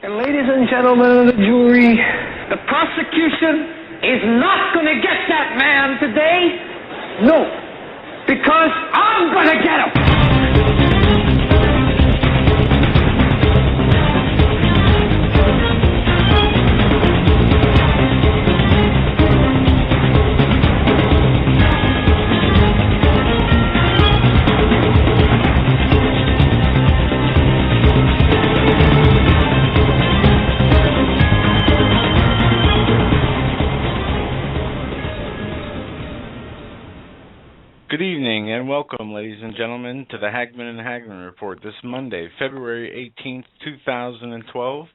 And ladies and gentlemen of the jury, the prosecution is not going to get that man today. No, because I'm going to get him. Good evening and welcome, ladies and gentlemen, to the Hagmann and Hagmann Report this Monday, February 18th, 2012.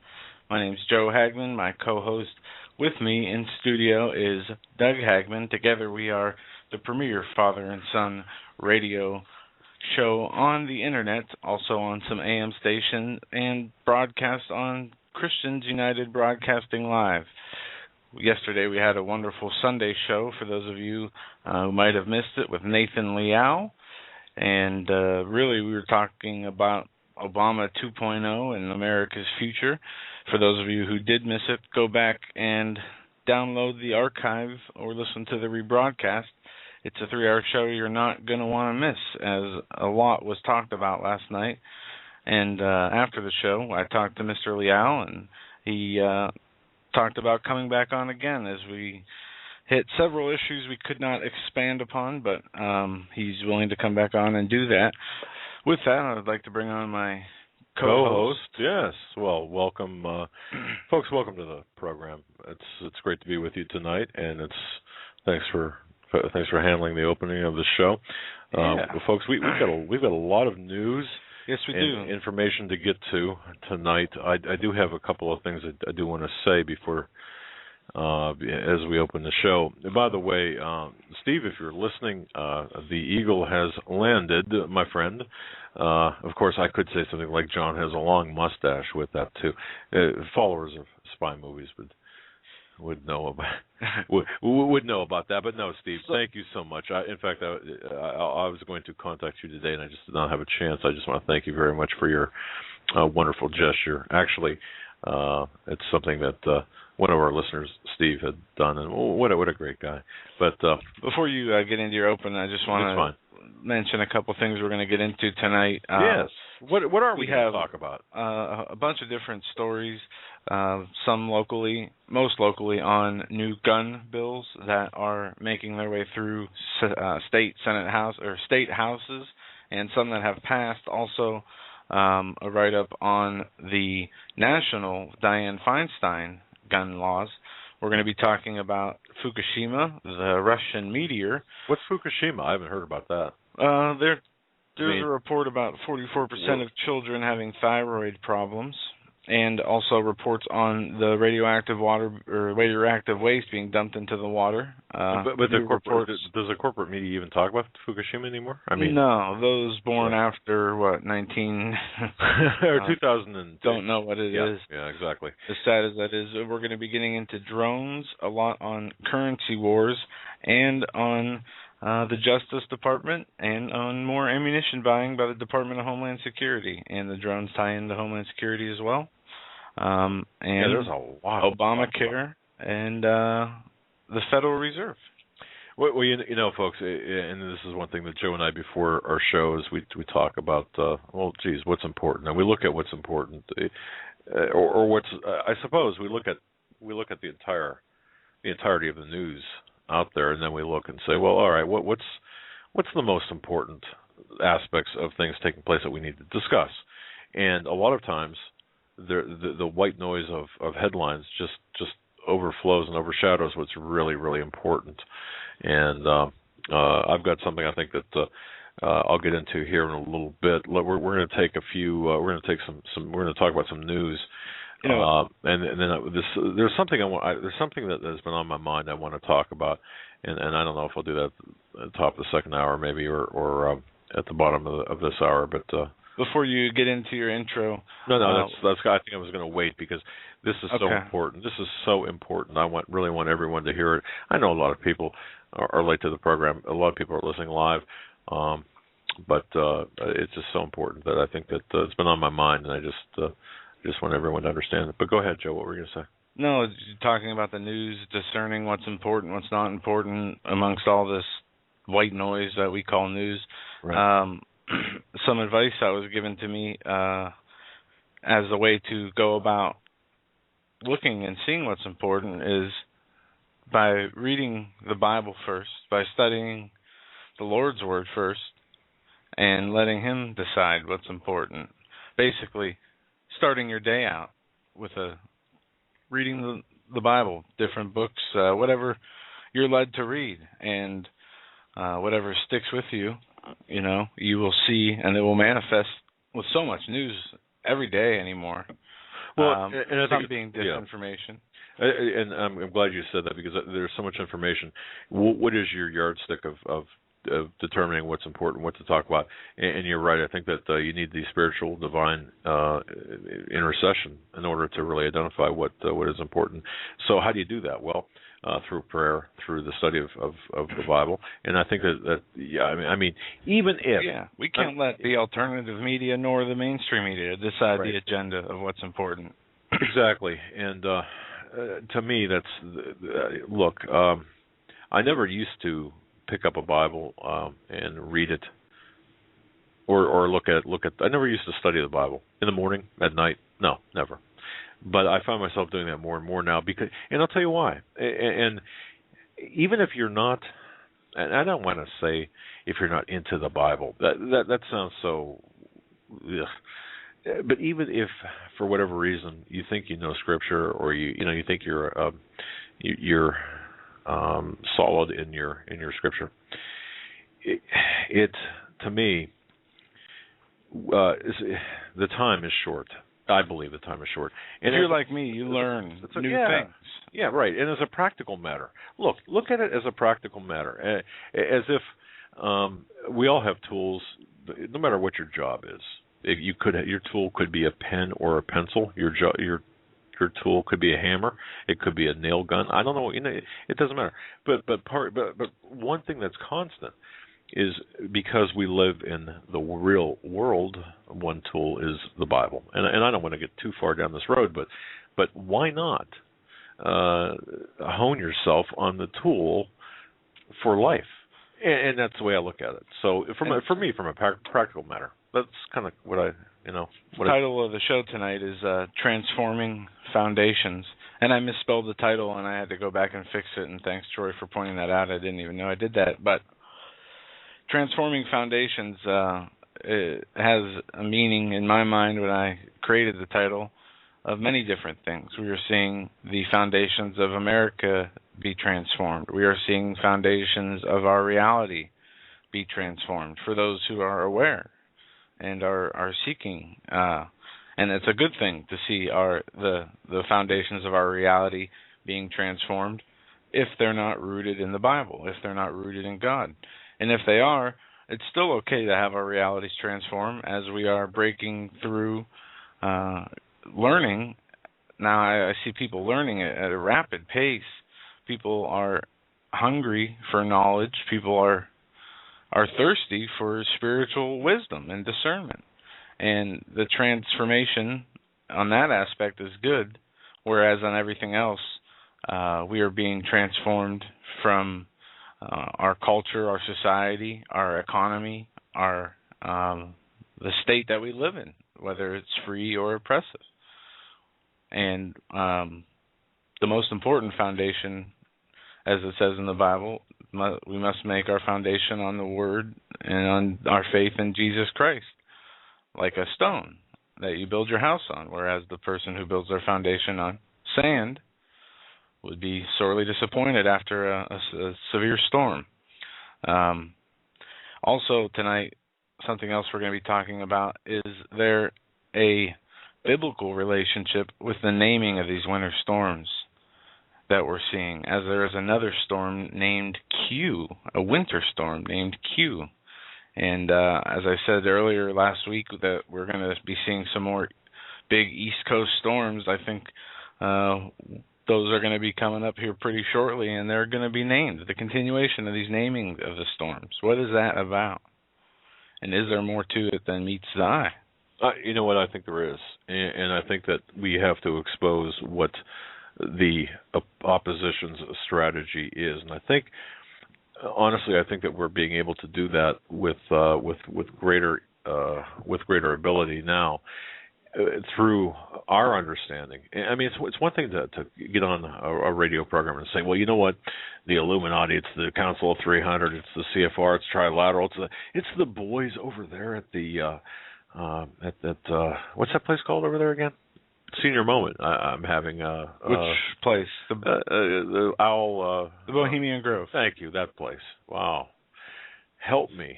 My name is Joe Hagmann. My co-host with me in studio is Doug Hagmann. Together we are the premier father and son radio show on the internet, also on some AM stations, and broadcast on Christians United Broadcasting Live. Yesterday we had a wonderful Sunday show for those of you who might have missed it with Nathan Liao, and really we were talking about Obama 2.0 and America's future. For those of you who did miss it, go back and download the archive or listen to the rebroadcast. It's a 3-hour show you're not going to want to miss, as a lot was talked about last night. And after the show, I talked to Mr. Liao, and he talked about coming back on again as we hit several issues we could not expand upon, but he's willing to come back on and do that. With that, I'd like to bring on my co-host. Yes, well, welcome, folks. Welcome to the program. It's great to be with you tonight, and thanks for handling the opening of the show, folks. We've got a lot of news. Yes, we do. Information to get to tonight. I do have a couple of things that I do want to say before, as we open the show. By the way, Steve, if you're listening, the Eagle has landed, my friend. Of course, I could say something like John has a long mustache with that too. Followers of spy movies would know about that, but no, Steve. Thank you so much. In fact, I was going to contact you today, and I just did not have a chance. I just want to thank you very much for your wonderful gesture. Actually, it's something that one of our listeners, Steve, had done, and what a great guy. But before you get into your open, I just want to mention a couple things we're going to get into tonight. Yes. What are we going to talk about? A bunch of different stories. Some locally, most locally, on new gun bills that are making their way through state houses, and some that have passed. Also, a write-up on the national Dianne Feinstein gun laws. We're going to be talking about Fukushima, the Russian meteor. What's Fukushima? I haven't heard about that. There's a report about 44% of children having thyroid problems, and also reports on the radioactive water or radioactive waste being dumped into the water. But does the corporate media even talk about Fukushima anymore? I mean, no, those born after 19 or 2000 don't know what it is. Yeah, exactly. As sad as that is, we're going to be getting into drones, a lot on currency wars, and on the Justice Department, and on more ammunition buying by the Department of Homeland Security, and the drones tie into Homeland Security as well. And there's a lot. Obamacare and the Federal Reserve. Well, you know, folks, and this is one thing that Joe and I, before our shows, we talk about. What's important, and we look at what's important, or what's. I suppose we look at the entirety of the news out there, and then we look and say, well, all right, what's the most important aspects of things taking place that we need to discuss? And a lot of times, the white noise of headlines just overflows and overshadows what's really, really important. And I've got something I think that I'll get into here in a little bit. We're going to take a few. We're going to take some. We're going to talk about some news. And then there's something there's something that has been on my mind I want to talk about, and I don't know if I'll do that at the top of the second hour maybe, or at the bottom of this hour. But before you get into your intro, that's I think I was going to wait because this is so important. This is so important. I really want everyone to hear it. I know a lot of people are late to the program. A lot of people are listening live. But it's just so important that I think that it's been on my mind, and Just want everyone to understand it. But go ahead, Joe. What were you going to say? No, talking about the news, discerning what's important, what's not important amongst all this white noise that we call news. Right. Some advice that was given to me as a way to go about looking and seeing what's important is by reading the Bible first, by studying the Lord's Word first, and letting Him decide what's important. Basically, starting your day out with reading the Bible, different books, whatever you're led to read, and whatever sticks with you, you will see, and it will manifest with so much news every day anymore. Well, and I think being disinformation. Yeah. And I'm glad you said that, because there's so much information. What is your yardstick of determining what's important, what to talk about? And you're right. I think that you need the spiritual, divine intercession in order to really identify what is important. So how do you do that? Well, through prayer, through the study of the Bible. And I think that I mean, even if... Yeah, we can't let the alternative media nor the mainstream media decide right. the agenda of what's important. Exactly. And to me, that's... Look, I never used to pick up a Bible and read it or look at... I never used to study the Bible. In the morning, at night, no, never. But I find myself doing that more and more now, and I'll tell you why. And even if you're not, and I don't want to say if you're not into the Bible, that sounds so. Ugh. But even if, for whatever reason, you think you know Scripture, or you think you're solid in your Scripture, it to me, the time is short. I believe the time is short. And if you're like me, you learn new things. Yeah, right. And as a practical matter, look at it as a practical matter, as if we all have tools, no matter what your job is. If your tool could be a pen or a pencil. Your tool could be a hammer. It could be a nail gun. I don't know. It doesn't matter. But one thing that's constant is, because we live in the real world, one tool is the Bible. And I don't want to get too far down this road, but why not hone yourself on the tool for life? And that's the way I look at it. So for me, from a practical matter, that's kind of what the title of the show tonight is Transforming Foundations. And I misspelled the title, and I had to go back and fix it, and thanks, Troy, for pointing that out. I didn't even know I did that. But Transforming Foundations it has a meaning in my mind when I created the title of many different things. We are seeing the foundations of America be transformed. We are seeing foundations of our reality be transformed for those who are aware and are seeking. And it's a good thing to see the foundations of our reality being transformed if they're not rooted in the Bible, if they're not rooted in God. And if they are, it's still okay to have our realities transform as we are breaking through learning. Now I see people learning at a rapid pace. People are hungry for knowledge. People are thirsty for spiritual wisdom and discernment. And the transformation on that aspect is good, whereas on everything else, we are being transformed from our culture, our society, our economy, the state that we live in, whether it's free or oppressive. And the most important foundation, as it says in the Bible, we must make our foundation on the Word and on our faith in Jesus Christ, like a stone that you build your house on, whereas the person who builds their foundation on sand would be sorely disappointed after a severe storm. Also tonight, something else we're going to be talking about, is there a biblical relationship with the naming of these winter storms that we're seeing, as there is another storm named Q, a winter storm named Q. And as I said earlier last week, that we're going to be seeing some more big East Coast storms. I think those are going to be coming up here pretty shortly, and they're going to be named. The continuation of these naming of the storms. What is that about? And is there more to it than meets the eye? You know what? I think there is, and I think that we have to expose what the opposition's strategy is, and I think, honestly, I think that we're being able to do that with greater ability now. Through our understanding. I mean, it's one thing to get on a radio program and say, well, you know what, the Illuminati, it's the Council of 300, it's the CFR, it's Trilateral, it's the boys over there at the what's that place called over there again? Senior moment. I'm having which place? The Owl. The Bohemian Grove. Thank you. That place. Wow. Help me.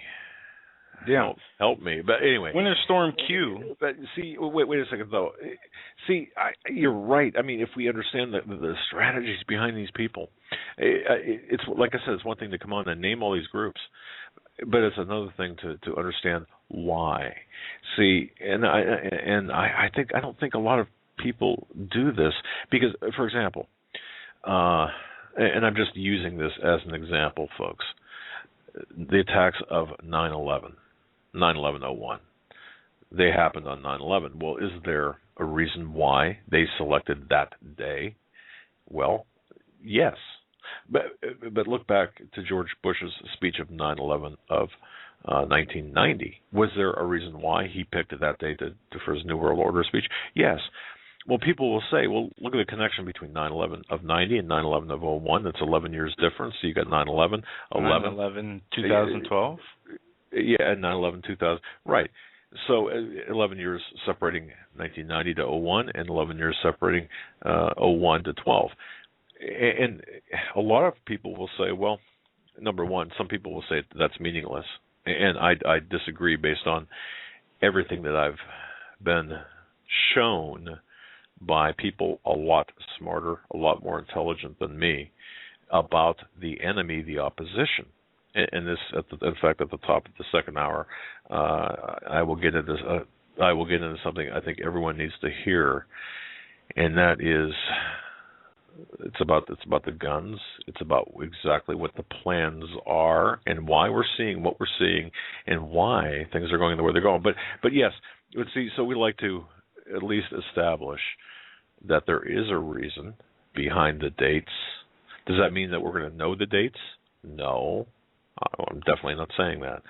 Yeah, help me. But anyway, Winter Storm Q. But see, wait a second though. See, you're right. I mean, if we understand the strategies behind these people, it's like I said, it's one thing to come on and name all these groups, but it's another thing to understand why. See, and I don't think a lot of people do this because, for example, and I'm just using this as an example, folks. The attacks of 9/11. 9/11/01. They happened on 9/11. Well, is there a reason why they selected that day? Well, yes. But look back to George Bush's speech of 9/11 of 1990. Was there a reason why he picked that day for his New World Order speech? Yes. Well, people will say, well, look at the connection between 9/11 of 90 and 9/11 of 01. That's 11 years difference. So you got 9/11, 9/11, 2012? Yeah, and 9/11, 2000. Right. So 11 years separating 1990 to 01 and 11 years separating 01 to 12. And a lot of people will say, well, number one, some people will say that's meaningless. And I disagree based on everything that I've been shown by people a lot smarter, a lot more intelligent than me about the enemy, the opposition. And this, in fact, at the top of the second hour, I will get into something I think everyone needs to hear, and that is, it's about the guns. It's about exactly what the plans are and why we're seeing what we're seeing and why things are going the way they're going. But yes, let's see. So we like to at least establish that there is a reason behind the dates. Does that mean that we're going to know the dates? No. I'm definitely not saying that.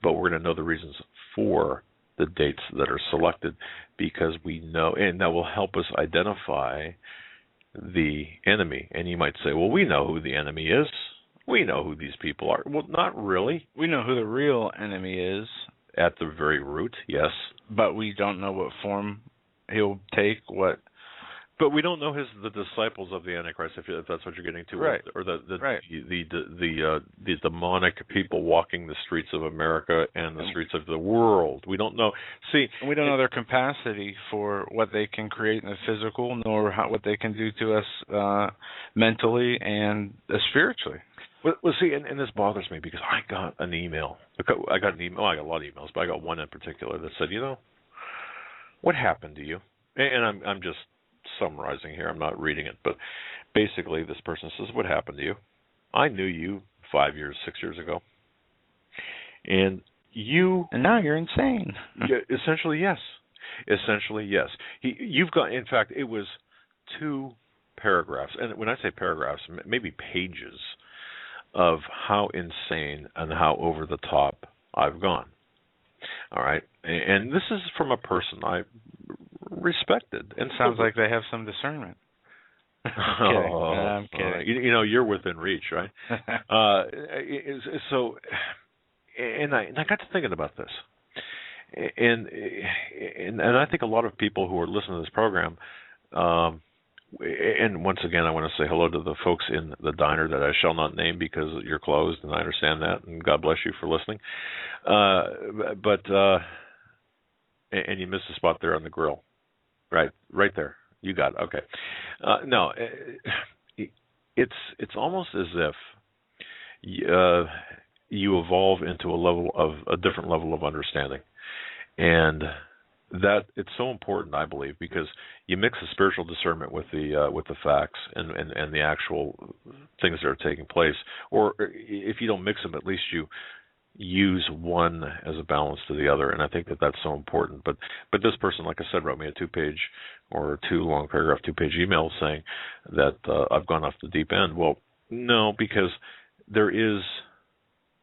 But we're going to know the reasons for the dates that are selected because we know, and that will help us identify the enemy. And you might say, well, we know who the enemy is. We know who these people are. Well, not really. We know who the real enemy is. At the very root, yes. But we don't know what form he'll take, But we don't know the disciples of the Antichrist, if that's what you're getting to, right? Or the right. the demonic people walking the streets of America and the streets of the world. We don't know. See, we don't know their capacity for what they can create in the physical, nor what they can do to us mentally and spiritually. Well, see, and this bothers me because I got an email. I got a lot of emails, but I got one in particular that said, what happened to you? And I'm just summarizing here. I'm not reading it, but basically this person says, what happened to you? I knew you 5 years, 6 years ago. And now you're insane. Essentially, yes. You've got, in fact, it was 2 paragraphs. And when I say paragraphs, maybe pages of how insane and how over the top I've gone. All right. And this is from a person I respected. And sounds like they have some discernment. I'm kidding. You're within reach, right? So, and I got to thinking about this, and I think a lot of people who are listening to this program, and once again, I want to say hello to the folks in the diner that I shall not name because you're closed, and I understand that, and God bless you for listening. And you missed a spot there on the grill. Right there. You got it. Okay. No, it's almost as if you evolve into a different level of understanding, and that it's so important, I believe, because you mix the spiritual discernment with the facts and the actual things that are taking place, or if you don't mix them, at least use one as a balance to the other, and I think that that's so important. But this person, like I said, wrote me a 2-page or 2-long paragraph, 2-page email saying that I've gone off the deep end. Well, no, because there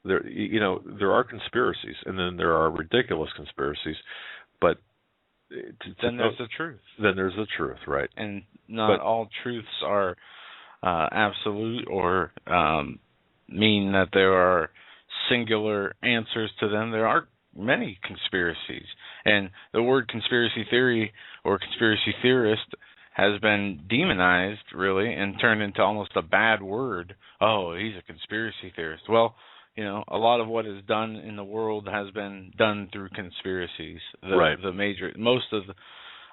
are conspiracies, and then there are ridiculous conspiracies, but then there's the truth. Then there's the truth, right? And not all truths are absolute or mean that there are singular answers to them. There are many conspiracies, and the word conspiracy theory or conspiracy theorist has been demonized, really, and turned into almost a bad word. Oh, he's a conspiracy theorist. Well, a lot of what is done in the world has been done through conspiracies. Right.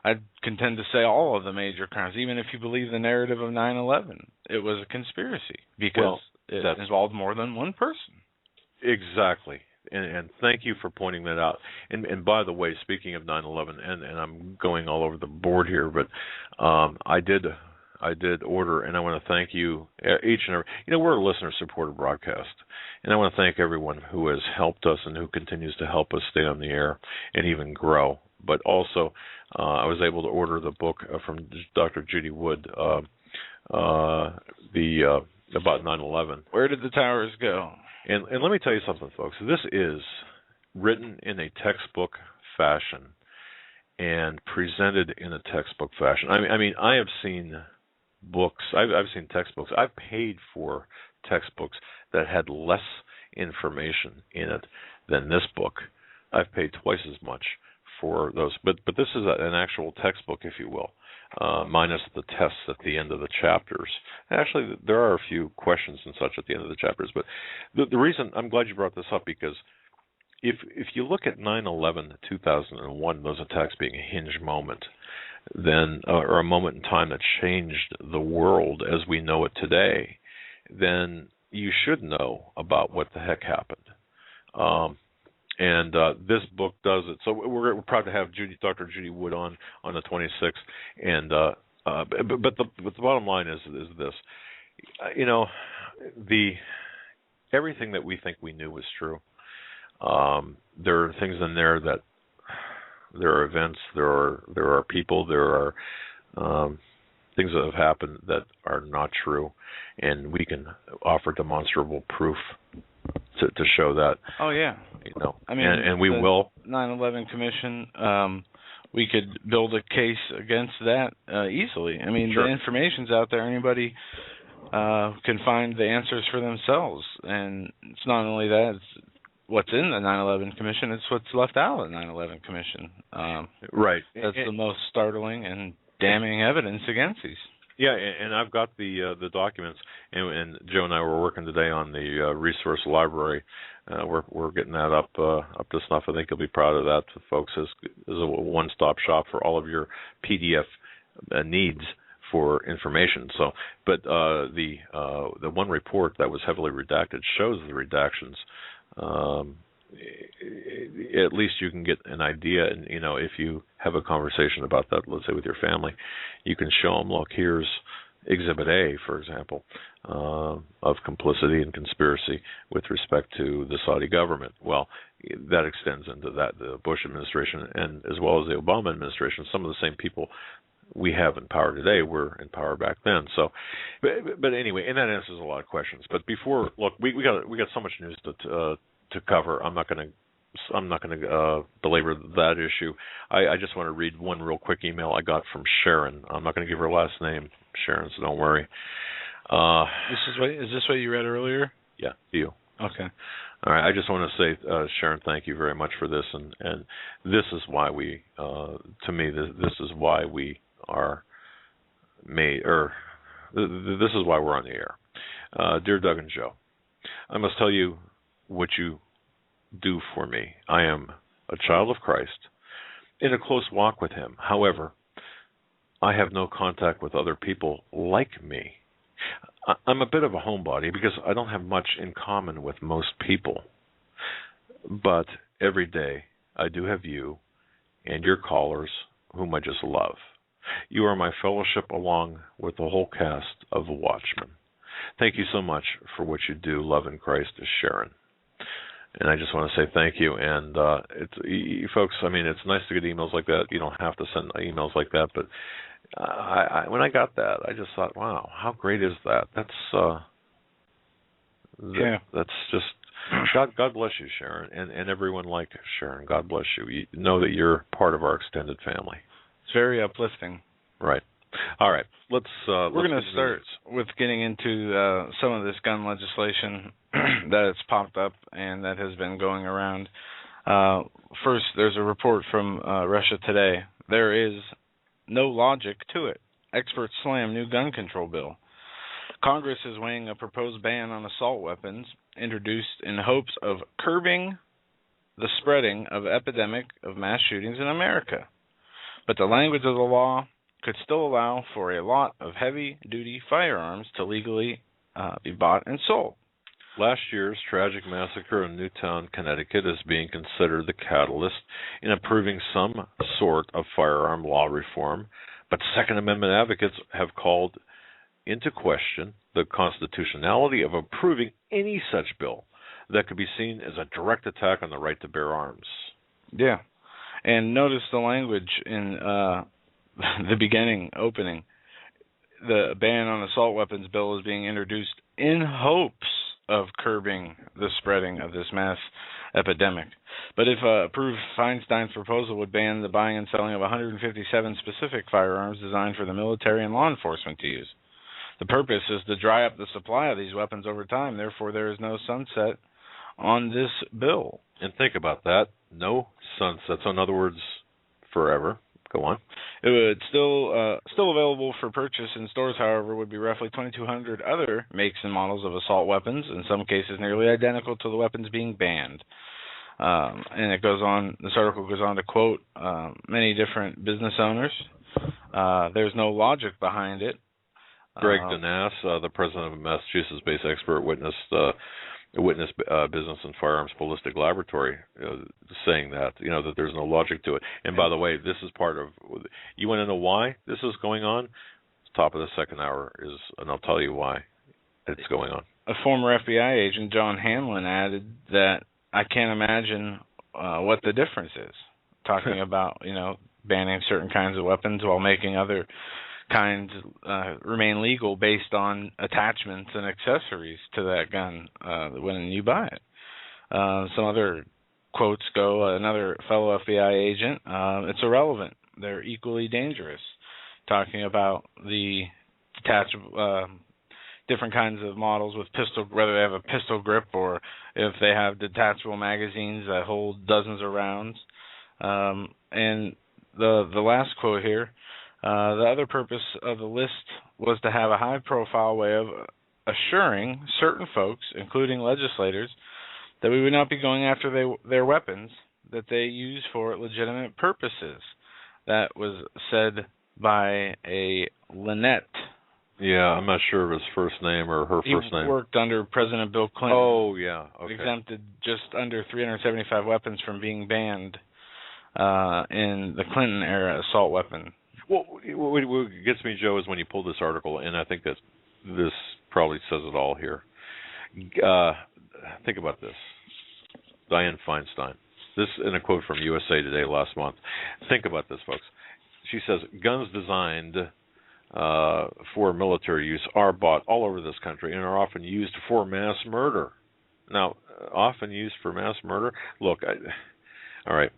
I contend to say all of the major crimes, even if you believe the narrative of 9/11, it was a conspiracy because it involved more than one person. Exactly. And thank you for pointing that out. And by the way, speaking of 9/11, and I'm going all over the board here, but I did order, and I want to thank you, each and every. We're a listener-supported broadcast, and I want to thank everyone who has helped us and who continues to help us stay on the air and even grow. But also, I was able to order the book from Dr. Judy Wood, about 9/11. Where did the towers go? And let me tell you something, folks. This is written in a textbook fashion and presented in a textbook fashion. I mean, I have seen books. I've seen textbooks. I've paid for textbooks that had less information in it than this book. I've paid twice as much for those. But this is an actual textbook, if you will, minus the tests at the end of the chapters. Actually, there are a few questions and such at the end of the chapters. But the reason I'm glad you brought this up, because if you look at 9/11, 2001, those attacks being a hinge moment, then or a moment in time that changed the world as we know it today, then you should know about what the heck happened. And this book does it. So we're proud to have Dr. Judy Wood on the 26th. And but the bottom line is this: everything that we think we knew was true. There are things in there that there are events, there are people, there are things that have happened that are not true, and we can offer demonstrable proof to show that. Oh yeah, I mean, and we will. 9/11 Commission. We could build a case against that easily. I mean, sure. The information's out there. Anybody can find the answers for themselves, and it's not only that. It's what's in the 9/11 Commission. It's what's left out of the 9/11 Commission. Right. That's the most startling and damning evidence against these. Yeah, and I've got the documents, and Joe and I were working today on the resource library. We're getting that up to snuff. I think you'll be proud of that, folks, as a one-stop shop for all of your PDF needs for information. So, but the one report that was heavily redacted shows the redactions. At least you can get an idea, and if you have a conversation about that, let's say with your family, you can show them, look, here's Exhibit A, for example, of complicity and conspiracy with respect to the Saudi government. Well, that extends into the Bush administration, and as well as the Obama administration. Some of the same people we have in power today were in power back then. So, but anyway, and that answers a lot of questions. But before, look, we got so much news to cover. I'm not going to belabor that issue. I just want to read one real quick email I got from Sharon. I'm not going to give her last name, Sharon, so don't worry. Is this what you read earlier? Yeah, you. Okay. All right. I just want to say, Sharon, thank you very much for this, and this is why we, to me, this is why we are made, or this is why we're on the air. Dear Doug and Joe, I must tell you what you do for me. I am a child of Christ in a close walk with him. However, I have no contact with other people like me. I'm a bit of a homebody because I don't have much in common with most people. But every day I do have you and your callers whom I just love. You are my fellowship along with the whole cast of The Watchmen. Thank you so much for what you do. Love in Christ, is Sharon. And I just want to say thank you. And folks, I mean, it's nice to get emails like that. You don't have to send emails like that, but when I got that, I just thought, wow, how great is that? That's just God bless you, Sharon, and everyone like Sharon. God bless you. You know that you're part of our extended family. It's very uplifting. Right. All right. We're going to start with getting into some of this gun legislation that has popped up and that has been going around. First, there's a report from Russia Today. There is no logic to it. Experts slam new gun control bill. Congress is weighing a proposed ban on assault weapons introduced in hopes of curbing the spreading of epidemic of mass shootings in America. But the language of the law could still allow for a lot of heavy-duty firearms to legally be bought and sold. Last year's tragic massacre in Newtown, Connecticut is being considered the catalyst in approving some sort of firearm law reform, but Second Amendment advocates have called into question the constitutionality of approving any such bill that could be seen as a direct attack on the right to bear arms. Yeah, and notice the language in the beginning, opening. The ban on assault weapons bill is being introduced in hopes of curbing the spreading of this mass epidemic. But if approved, Feinstein's proposal would ban the buying and selling of 157 specific firearms designed for the military and law enforcement to use. The purpose is to dry up the supply of these weapons over time. Therefore, there is no sunset on this bill. And think about that. No sunset. So in other words, forever. Go on. It would still available for purchase in stores, however, would be roughly 2,200 other makes and models of assault weapons, in some cases nearly identical to the weapons being banned. And it goes on. This article goes on to quote many different business owners. There's no logic behind it. Greg Denass, the president of a Massachusetts-based expert witness Business and Firearms Ballistic Laboratory, saying that that there's no logic to it. And by the way, this is part of. You want to know why this is going on? Top of the second hour is, and I'll tell you why it's going on. A former FBI agent, John Hanlon, added that I can't imagine what the difference is. Talking about banning certain kinds of weapons while making other kinds remain legal based on attachments and accessories to that gun when you buy it. Some other quotes go, another fellow FBI agent, it's irrelevant. They're equally dangerous. Talking about the detachable, different kinds of models with pistol, whether they have a pistol grip or if they have detachable magazines that hold dozens of rounds. And the last quote here, the other purpose of the list was to have a high-profile way of assuring certain folks, including legislators, that we would not be going after their weapons that they use for legitimate purposes. That was said by a Lynette. Yeah, I'm not sure of his first name or her first name. He worked under President Bill Clinton. Oh, yeah. Okay. Exempted just under 375 weapons from being banned in the Clinton-era assault weapon. Well, what gets me, Joe, is when you pull this article, and I think that this probably says it all here. Think about this. Dianne Feinstein. This in a quote from USA Today last month. Think about this, folks. She says, guns designed for military use are bought all over this country and are often used for mass murder. Now, often used for mass murder? Look, all right.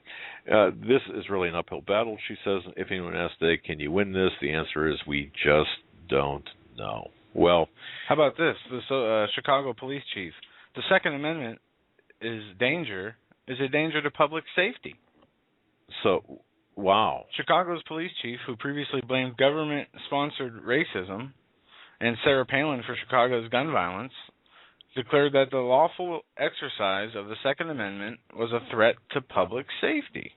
This is really an uphill battle, she says. If anyone asks today, can you win this? The answer is we just don't know. Well, how about this? The Chicago police chief. The Second Amendment is a danger to public safety. So, wow. Chicago's police chief, who previously blamed government-sponsored racism, and Sarah Palin for Chicago's gun violence, declared that the lawful exercise of the Second Amendment was a threat to public safety.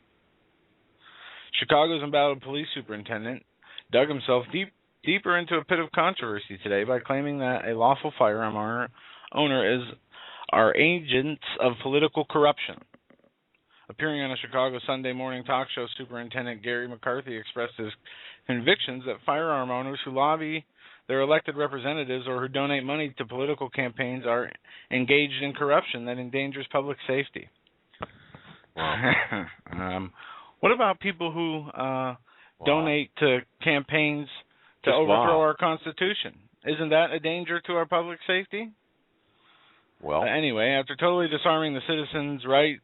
Chicago's embattled police superintendent dug himself deeper into a pit of controversy today by claiming that a lawful firearm owner are agents of political corruption. Appearing on a Chicago Sunday morning talk show, Superintendent Gary McCarthy expressed his convictions that firearm owners who lobby their elected representatives or who donate money to political campaigns are engaged in corruption that endangers public safety. Wow. What about people who donate to campaigns to overthrow our Constitution? Isn't that a danger to our public safety? Well, anyway, after totally disarming the citizens' right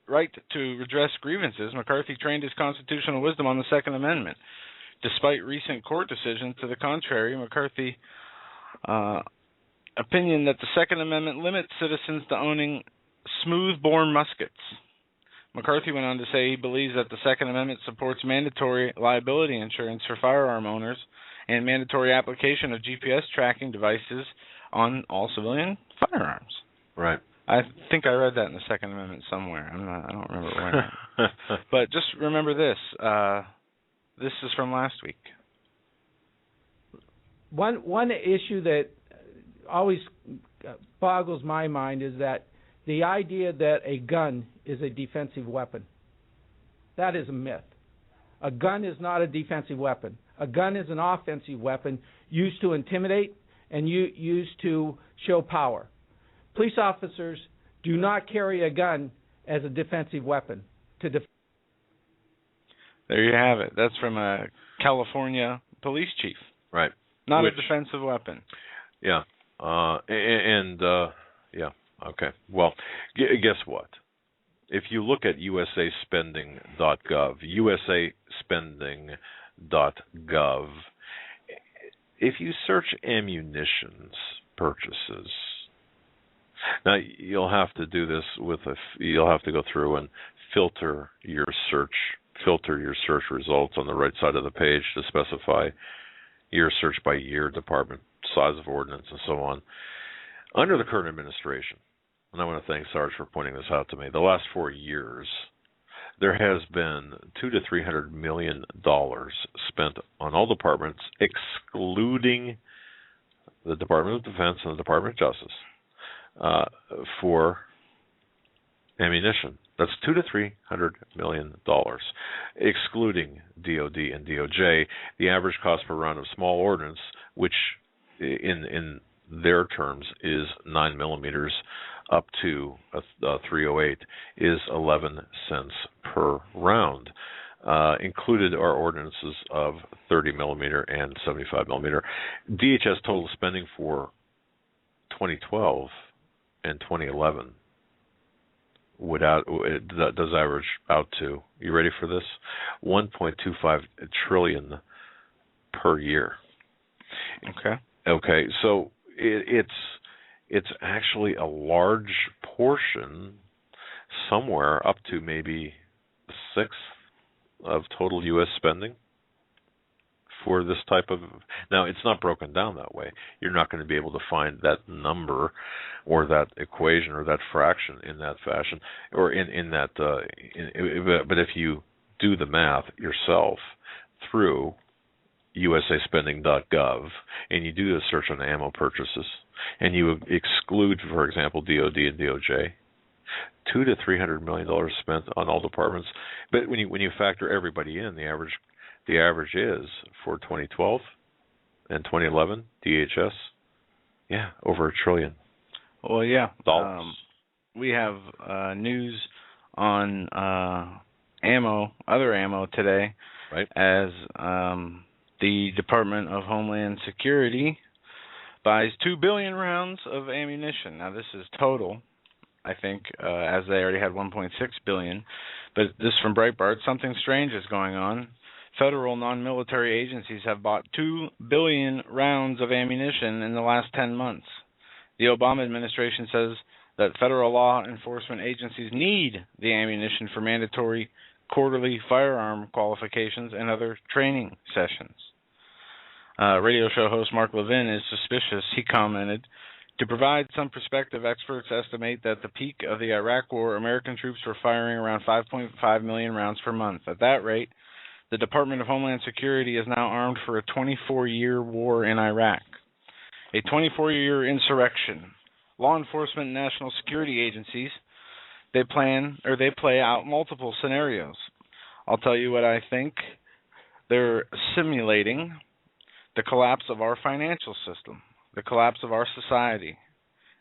to redress grievances, McCarthy trained his constitutional wisdom on the Second Amendment. Despite recent court decisions to the contrary, McCarthy's opinion that the Second Amendment limits citizens to owning smooth-bore muskets. McCarthy went on to say he believes that the Second Amendment supports mandatory liability insurance for firearm owners and mandatory application of GPS tracking devices on all civilian firearms. Right. I think I read that in the Second Amendment somewhere. I don't remember where. But just remember this. This is from last week. One issue that always boggles my mind is that the idea that a gun is a defensive weapon. That is a myth. A gun is not a defensive weapon. A gun is an offensive weapon used to intimidate and used to show power. Police officers do not carry a gun as a defensive weapon. There you have it. That's from a California police chief. Right. Not a defensive weapon. Yeah. Yeah. Okay. Well, guess what? If you look at usaspending.gov, usaspending.gov, if you search ammunitions purchases, now you'll have to do this you'll have to go through and filter your search results on the right side of the page to specify your search by year, department, size of ordinance, and so on. Under the current administration, and I want to thank Sarge for pointing this out to me, the last 4 years, there has been $200 to $300 million spent on all departments, excluding the Department of Defense and the Department of Justice, for ammunition. That's $200 to $300 million, excluding DOD and DOJ. The average cost per round of small ordnance, which in their terms is 9 millimeters up to 308, is 11 cents per round. Included are ordinances of 30 millimeter and 75 millimeter. DHS total spending for 2012 and 2011 does average out to, you ready for this? $1.25 trillion per year. Okay, so it's actually a large portion, somewhere up to maybe a sixth of total U.S. spending for this type of. Now, it's not broken down that way. You're not going to be able to find that number or that equation or that fraction in that fashion or in that. But if you do the math yourself through usaspending.gov and you do a search on ammo purchases and you exclude, for example, DOD and DOJ, $200 to $300 million spent on all departments. But when you factor everybody in, the average is for 2012 and 2011 DHS, over $1 trillion. Well, yeah. Dollars. We have news on other ammo today, right? As the Department of Homeland Security buys 2 billion rounds of ammunition. Now, this is total, I think, as they already had 1.6 billion. But this from Breitbart. Something strange is going on. Federal non-military agencies have bought 2 billion rounds of ammunition in the last 10 months. The Obama administration says that federal law enforcement agencies need the ammunition for mandatory quarterly firearm qualifications and other training sessions. Radio show host Mark Levin is suspicious. He commented, to provide some perspective, experts estimate that at the peak of the Iraq War, American troops were firing around 5.5 million rounds per month. At that rate, the Department of Homeland Security is now armed for a 24-year war in Iraq, a 24-year insurrection. Law enforcement and national security agencies they play out multiple scenarios. I'll tell you what I think. They're simulating the collapse of our financial system, the collapse of our society,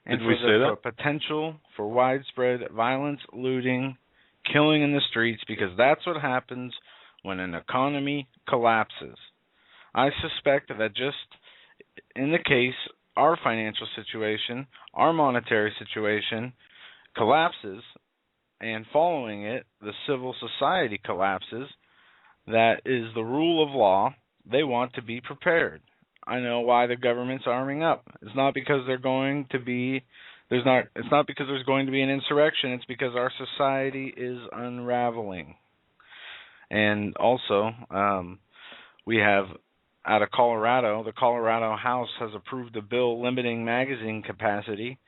and Did we say that? Potential for widespread violence, looting, killing in the streets, because that's what happens when an economy collapses. I suspect that just in the case our financial situation, our monetary situation collapses, and following it, the civil society collapses, that is the rule of law. They want to be prepared. I know why the government's arming up. It's not because it's not because there's going to be an insurrection. It's because our society is unraveling. And also, we have out of Colorado, the Colorado House has approved a bill limiting magazine capacity.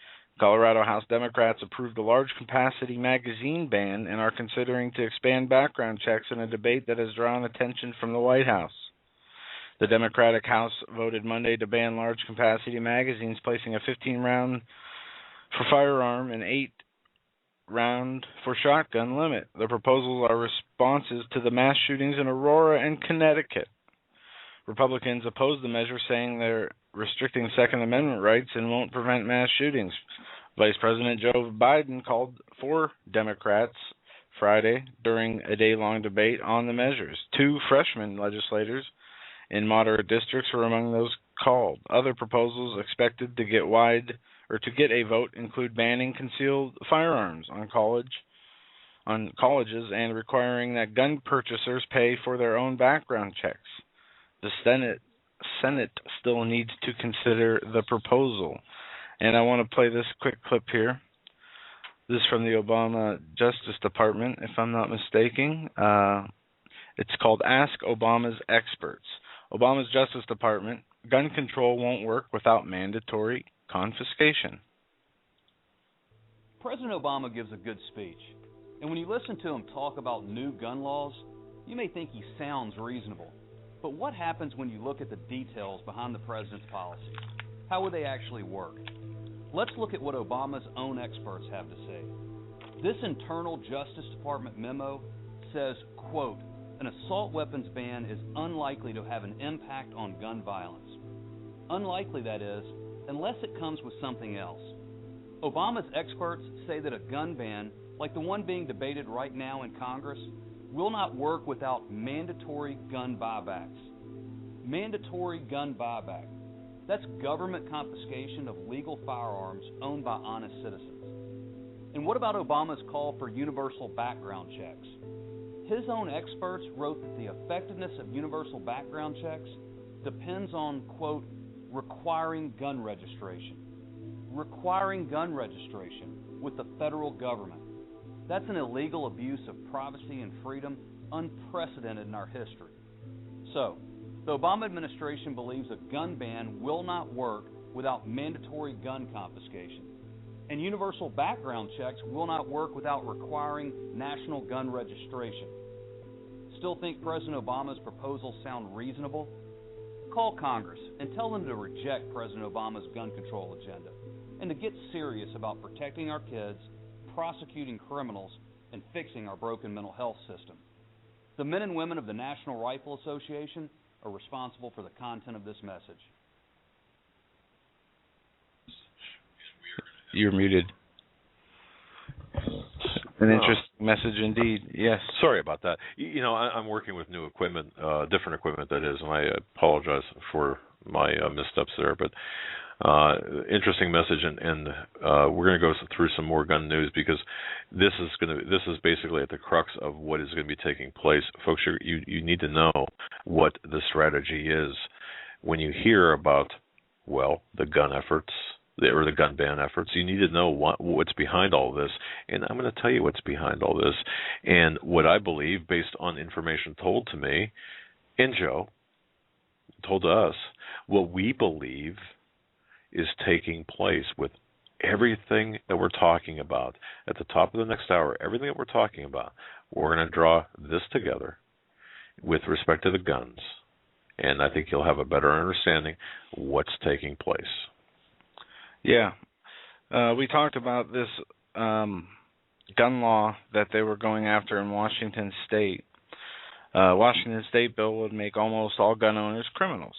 Colorado House Democrats approved a large capacity magazine ban and are considering to expand background checks in a debate that has drawn attention from the White House. The Democratic House voted Monday to ban large capacity magazines, placing a 15-round for firearm and 8-round for shotgun limit. The proposals are responses to the mass shootings in Aurora and Connecticut. Republicans oppose the measure, saying they're restricting Second Amendment rights and won't prevent mass shootings. Vice President Joe Biden called for Democrats Friday during a day-long debate on the measures. 2 freshman legislators in moderate districts were among those called. Other proposals expected to get a vote include banning concealed firearms on colleges and requiring that gun purchasers pay for their own background checks. The Senate still needs to consider the proposal. And I want to play this quick clip here. This is from the Obama Justice Department, if I'm not mistaken. It's called Ask Obama's Experts. Obama's Justice Department, gun control won't work without mandatory confiscation. President Obama gives a good speech. And when you listen to him talk about new gun laws, you may think he sounds reasonable. But what happens when you look at the details behind the president's policies? How would they actually work? Let's look at what Obama's own experts have to say. This internal Justice Department memo says, quote, an assault weapons ban is unlikely to have an impact on gun violence. Unlikely, that is, unless it comes with something else. Obama's experts say that a gun ban, like the one being debated right now in Congress, will not work without mandatory gun buybacks. Mandatory gun buyback. That's government confiscation of legal firearms owned by honest citizens. And what about Obama's call for universal background checks? His own experts wrote that the effectiveness of universal background checks depends on, quote, requiring gun registration. Requiring gun registration with the federal government. That's an illegal abuse of privacy and freedom unprecedented in our history. So, the Obama administration believes a gun ban will not work without mandatory gun confiscation. And universal background checks will not work without requiring national gun registration. Still think President Obama's proposals sound reasonable? Call Congress and tell them to reject President Obama's gun control agenda and to get serious about protecting our kids, prosecuting criminals, and fixing our broken mental health system. The men and women of the National Rifle Association are responsible for the content of this message. You're muted. An interesting message indeed. Yes. Sorry about that. I'm working with new equipment, different equipment that is, and I apologize for my missteps there. But interesting message, and we're going to go through some more gun news because this is basically at the crux of what is going to be taking place, folks. You need to know what the strategy is when you hear about the gun efforts. Or the gun ban efforts. You need to know what's behind all this, and I'm going to tell you what's behind all this, and what I believe based on information told to me, and Joe told to us, what we believe is taking place with everything that we're talking about. At the top of the next hour, everything that we're talking about, we're going to draw this together with respect to the guns, and I think you'll have a better understanding what's taking place. Yeah. We talked about this gun law that they were going after in Washington State. Washington State bill would make almost all gun owners criminals.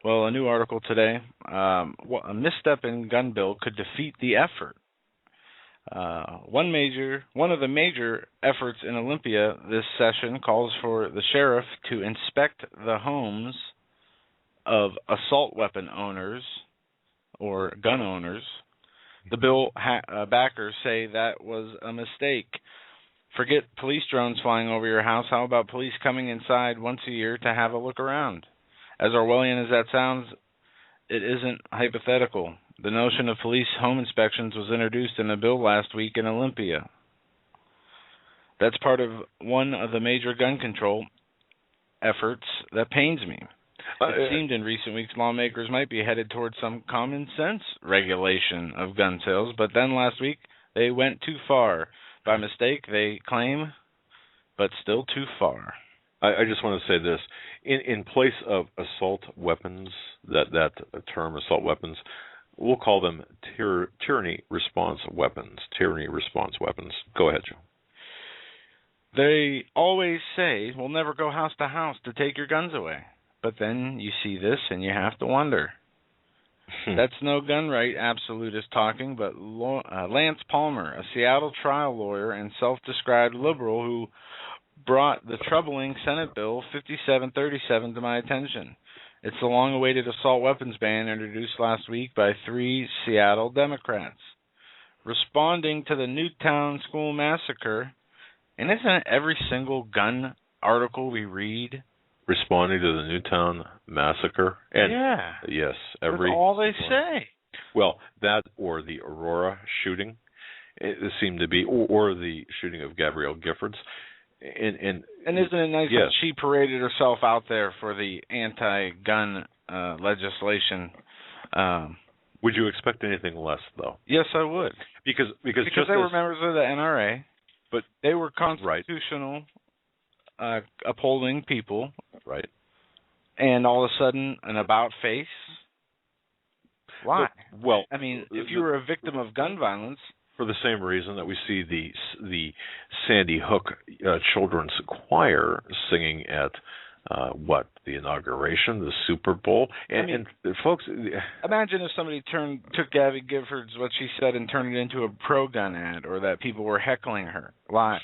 Well, a new article today, a misstep in gun bill could defeat the effort. One of the major efforts in Olympia this session calls for the sheriff to inspect the homes of assault weapon owners or gun owners. The bill backers say that was a mistake. Forget police drones flying over your house. How about police coming inside once a year to have a look around? As Orwellian as that sounds, it isn't hypothetical. The notion of police home inspections was introduced in a bill last week in Olympia. That's part of one of the major gun control efforts that pains me. It seemed in recent weeks lawmakers might be headed towards some common sense regulation of gun sales, but then last week they went too far. By mistake, they claim, but still too far. I just want to say this. In place of assault weapons, that term, assault weapons, we'll call them tyranny response weapons. Tyranny response weapons. Go ahead, Joe. They always say, we'll never go house to house to take your guns away. But then you see this and you have to wonder. That's no gun right absolutist talking, but Lance Palmer, a Seattle trial lawyer and self-described liberal who brought the troubling Senate Bill 5737 to my attention. It's the long-awaited assault weapons ban introduced last week by 3 Seattle Democrats. Responding to the Newtown school massacre, and isn't it every single gun article we read? Responding to the Newtown massacre? And yeah. Yes. That's all they say. Well, that or the Aurora shooting, it seemed to be, or the shooting of Gabrielle Giffords. And isn't it nice that she paraded herself out there for the anti-gun legislation? Would you expect anything less, though? Yes, I would. Because just they were members of the NRA, but they were constitutional, upholding people, right? And all of a sudden, an about face. Why? Well, I mean, if you were a victim of gun violence. For the same reason that we see the Sandy Hook Children's Choir singing at the inauguration, the Super Bowl, and folks, imagine if somebody took Gabby Giffords, what she said, and turned it into a pro-gun ad, or that people were heckling her live,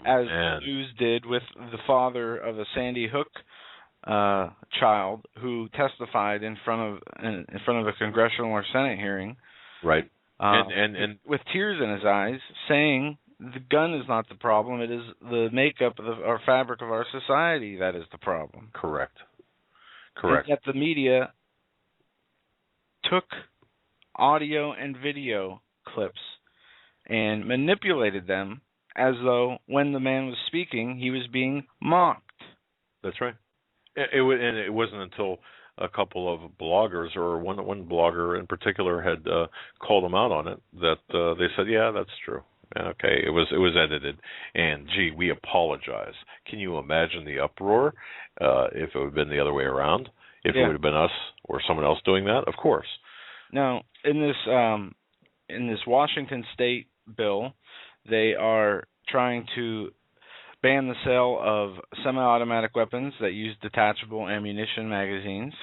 as the news did with the father of a Sandy Hook child who testified in front of a congressional or Senate hearing, right. And with tears in his eyes, saying the gun is not the problem; it is the makeup of our fabric of our society that is the problem. Correct. And yet the media took audio and video clips and manipulated them as though when the man was speaking, he was being mocked. That's right. It wasn't until a couple of bloggers, or one blogger in particular, had called them out on it that they said, "Yeah, that's true. Okay, it was edited, and gee, we apologize." Can you imagine the uproar if it would have been the other way around? If it would have been us or someone else doing that? Of course. Now, in this Washington State bill, they are trying to ban the sale of semi-automatic weapons that use detachable ammunition magazines,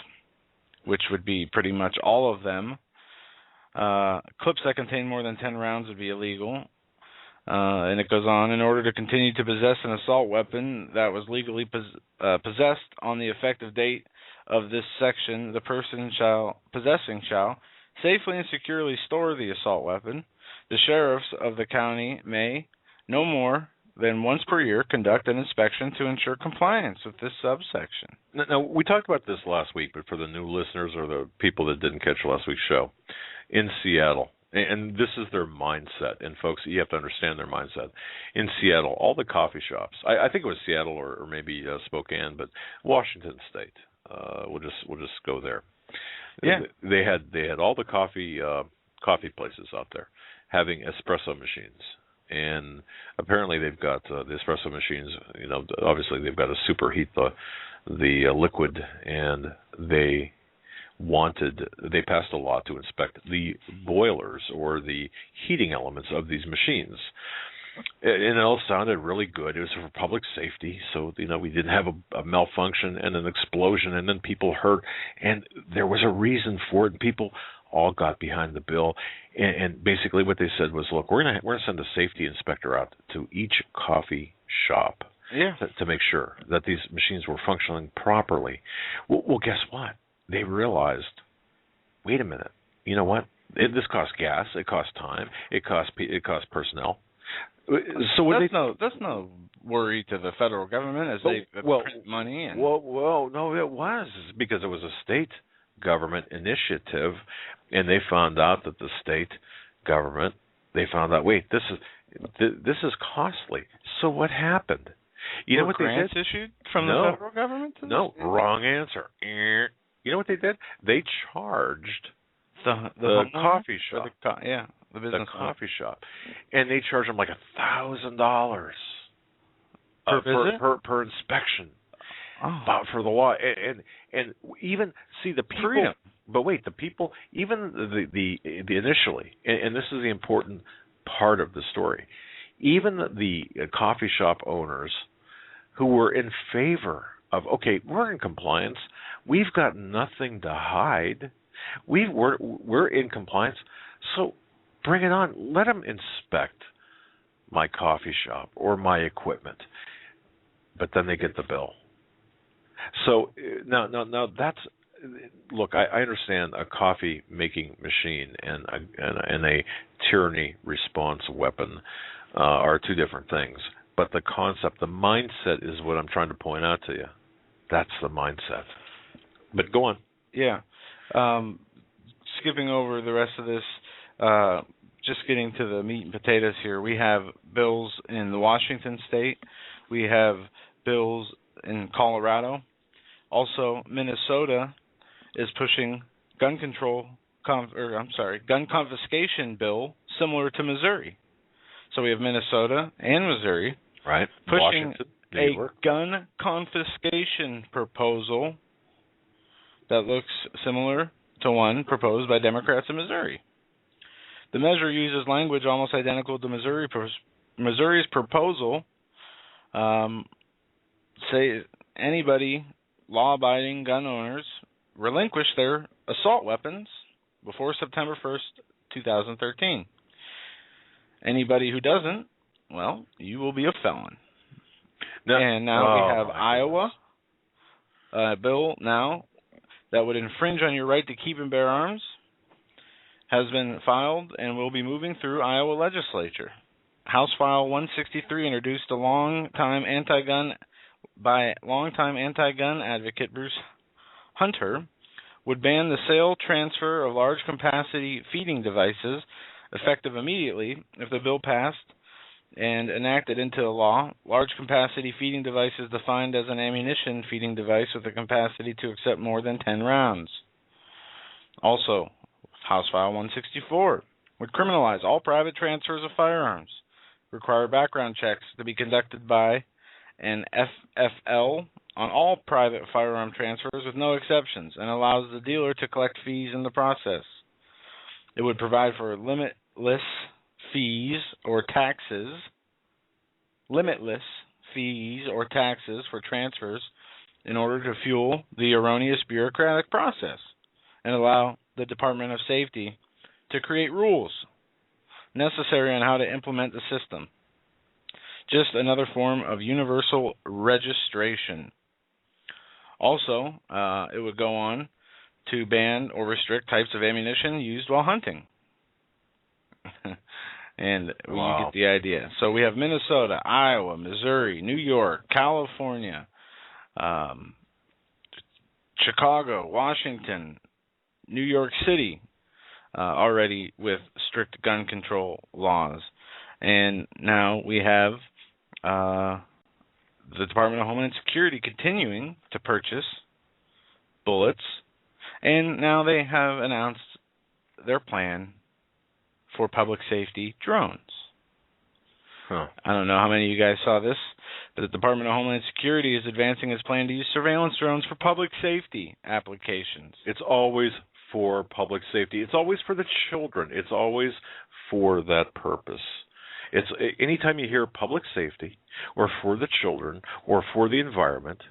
which would be pretty much all of them. Clips that contain more than 10 rounds would be illegal. And it goes on, in order to continue to possess an assault weapon that was legally possessed on the effective date of this section, the person possessing shall safely and securely store the assault weapon. The sheriffs of the county may, no more than once per year, conduct an inspection to ensure compliance with this subsection. Now, we talked about this last week, but for the new listeners or the people that didn't catch last week's show, in Seattle, and this is their mindset, and folks, you have to understand their mindset. In Seattle, all the coffee shops, I think it was Seattle or maybe Spokane, but Washington State, we'll just go there. Yeah. They had all the coffee places out there having espresso machines. And apparently they've got the espresso machines, obviously they've got to superheat the liquid, and they passed a law to inspect the boilers or the heating elements of these machines. And it all sounded really good. It was for public safety, so we didn't have a malfunction and an explosion, and then people hurt, and there was a reason for it. And people all got behind the bill, and basically what they said was, "Look, we're gonna send a safety inspector out to each coffee shop, to make sure that these machines were functioning properly." Well, guess what? They realized, wait a minute, you know what? This costs gas, it costs time, it costs personnel. So that's no worry to the federal government as they print money. And no, it was because it was a state government initiative, and they found out that the state government wait, this is costly. So what happened? You know what grants they did? Issued from the federal government? No, wrong answer. You know what they did? They charged the coffee shop. The business coffee shop, and they charge them like $1,000 per inspection. For the law, and even see the people. Freedom. But wait, the people, even the initially, and this is the important part of the story. Even the coffee shop owners who were in favor of, okay, we're in compliance, we've got nothing to hide, we're in compliance, so bring it on. Let them inspect my coffee shop or my equipment, but then they get the bill. So now that's, look, I understand a coffee making machine and a tyranny response weapon are two different things. But the concept, the mindset is what I'm trying to point out to you. That's the mindset. But go on. Yeah. Skipping over the rest of this, just getting to the meat and potatoes here. We have bills in the Washington state. We have bills in Colorado. Also, Minnesota is pushing gun confiscation bill similar to Missouri. So we have Minnesota and Missouri pushing a gun confiscation proposal that looks similar to one proposed by Democrats in Missouri. The measure uses language almost identical to Missouri's proposal. Say anybody, law-abiding gun owners, relinquish their assault weapons before September 1st, 2013. Anybody who doesn't, well, you will be a felon. And now we have Iowa, a bill now that would infringe on your right to keep and bear arms, has been filed and will be moving through Iowa legislature. House File 163, introduced longtime anti-gun advocate Bruce Hunter, would ban the sale, transfer of large capacity feeding devices effective immediately if the bill passed and enacted into law. Large capacity feeding device is defined as an ammunition feeding device with a capacity to accept more than 10 rounds. Also, House File 164 would criminalize all private transfers of firearms, require background checks to be conducted by an FFL on all private firearm transfers with no exceptions, and allows the dealer to collect fees in the process. It would provide for limitless fees or taxes for transfers in order to fuel the erroneous bureaucratic process and allow the Department of Safety to create rules necessary on how to implement the system. Just another form of universal registration. Also, it would go on to ban or restrict types of ammunition used while hunting. And you get the idea. So we have Minnesota, Iowa, Missouri, New York, California, Chicago, Washington, New York City, already with strict gun control laws. And now we have the Department of Homeland Security continuing to purchase bullets, and now they have announced their plan for public safety drones. I don't know how many of you guys saw this, but the Department of Homeland Security is advancing its plan to use surveillance drones for public safety applications. It's always for public safety. It's always for the children. It's always for that purpose. It's anytime you hear public safety or for the children or for the environment,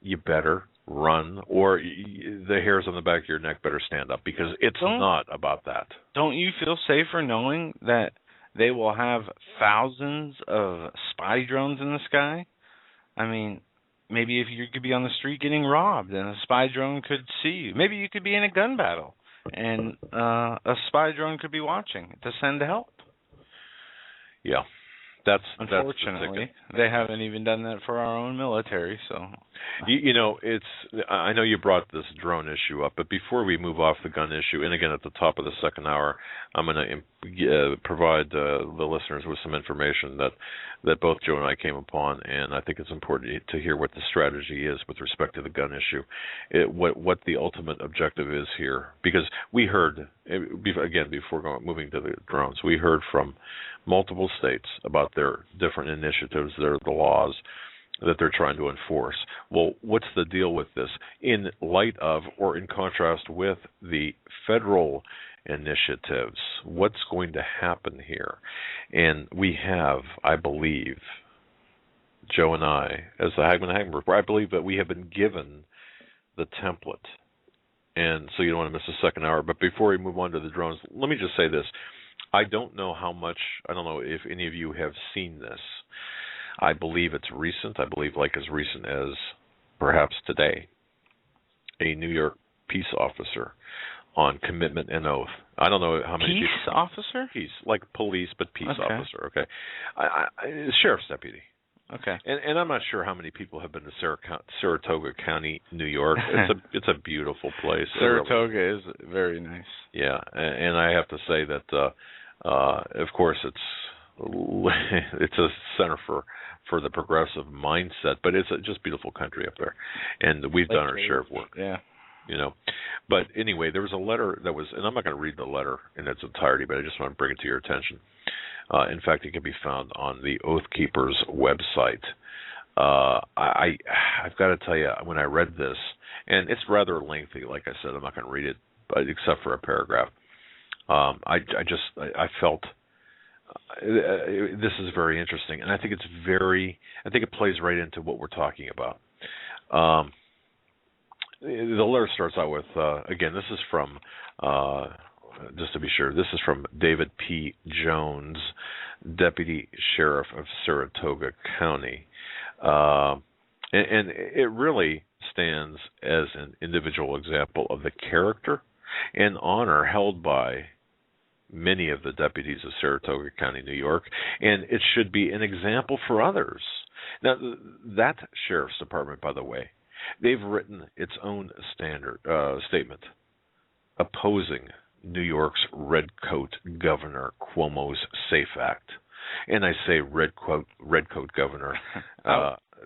you better run, or the hairs on the back of your neck better stand up, because it's not about that. Don't you feel safer knowing that they will have thousands of spy drones in the sky? I mean, maybe if you could be on the street getting robbed and a spy drone could see you. Maybe you could be in a gun battle and a spy drone could be watching to send help. Yeah. That's unfortunately they haven't even done that for our own military. So you know, I know you brought this drone issue up, but before we move off the gun issue, and again at the top of the second hour, I'm going to provide the listeners with some information that both Joe and I came upon, and I think it's important to hear what the strategy is with respect to the gun issue, what the ultimate objective is here, because we heard again before moving to the drones, we heard from multiple states about their different initiatives, the laws that they're trying to enforce. Well, what's the deal with this in light of or in contrast with the federal initiatives? What's going to happen here? And we have, I believe, Joe and I, as the Hagmann report, I believe that we have been given the template. And so you don't want to miss the second hour. But before we move on to the drones, let me just say this. I don't know how much, I don't know if any of you have seen this. I believe it's recent. I believe like as recent as perhaps today, a New York peace officer on commitment and oath. I don't know how many peace officer? Peace, like police, but peace okay. officer, okay. Sheriff's deputy. Okay. And I'm not sure how many people have been to Saratoga County, New York. It's a beautiful place. Saratoga is very nice. Yeah, and I have to say that, of course, it's a center for the progressive mindset, but it's just beautiful country up there, and we've done our share of work. Yeah. You know, but anyway, there was a letter that was, and I'm not going to read the letter in its entirety, but I just want to bring it to your attention. In fact, it can be found on the Oath Keepers website. I've got to tell you, when I read this, and it's rather lengthy, like I said, I'm not going to read it, but except for a paragraph. I felt this is very interesting, and I think it plays right into what we're talking about. The letter starts out with, again, this is from, just to be sure, this is from David P. Jones, Deputy Sheriff of Saratoga County. And it really stands as an individual example of the character and honor held by many of the deputies of Saratoga County, New York, and it should be an example for others. Now, that sheriff's department, by the way, they've written its own statement opposing New York's Redcoat Governor Cuomo's SAFE Act. And I say Redcoat Governor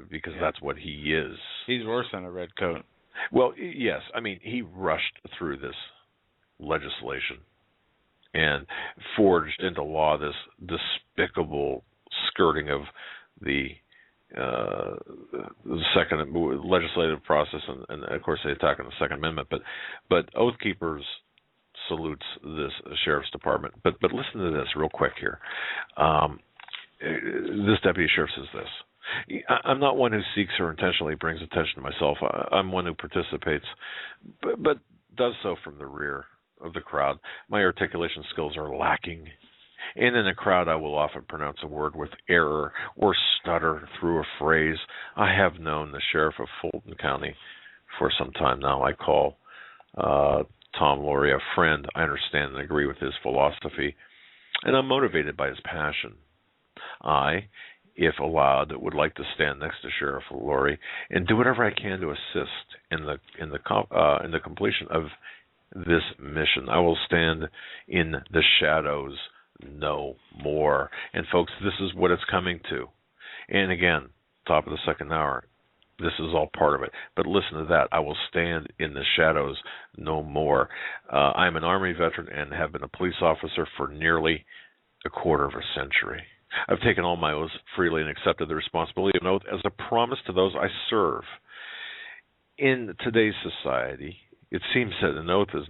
because that's what he is. He's worse than a redcoat. Well, yes. I mean, he rushed through this legislation and forged into law this despicable skirting of the second legislative process, and of course they attack on the Second Amendment. But Oath Keepers salutes this sheriff's department. But listen to this real quick here. This deputy sheriff says this. I'm not one who seeks or intentionally brings attention to myself. I'm one who participates, but does so from the rear of the crowd. My articulation skills are lacking, and in a crowd I will often pronounce a word with error or stutter through a phrase. I have known the sheriff of Fulton County for some time now. I call Tom Laurie a friend. I understand and agree with his philosophy, and I'm motivated by his passion. I, if allowed, would like to stand next to Sheriff Laurie and do whatever I can to assist in the completion of this mission. I will stand in the shadows no more. And folks, this is what it's coming to. And again, top of the second hour, this is all part of it. But listen to that. I will stand in the shadows no more. I'm an Army veteran and have been a police officer for nearly a quarter of a century. I've taken all my oaths freely and accepted the responsibility of an oath as a promise to those I serve. In today's society, it seems that an oath is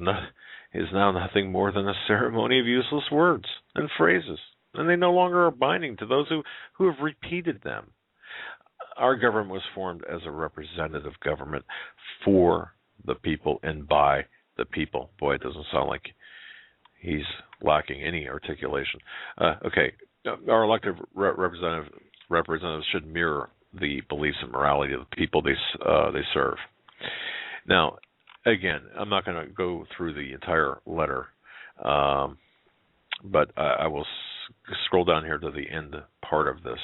now nothing more than a ceremony of useless words and phrases. and they no longer are binding to those who have repeated them. Our government was formed as a representative government for the people and by the people. Boy, it doesn't sound like he's lacking any articulation. Okay, our elected representatives should mirror the beliefs and morality of the people they serve. Now, again, I'm not going to go through the entire letter, but I will scroll down here to the end part of this.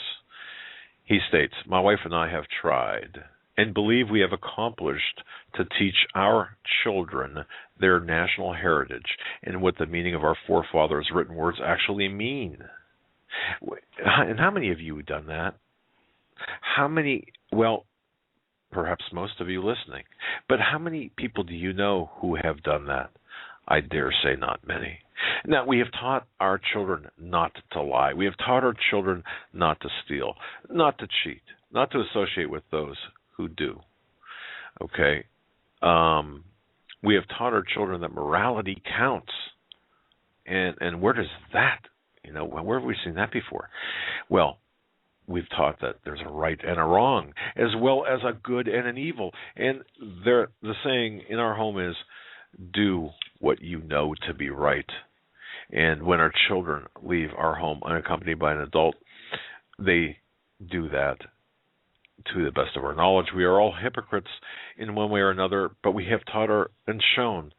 He states, "My wife and I have tried and believe we have accomplished to teach our children their national heritage and what the meaning of our forefathers' written words actually mean." And how many of you have done that? How many, well, perhaps most of you listening, but how many people do you know who have done that? I dare say not many. Now, we have taught our children not to lie. We have taught our children not to steal, not to cheat, not to associate with those who do. Okay? We have taught our children that morality counts. And where does that, where have we seen that before? Well, we've taught that there's a right and a wrong, as well as a good and an evil. And the saying in our home is, do what you know to be right. And when our children leave our home unaccompanied by an adult, they do that to the best of our knowledge. We are all hypocrites in one way or another, but we have taught and shown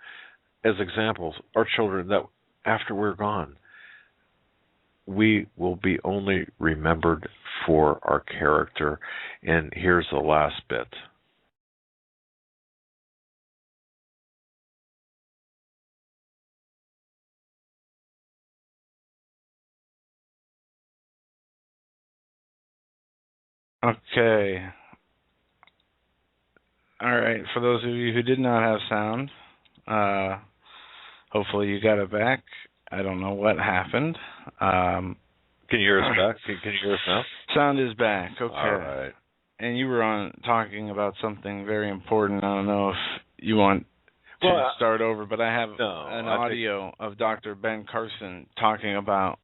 as examples our children that after we're gone, we will be only remembered for our character. And here's the last bit. Okay. All right. For those of you who did not have sound, hopefully you got it back. I don't know what happened. Can you hear us back? Can you hear us now? Sound is back. Okay. All right. And you were talking about something very important. I don't know if you want to start over, but I have an audio of Dr. Ben Carson talking about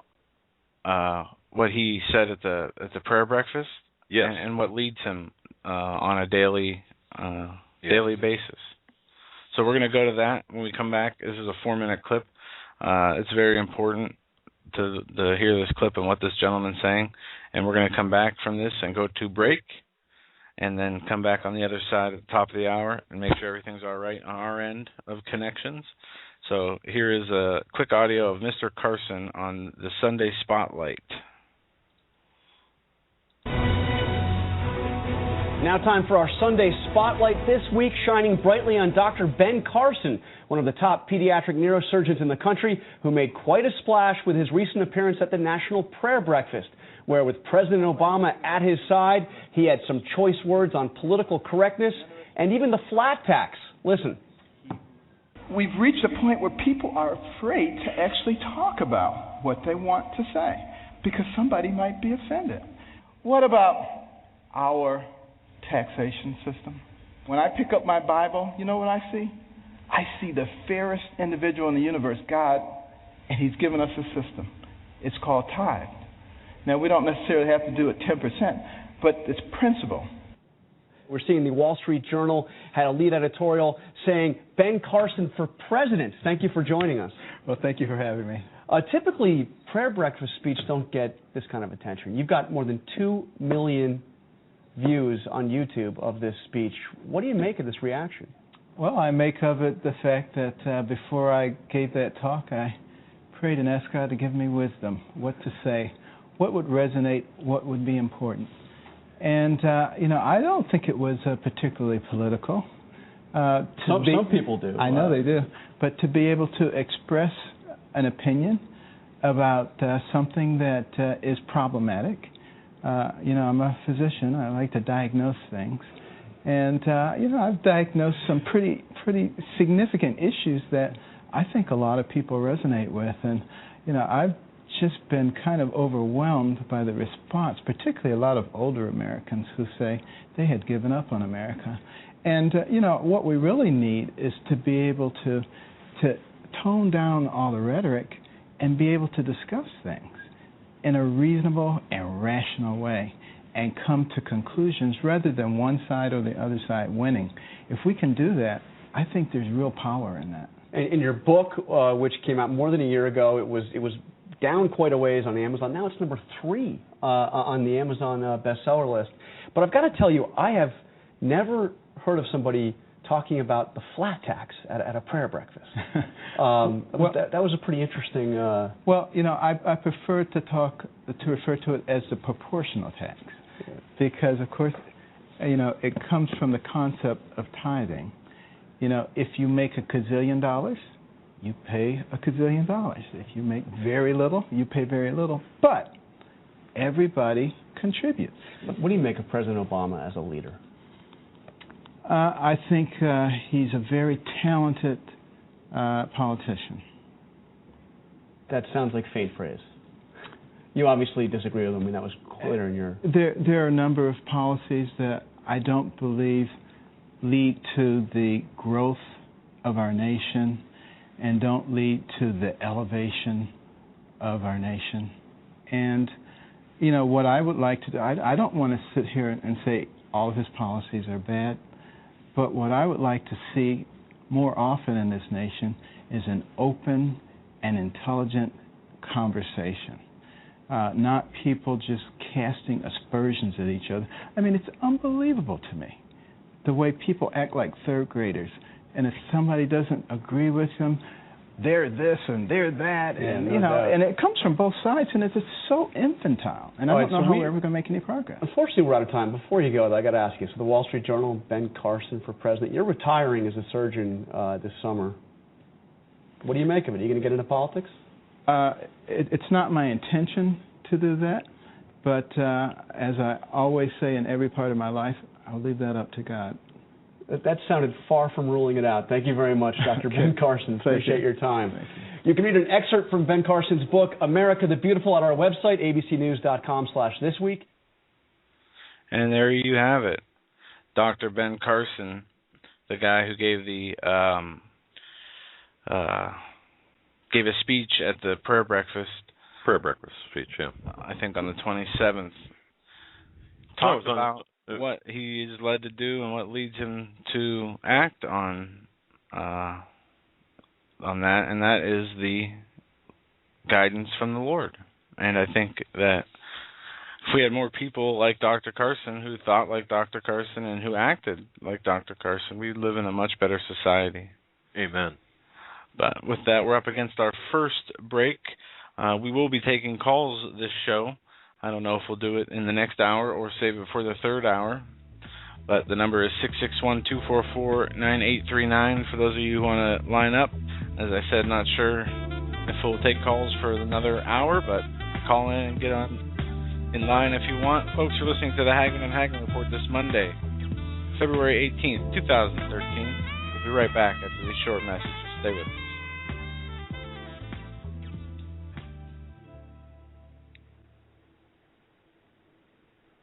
what he said at the prayer breakfast. Yes. And what leads him on a daily basis. So we're going to go to that when we come back. This is a 4-minute clip. It's very important to hear this clip and what this gentleman's saying. And we're going to come back from this and go to break, and then come back on the other side at the top of the hour and make sure everything's all right on our end of connections. So here is a quick audio of Mr. Carson on the Sunday Spotlight. Now time for our Sunday Spotlight, this week shining brightly on Dr. Ben Carson, one of the top pediatric neurosurgeons in the country, who made quite a splash with his recent appearance at the National Prayer Breakfast, where with President Obama at his side, he had some choice words on political correctness and even the flat tax. Listen. We've reached a point where people are afraid to actually talk about what they want to say because somebody might be offended. What about our taxation system? When I pick up my Bible, you know what I see? I see the fairest individual in the universe, God, and He's given us a system. It's called tithe. Now, we don't necessarily have to do it 10%, but it's principle. We're seeing the Wall Street Journal had a lead editorial saying, Ben Carson for president. Thank you for joining us. Well, thank you for having me. Typically, prayer breakfast speeches don't get this kind of attention. You've got more than 2 million views on YouTube of this speech. What do you make of this reaction? Well, I make of it the fact that before I gave that talk, I prayed and asked God to give me wisdom, what to say, what would resonate, what would be important. And, I don't think it was particularly political. Some people do. I know they do. But to be able to express an opinion about something that is problematic. I'm a physician. I like to diagnose things. And, I've diagnosed some pretty significant issues that I think a lot of people resonate with. And, I've just been kind of overwhelmed by the response, particularly a lot of older Americans who say they had given up on America. And, what we really need is to be able to tone down all the rhetoric and be able to discuss things. in a reasonable and rational way and come to conclusions rather than one side or the other side winning. If we can do that, I think there's real power in that. In your book, which came out more than a year ago, it was down quite a ways on Amazon. Now it's number 3 on the Amazon bestseller list. But I've got to tell you, I have never heard of somebody talking about the flat tax at a prayer breakfast. That was a pretty interesting. Well, you know, I prefer to refer to it as the proportional tax, because of course, you know, it comes from the concept of tithing. You know, if you make $1 gazillion, you pay $1 gazillion. If you make very little, you pay very little. But everybody contributes. What do you make of President Obama as a leader? I think he's a very talented politician. That sounds like faint praise. You obviously disagree with him. I mean, that was clear in your... There are a number of policies that I don't believe lead to the growth of our nation and don't lead to the elevation of our nation. And, you know, what I would like to do, I don't want to sit here and say all of his policies are bad, but what I would like to see more often in this nation is an open and intelligent conversation, not people just casting aspersions at each other. I mean, it's unbelievable to me the way people act like third graders, and if somebody doesn't agree with them, they're this and they're that, and you know, and it comes from both sides, and it's just so infantile. And I don't know how we're ever going to make any progress. Unfortunately, we're out of time. Before you go, I got to ask you. So, the Wall Street Journal, Ben Carson for president. You're retiring as a surgeon this summer. What do you make of it? Are you going to get into politics? It's not my intention to do that, but as I always say in every part of my life, I'll leave that up to God. That sounded far from ruling it out. Thank you very much, Dr. Ben Carson. Appreciate your time. You can read an excerpt from Ben Carson's book, America the Beautiful, at our website, abcnews.com/thisweek. And there you have it. Dr. Ben Carson, the guy who gave gave a speech at the prayer breakfast. Prayer breakfast speech, yeah. I think on the 27th. Talked about what he is led to do and what leads him to act on that, and that is the guidance from the Lord. And I think that if we had more people like Dr. Carson who thought like Dr. Carson and who acted like Dr. Carson, we'd live in a much better society. Amen. But with that, we're up against our first break. We will be taking calls this show. I don't know if we'll do it in the next hour or save it for the third hour. But the number is 661-244-9839 for those of you who want to line up. As I said, not sure if we'll take calls for another hour, but call in and get in line if you want. Folks, you're listening to the Hagmann and Hagmann Report this Monday, February 18th, 2013. We'll be right back after these short messages. Stay with us.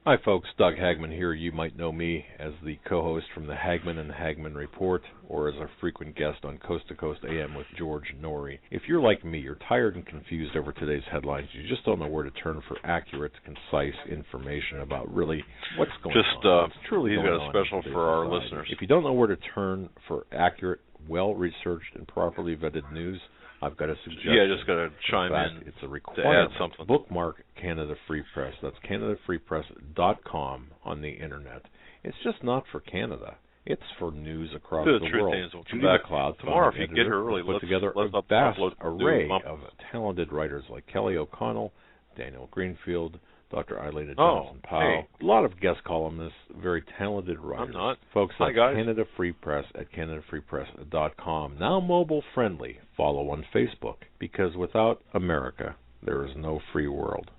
Hi folks, Doug Hagmann here. You might know me as the co-host from the Hagmann and Hagmann Report, or as a frequent guest on Coast to Coast AM with George Norrie. If you're like me, you're tired and confused over today's headlines. You just don't know where to turn for accurate, concise information about really what's going on. Truly, he's got a special for our listeners. If you don't know where to turn for accurate, well-researched, and properly vetted news, I've got a suggestion. Yeah, just got to chime in. It's a requirement. To add something. Bookmark Canada Free Press. That's CanadaFreePress.com on the internet. It's just not for Canada. It's for news across the world. Judy McLeod, tomorrow, if you get her early, put together a vast array of talented writers like Kelly O'Connell, Daniel Greenfield, Dr. Eilida Johnson-Powell, a lot of guest columnists, very talented writers. I'm not. Folks, Hi, that's guys. Canada Free Press at CanadaFreePress.com. Now mobile friendly. Follow on Facebook, because without America, there is no free world.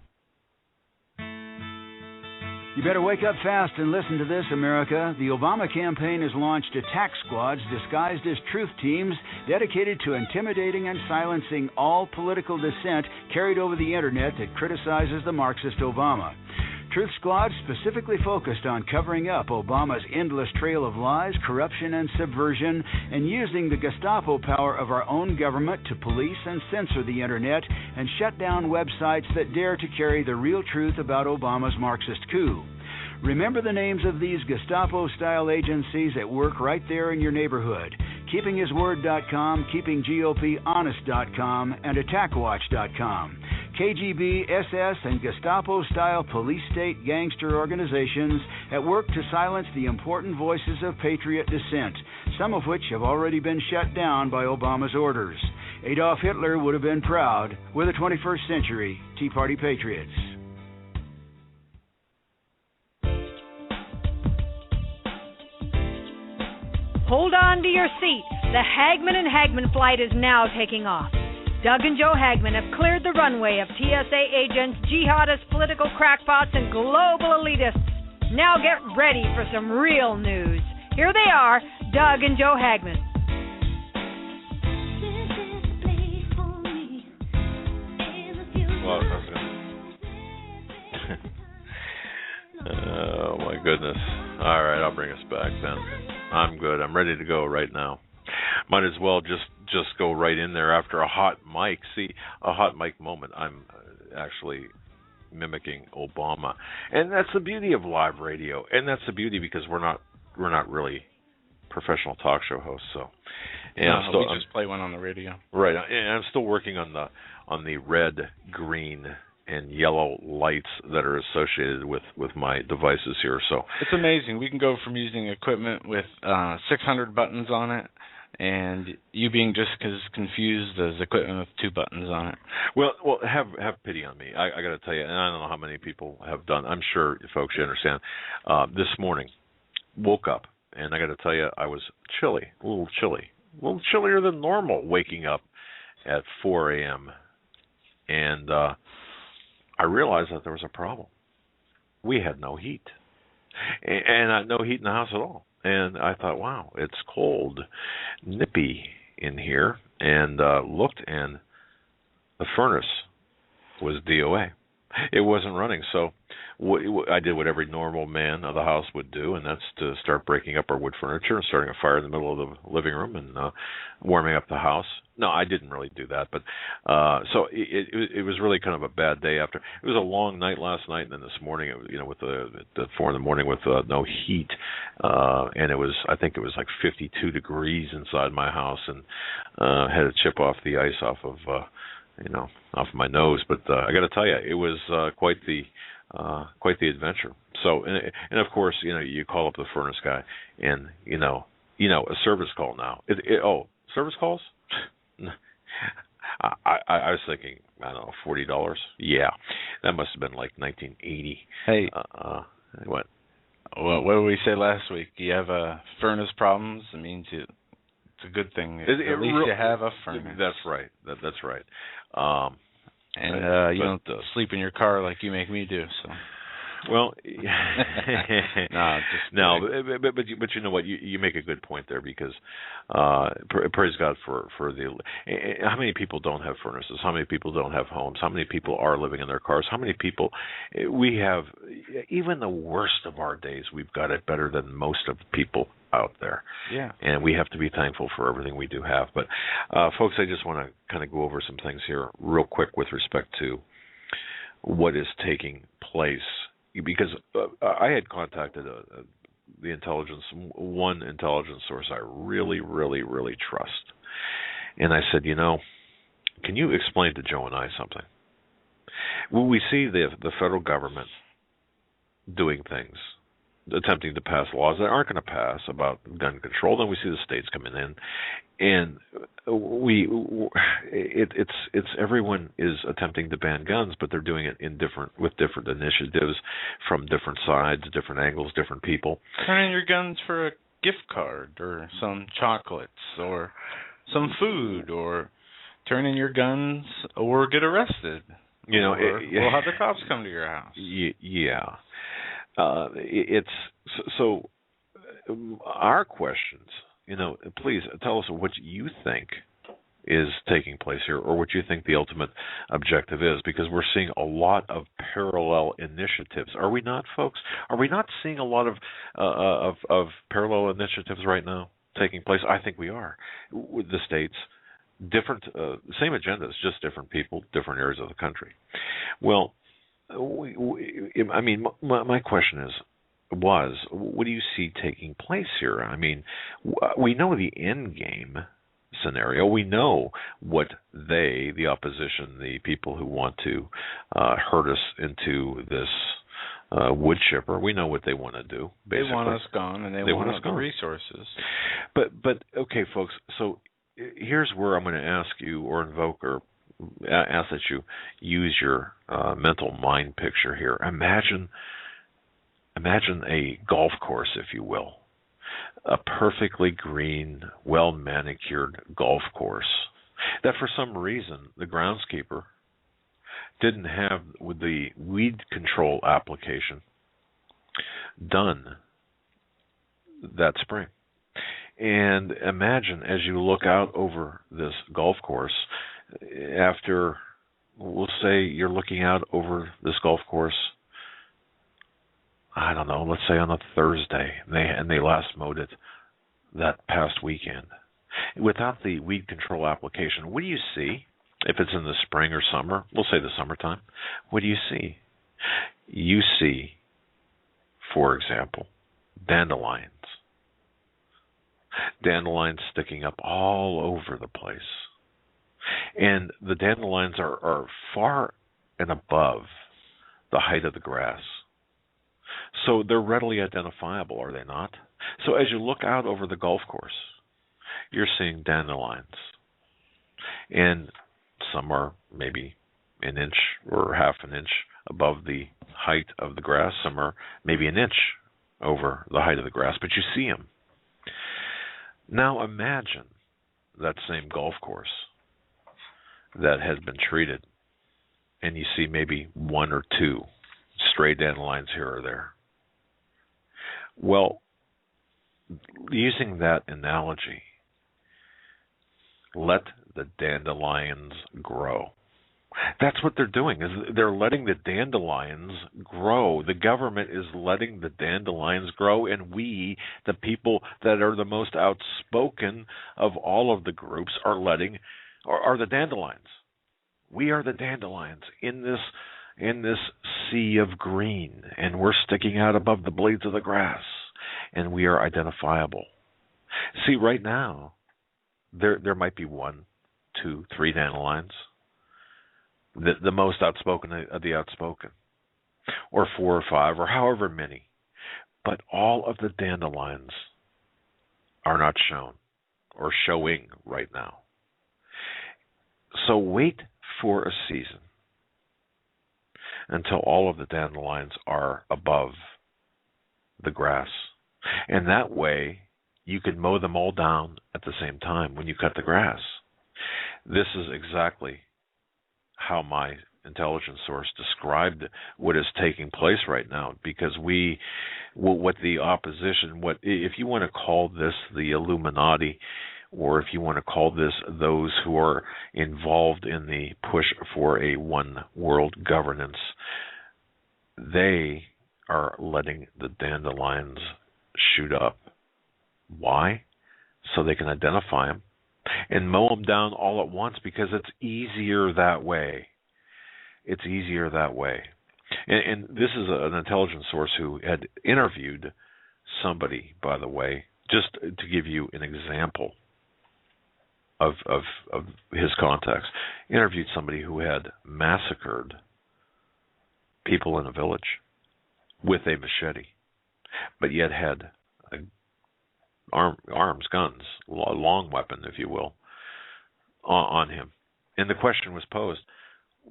You better wake up fast and listen to this, America. The Obama campaign has launched attack squads disguised as truth teams dedicated to intimidating and silencing all political dissent carried over the internet that criticizes the Marxist Obama. Truth Squad specifically focused on covering up Obama's endless trail of lies, corruption, and subversion, and using the Gestapo power of our own government to police and censor the Internet and shut down websites that dare to carry the real truth about Obama's Marxist coup. Remember the names of these Gestapo-style agencies at work right there in your neighborhood. KeepingHisWord.com, KeepingGOPHonest.com, and AttackWatch.com. KGB, SS, and Gestapo-style police-state gangster organizations at work to silence the important voices of patriot dissent, some of which have already been shut down by Obama's orders. Adolf Hitler would have been proud. We're the 21st century Tea Party patriots. Hold on to your seat. The Hagmann and Hagmann flight is now taking off. Doug and Joe Hagmann have cleared the runway of TSA agents, jihadists, political crackpots, and global elitists. Now get ready for some real news. Here they are, Doug and Joe Hagmann. Well, oh my goodness. All right, I'll bring us back then. I'm good. I'm ready to go right now. Might as well just go right in there after a hot mic. See, a hot mic moment. I'm actually mimicking Obama, and that's the beauty of live radio, and that's the beauty because we're not really professional talk show hosts. So, and no, we just play one on the radio. Right, and I'm still working on the red, green, and yellow lights that are associated with my devices here. So it's amazing. We can go from using equipment with 600 buttons on it, and you being just as confused as equipment with 2 buttons on it. Well, have pity on me. I got to tell you, and I don't know how many people have done. I'm sure, folks, you understand. This morning, woke up, and I got to tell you, I was chilly, a little chillier than normal, waking up at 4 a.m. and I realized that there was a problem. We had no heat, and no heat in the house at all. And I thought, wow, it's cold, nippy in here, and looked, and the furnace was DOA. It wasn't running, so I did what every normal man of the house would do, and that's to start breaking up our wood furniture and starting a fire in the middle of the living room and warming up the house. No, I didn't really do that, but so it was really kind of a bad day after. It was a long night last night, and then this morning, with the 4 in the morning with no heat, and I think it was like 52 degrees inside my house, and had to chip off the ice off of my nose. But I got to tell you, it was quite the adventure. So, and of course, you call up the furnace guy, and a service call now. Service calls? I was thinking, I don't know, $40. Yeah, that must have been like 1980. Hey, what? Well, what did we say last week? You have furnace problems. It means it's a good thing. At least you have a furnace. That's right. That's right. And you don't sleep in your car like you make me do. So. Well, but you know what? You make a good point there because praise God for the. How many people don't have furnaces? How many people don't have homes? How many people are living in their cars? How many people we have? Even the worst of our days, we've got it better than most of the people out there. Yeah. And we have to be thankful for everything we do have. But folks, I just want to kind of go over some things here real quick with respect to what is taking place. Because I had contacted one intelligence source I really, really, really trust. And I said, can you explain to Joe and I something? When we see the federal government doing things, attempting to pass laws that aren't going to pass about gun control, then we see the states coming in, and it's everyone is attempting to ban guns, but they're doing it with different initiatives from different sides, different angles, different people. Turn in your guns for a gift card or some chocolates or some food, or turn in your guns or get arrested. We'll have the cops come to your house. Yeah. It's so our questions, please tell us what you think is taking place here, or what you think the ultimate objective is, because we're seeing a lot of parallel initiatives. Are we not, folks? Are we not seeing a lot of parallel initiatives right now taking place? I think we are. With the states, different, same agendas, just different people, different areas of the country. Well, my question was, what do you see taking place here? I mean, we know the end game scenario. We know what the opposition, the people who want to hurt us into this wood chipper, we know what they want to do. Basically. They want us gone, and they want the resources. But okay, folks. So here's where I'm going to ask you, or invoke, or ask that you use your mental mind picture here. Imagine a golf course, if you will. A perfectly green, well-manicured golf course that for some reason the groundskeeper didn't have with the weed control application done that spring. And imagine, as you look out over this golf course, after, we'll say you're looking out over this golf course, I don't know, let's say on a Thursday, and they last mowed it that past weekend. Without the weed control application, what do you see? If it's in the spring or summer, we'll say the summertime, what do you see? You see, for example, dandelions. Dandelions sticking up all over the place. And the dandelions are far and above the height of the grass. So they're readily identifiable, are they not? So as you look out over the golf course, you're seeing dandelions. And some are maybe an inch or half an inch above the height of the grass. Some are maybe an inch over the height of the grass, but you see them. Now imagine that same golf course that has been treated, and you see maybe one or two stray dandelions here or there. Well, using that analogy, let the dandelions grow. That's what they're doing, is they're letting the dandelions grow. The government is letting the dandelions grow, and we, the people that are the most outspoken of all of the groups, are the dandelions. We are the dandelions in this sea of green, and we're sticking out above the blades of the grass, and we are identifiable. See, right now, there might be 1, 2, 3 dandelions, the most outspoken of the outspoken, or 4 or 5, or however many. But all of the dandelions are not shown or showing right now. So wait for a season until all of the dandelions are above the grass. And that way, you can mow them all down at the same time when you cut the grass. This is exactly how my intelligence source described what is taking place right now, because what the opposition, if you want to call this the Illuminati, or if you want to call this those who are involved in the push for a one world governance, they are letting the dandelions shoot up. Why? So they can identify them and mow them down all at once, because it's easier that way. It's easier that way. And this is an intelligence source who had interviewed somebody, by the way, just to give you an example of his context. Interviewed somebody who had massacred people in a village with a machete, but yet had arms, guns, a long weapon, if you will, on him. And the question was posed,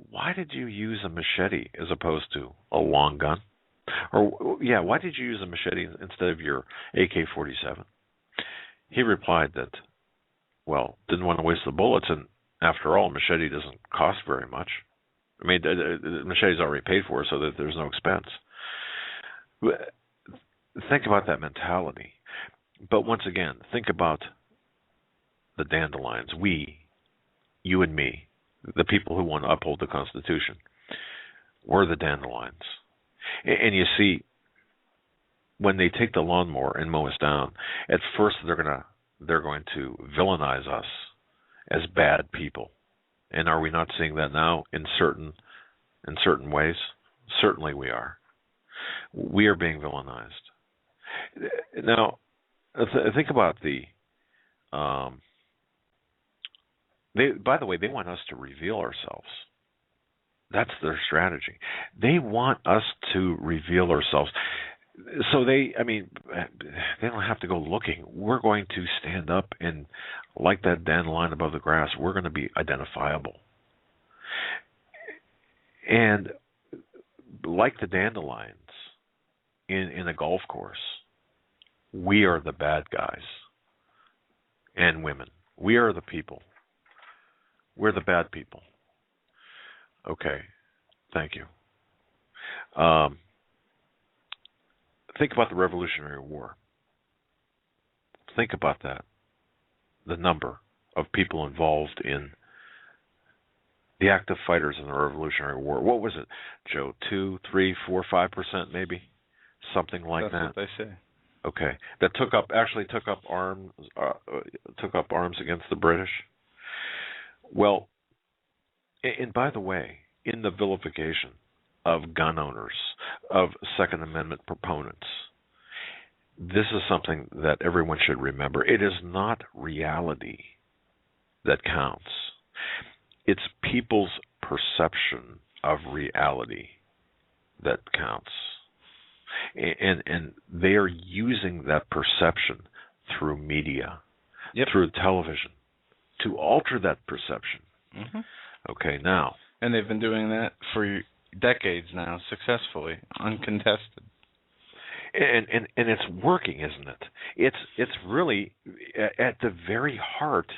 why did you use a machete as opposed to a long gun? Or, why did you use a machete instead of your AK-47? He replied that, didn't want to waste the bullets, and after all, a machete doesn't cost very much. I mean, the machete's already paid for, so that there's no expense. Think about that mentality. But once again, think about the dandelions. We, you and me, the people who want to uphold the Constitution, we're the dandelions. And you see, when they take the lawnmower and mow us down, at first they're going to villainize us as bad people. And are we not seeing that now in certain ways? Certainly we are. We are being villainized. Now, think about by the way, they want us to reveal ourselves. That's their strategy. They want us to reveal ourselves. So they don't have to go looking. We're going to stand up and, like that dandelion above the grass, we're going to be identifiable. And like the dandelions in a golf course, we are the bad guys and women. We are the people. We're the bad people. Okay, thank you. Think about the Revolutionary War. Think about that. The number of people involved in the active fighters in the Revolutionary War. What was it, Joe? 2, 3, 4, 5% maybe? Something like that. That's what they say. Okay. That took up arms against the British. Well, and by the way, in the vilification of gun owners, of Second Amendment proponents, this is something that everyone should remember. It is not reality that counts. It's people's perception of reality that counts. And they are using that perception through media, through television, to alter that perception. Mm-hmm. Okay, now. And they've been doing that for decades now, successfully, uncontested. And it's working, isn't it? It's really, at the very heart,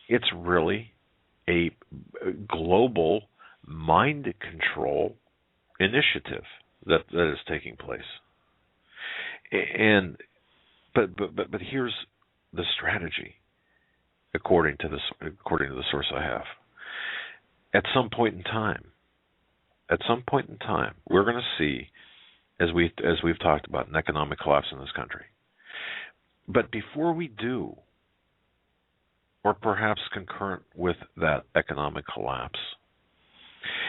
it's really a global mind control initiative that is taking place. But here's the strategy, according to the source I have. At some point in time, we're going to see, as we've talked about, an economic collapse in this country. But before we do, or perhaps concurrent with that economic collapse,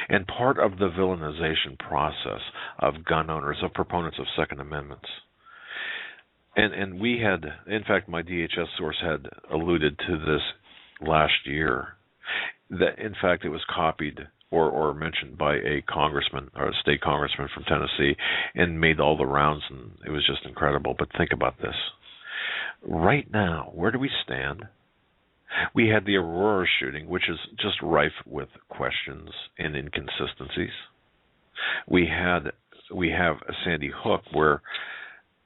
and part of the villainization process of gun owners, of proponents of Second Amendments, and we had, in fact, my DHS source had alluded to this last year, that in fact it was copied or mentioned by a congressman or a state congressman from Tennessee and made all the rounds, and it was just incredible. But think about this. Right now, where do we stand? We had the Aurora shooting, which is just rife with questions and inconsistencies. We have Sandy Hook, where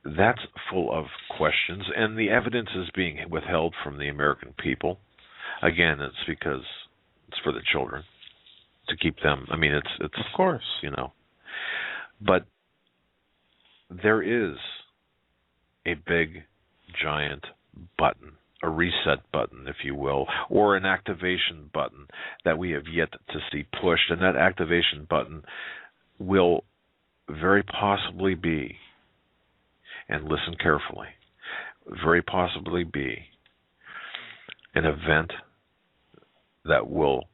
that's full of questions, and the evidence is being withheld from the American people. Again, it's because it's for the children, to keep them. I mean, it's of course, but there is a big, giant button, a reset button, if you will, or an activation button that we have yet to see pushed, and that activation button will very possibly be, and listen carefully, very possibly be an event that will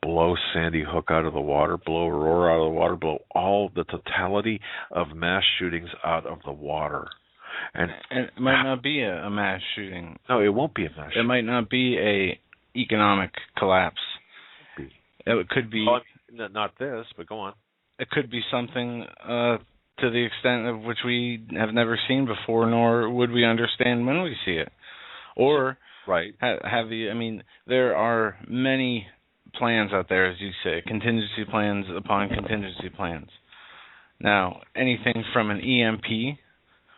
blow Sandy Hook out of the water, blow Aurora out of the water, blow all the totality of mass shootings out of the water. And it might not be a mass shooting. No, it won't be a mass shooting. It might not be a economic collapse. It could be... Well, not this, but go on. It could be something to the extent of which we have never seen before, nor would we understand when we see it. Or... Right. There are many plans out there, as you say, contingency plans upon contingency plans. Now, anything from an EMP,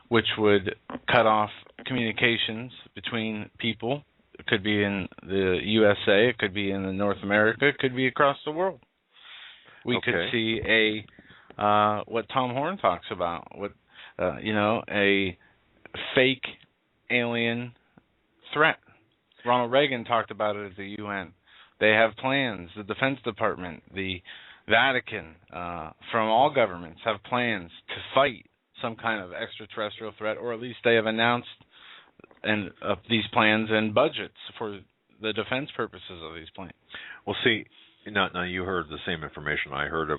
which would cut off communications between people, it could be in the USA, it could be in North America, it could be across the world. We could see what Tom Horn talks about, a fake alien threat. Ronald Reagan talked about it at the UN. They have plans. The Defense Department, the Vatican, from all governments have plans to fight some kind of extraterrestrial threat, or at least they have announced these plans and budgets for the defense purposes of these plans. Well, see, now you heard the same information I heard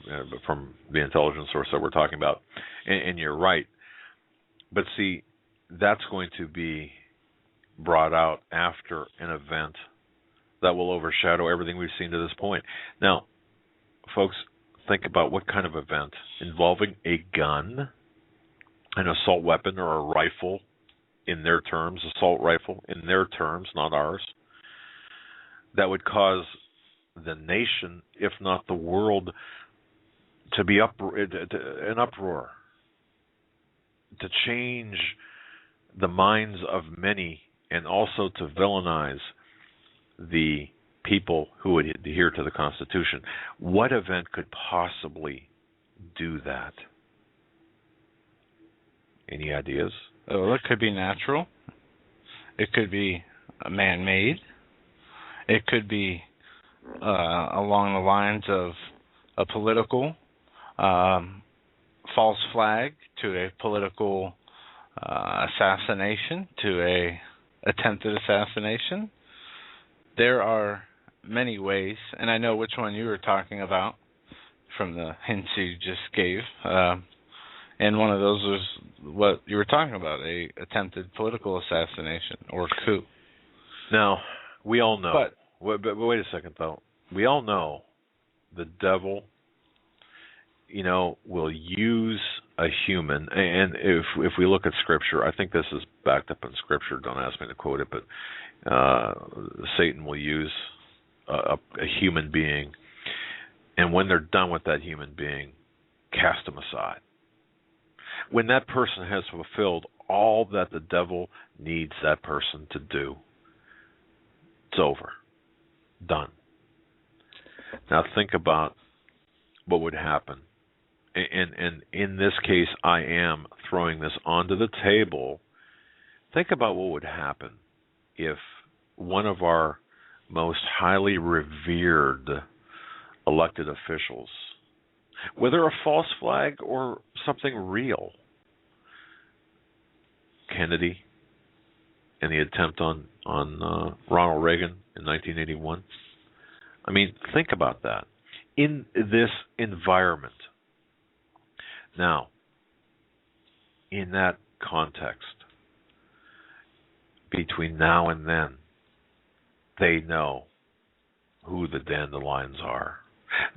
from the intelligence source that we're talking about, and you're right. But see, that's going to be brought out after an event that will overshadow everything we've seen to this point. Now, folks, think about what kind of event involving a gun, an assault weapon, or a rifle, in their terms, assault rifle, in their terms, not ours, that would cause the nation, if not the world, to be an uproar, to change the minds of many, and also to villainize the people who would adhere to the Constitution. What event could possibly do that? Any ideas? Well, it could be natural. It could be man-made. It could be along the lines of a political false flag to a political assassination, to a attempted assassination. There are many ways, and I know which one you were talking about from the hints you just gave. And one of those was what you were talking about, a attempted political assassination or coup. Now, we all know. But wait a second, though. We all know the devil, will use a human. And if we look at Scripture, I think this is backed up in Scripture. Don't ask me to quote it, but Satan will use a human being, and when they're done with that human being, cast them aside. When that person has fulfilled all that the devil needs that person to do, it's over. Done. Now think about what would happen. And in this case, I am throwing this onto the table. Think about what would happen if one of our most highly revered elected officials, whether a false flag or something real, Kennedy and the attempt on Ronald Reagan in 1981. I mean, think about that. In this environment. Now, in that context, between now and then, they know who the dandelions are.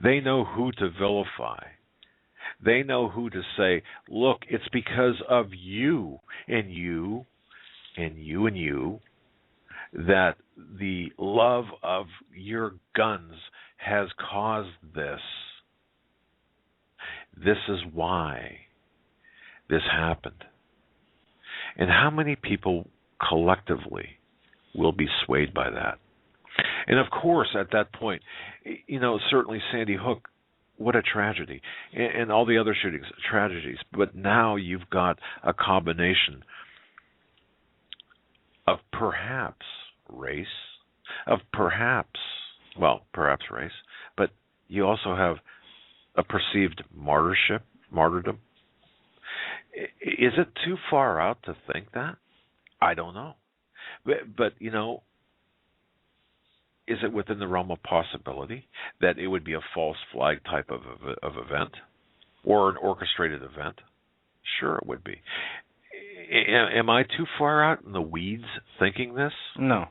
They know who to vilify. They know who to say, look, it's because of you and you and you and you that the love of your guns has caused this. This is why this happened. And how many people collectively will be swayed by that? And of course, at that point, certainly Sandy Hook, what a tragedy. And all the other shootings, tragedies. But now you've got a combination of perhaps race, perhaps race, but you also have a perceived martyrdom. Is it too far out to think that? I don't know. But is it within the realm of possibility that it would be a false flag type of event or an orchestrated event? Sure, it would be. Am I too far out in the weeds thinking this? No.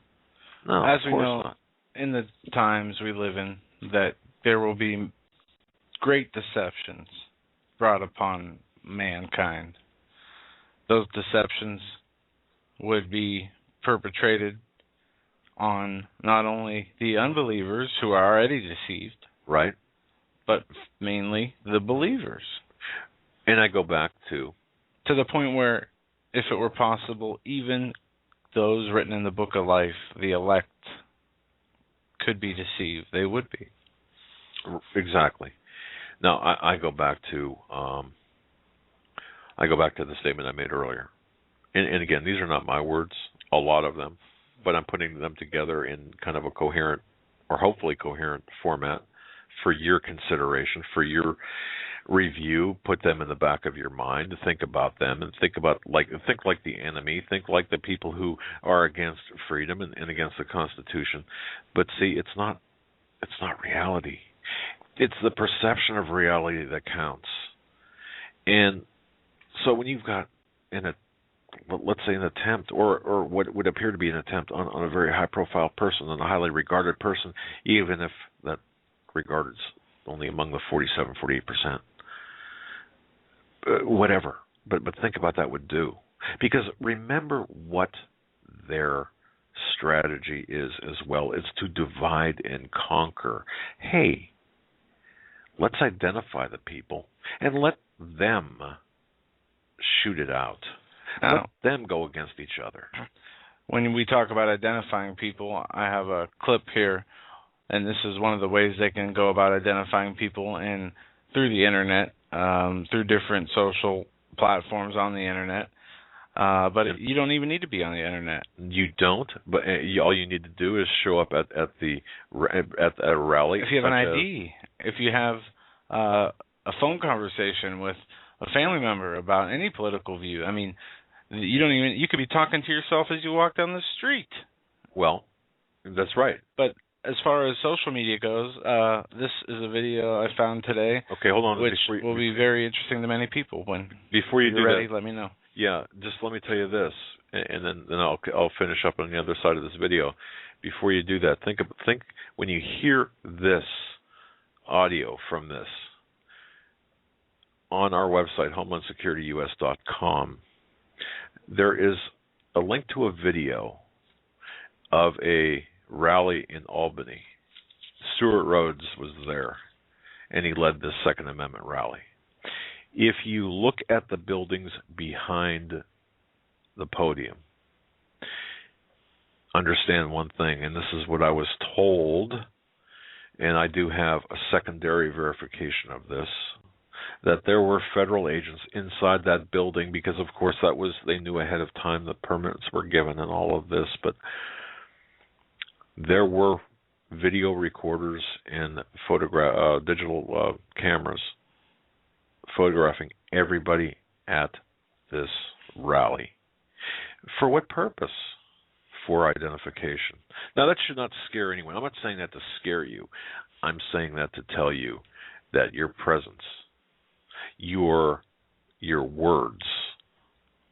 As we know, not. In the times we live in, that there will be great deceptions brought upon mankind. Those deceptions would be perpetrated on not only the unbelievers who are already deceived, right, but mainly the believers. And I go back to the point where, if it were possible, even those written in the book of life, the elect, could be deceived. They would be. Exactly. Now I go back to the statement I made earlier, and again, these are not my words. A lot of them, but I'm putting them together in kind of a coherent, or hopefully coherent, format for your consideration, for your review. Put them in the back of your mind. Think about them, and think like the enemy. Think like the people who are against freedom and against the Constitution. But see, it's not reality. It's the perception of reality that counts. And so when you've got let's say an attempt, or what would appear to be an attempt on a very high-profile person, on a highly regarded person, even if that regarded's only among the 48%, whatever. But think about that would do. Because remember what their strategy is as well. It's to divide and conquer. Hey, let's identify the people and let them shoot it out. Let them go against each other. When we talk about identifying people, I have a clip here, and this is one of the ways they can go about identifying people, and through the internet, through different social platforms on the internet. But you don't even need to be on the internet. You don't, but all you need to do is show up at a rally. If you have an ID, if you have a phone conversation with a family member about any political view, I mean, you could be talking to yourself as you walk down the street. Well, that's right. But as far as social media goes, this is a video I found today. Okay, hold on. Which will be very interesting to many people. Before you you're do ready, that, let me know. Yeah, just let me tell you this, and then I'll finish up on the other side of this video. Before you do that, think when you hear this audio from this on our website, HomelandSecurityUS.com. There is a link to a video of a rally in Albany. Stuart Rhodes was there, and he led this Second Amendment rally. If you look at the buildings behind the podium, understand one thing, and this is what I was told, and I do have a secondary verification of this, that there were federal agents inside that building because, of course, they knew ahead of time that permits were given and all of this, but there were video recorders and digital cameras photographing everybody at this rally. For what purpose? For identification. Now, that should not scare anyone. I'm not saying that to scare you. I'm saying that to tell you that your presence, your words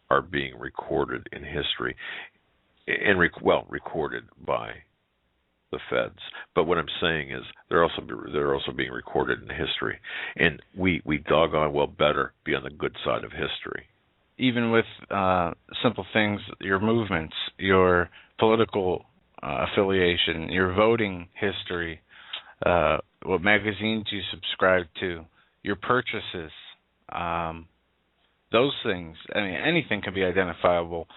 are being recorded in history, and recorded by the feds. But what I'm saying is they're also being recorded in history, and we doggone well better be on the good side of history. Even with simple things, your movements, your political affiliation, your voting history, what magazines you subscribe to, your purchases, those things. I mean, anything can be identifiable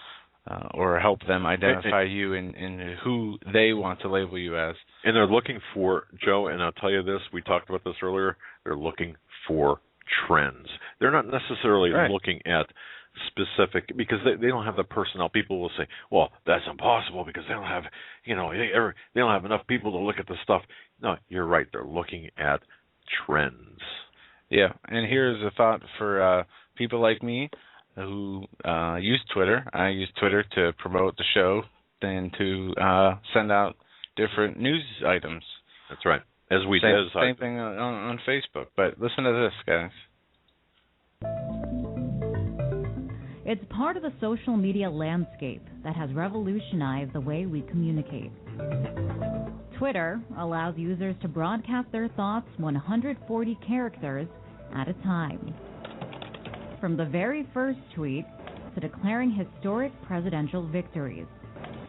or help them identify you in who they want to label you as. And they're looking for, Joe, and I'll tell you this, we talked about this earlier, they're looking for trends. They're not necessarily looking at specific, because they don't have the personnel. People will say, well, that's impossible because they don't have, they don't have enough people to look at the stuff. No, you're right. They're looking at trends. Yeah, and here's a thought for people like me who use Twitter. I use Twitter to promote the show and to send out different news items. That's right. Same thing on Facebook. But listen to this, guys. It's part of the social media landscape that has revolutionized the way we communicate. Twitter allows users to broadcast their thoughts 140 characters at a time. From the very first tweet to declaring historic presidential victories,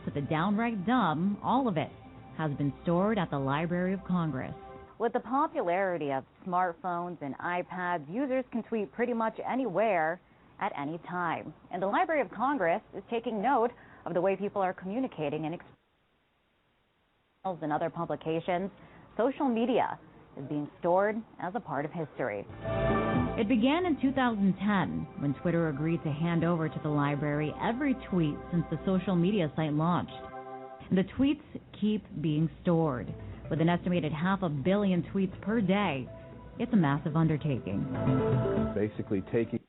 to the downright dumb, all of it has been stored at the Library of Congress. With the popularity of smartphones and iPads, users can tweet pretty much anywhere at any time. And the Library of Congress is taking note of the way people are communicating and other publications. Social media is being stored as a part of history. It began in 2010 when Twitter agreed to hand over to the library every tweet since the social media site launched. And the tweets keep being stored. With an estimated 500 million tweets per day, it's a massive undertaking. Basically taking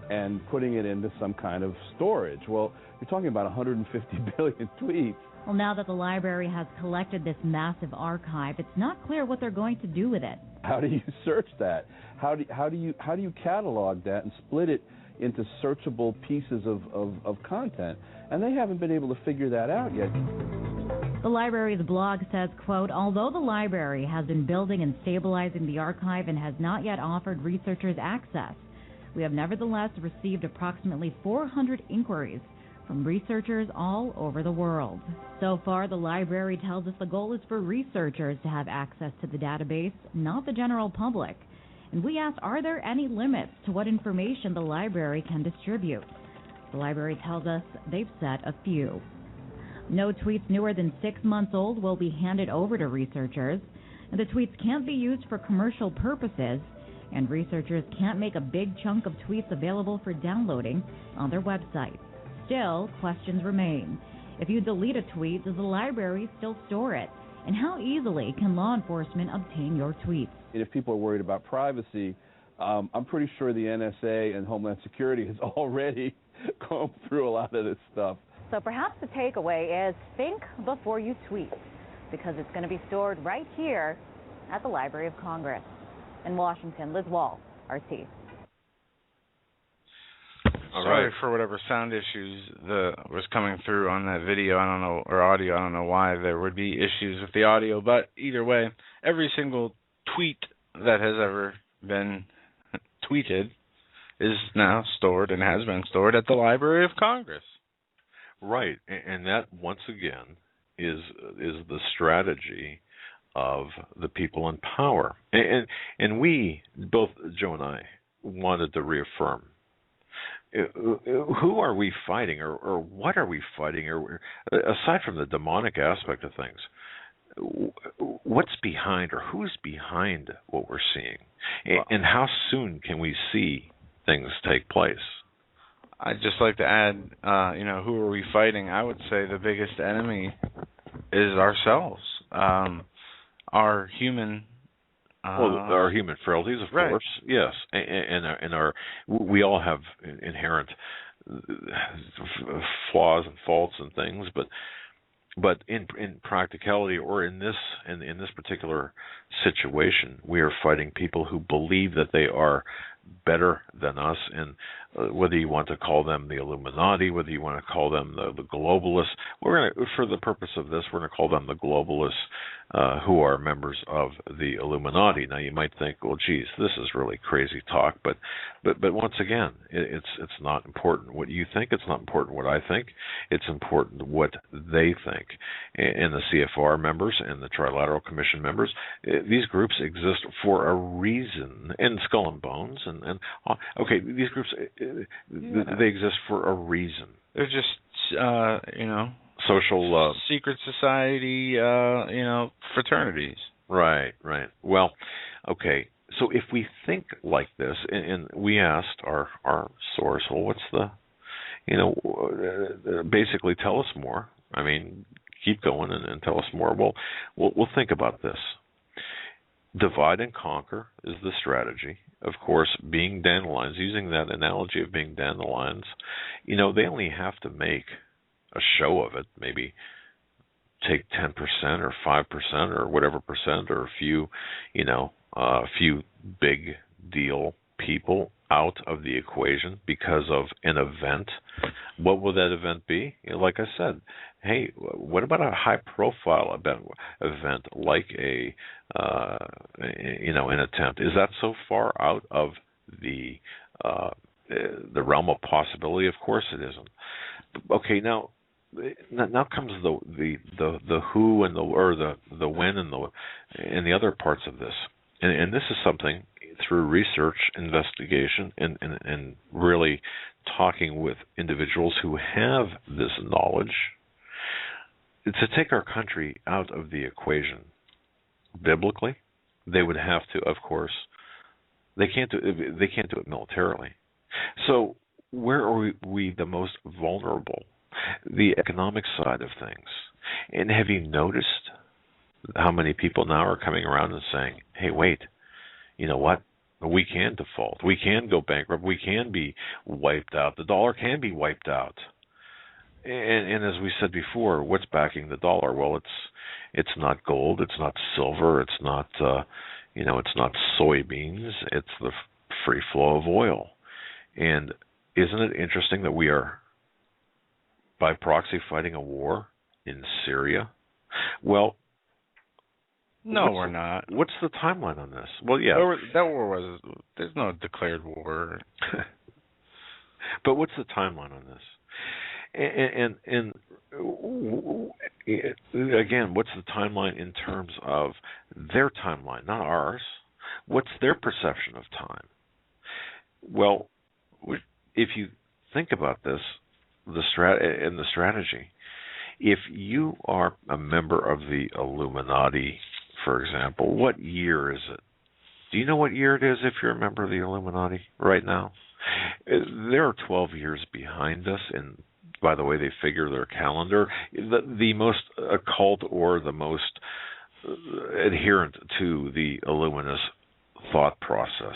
and putting it into some kind of storage. Well, you're talking about 150 billion tweets. Well, now that the library has collected this massive archive, it's not clear what they're going to do with it. How do you search that? How do you catalog that and split it into searchable pieces of content? And they haven't been able to figure that out yet. The library's blog says, quote, although the library has been building and stabilizing the archive and has not yet offered researchers access, we have nevertheless received approximately 400 inquiries from researchers all over the world. So far, the library tells us the goal is for researchers to have access to the database, not the general public. And we asked, are there any limits to what information the library can distribute? The library tells us they've set a few. No tweets newer than 6 months old will be handed over to researchers, and the tweets can't be used for commercial purposes, and researchers can't make a big chunk of tweets available for downloading on their website. Still, questions remain. If you delete a tweet, does the library still store it? And how easily can law enforcement obtain your tweets? And if people are worried about privacy, I'm pretty sure the NSA and Homeland Security has already combed through a lot of this stuff. So perhaps the takeaway is think before you tweet, because it's going to be stored right here at the Library of Congress. In Washington, Liz Wall, RT. Sorry for whatever sound issues was coming through on that video. I don't know, or audio. I don't know why there would be issues with the audio, but either way, every single tweet that has ever been tweeted is now stored and has been stored at the Library of Congress. Right, and that once again is the strategy of the people in power, and we, both Joe and I, wanted to reaffirm. Who are we fighting, or what are we fighting, or aside from the demonic aspect of things, what's behind, or who's behind what we're seeing, and how soon can we see things take place? I'd just like to add, who are we fighting? I would say the biggest enemy is ourselves, our human. Our human frailties, of course, yes, and our we all have inherent flaws and faults and things, but in practicality, or in this particular situation, we are fighting people who believe that they are better than us, and whether you want to call them the Illuminati, whether you want to call them the globalists, for the purpose of this, we're going to call them the globalists who are members of the Illuminati. Now, you might think, well, geez, this is really crazy talk, but once again, it's not important what you think. It's not important what I think. It's important what they think. And the CFR members and the Trilateral Commission members, these groups exist for a reason, and Skull and Bones, and okay, these groups, they exist for a reason. They're just, social secret society, fraternities. Right. Well, okay. So if we think like this, and we asked our source, well, what's the, basically tell us more. I mean, keep going and tell us more. Well, we'll think about this. Divide and conquer is the strategy. Of course, being dandelions, using that analogy of being dandelions, they only have to make a show of it, maybe take 10% or 5% or whatever percent, or a few big deal people out of the equation because of an event. What will that event be? Like I said, hey, what about a high-profile event like an attempt? Is that so far out of the realm of possibility? Of course it isn't. Okay, now comes the who and the when and the other parts of this, and this is something through research, investigation, and really talking with individuals who have this knowledge, to take our country out of the equation. Biblically, they would have to, of course, they can't do it militarily. So where are we the most vulnerable? The economic side of things. And have you noticed how many people now are coming around and saying, hey, wait, you know what? We can default. We can go bankrupt. We can be wiped out. The dollar can be wiped out. And as we said before, what's backing the dollar? Well, it's not gold. It's not silver. It's not it's not soybeans. It's the free flow of oil. And isn't it interesting that we are, by proxy, fighting a war in Syria? Well, no, we're not. What's the timeline on this? Well, yeah. That war there's no declared war. But what's the timeline on this? And again, what's the timeline in terms of their timeline, not ours? What's their perception of time? Well, if you think about this, the strategy, if you are a member of the Illuminati, for example, what year is it? Do you know what year it is if you're a member of the Illuminati right now? There are 12 years behind us, and by the way, they figure their calendar. The most occult or the most adherent to the Illuminist thought process,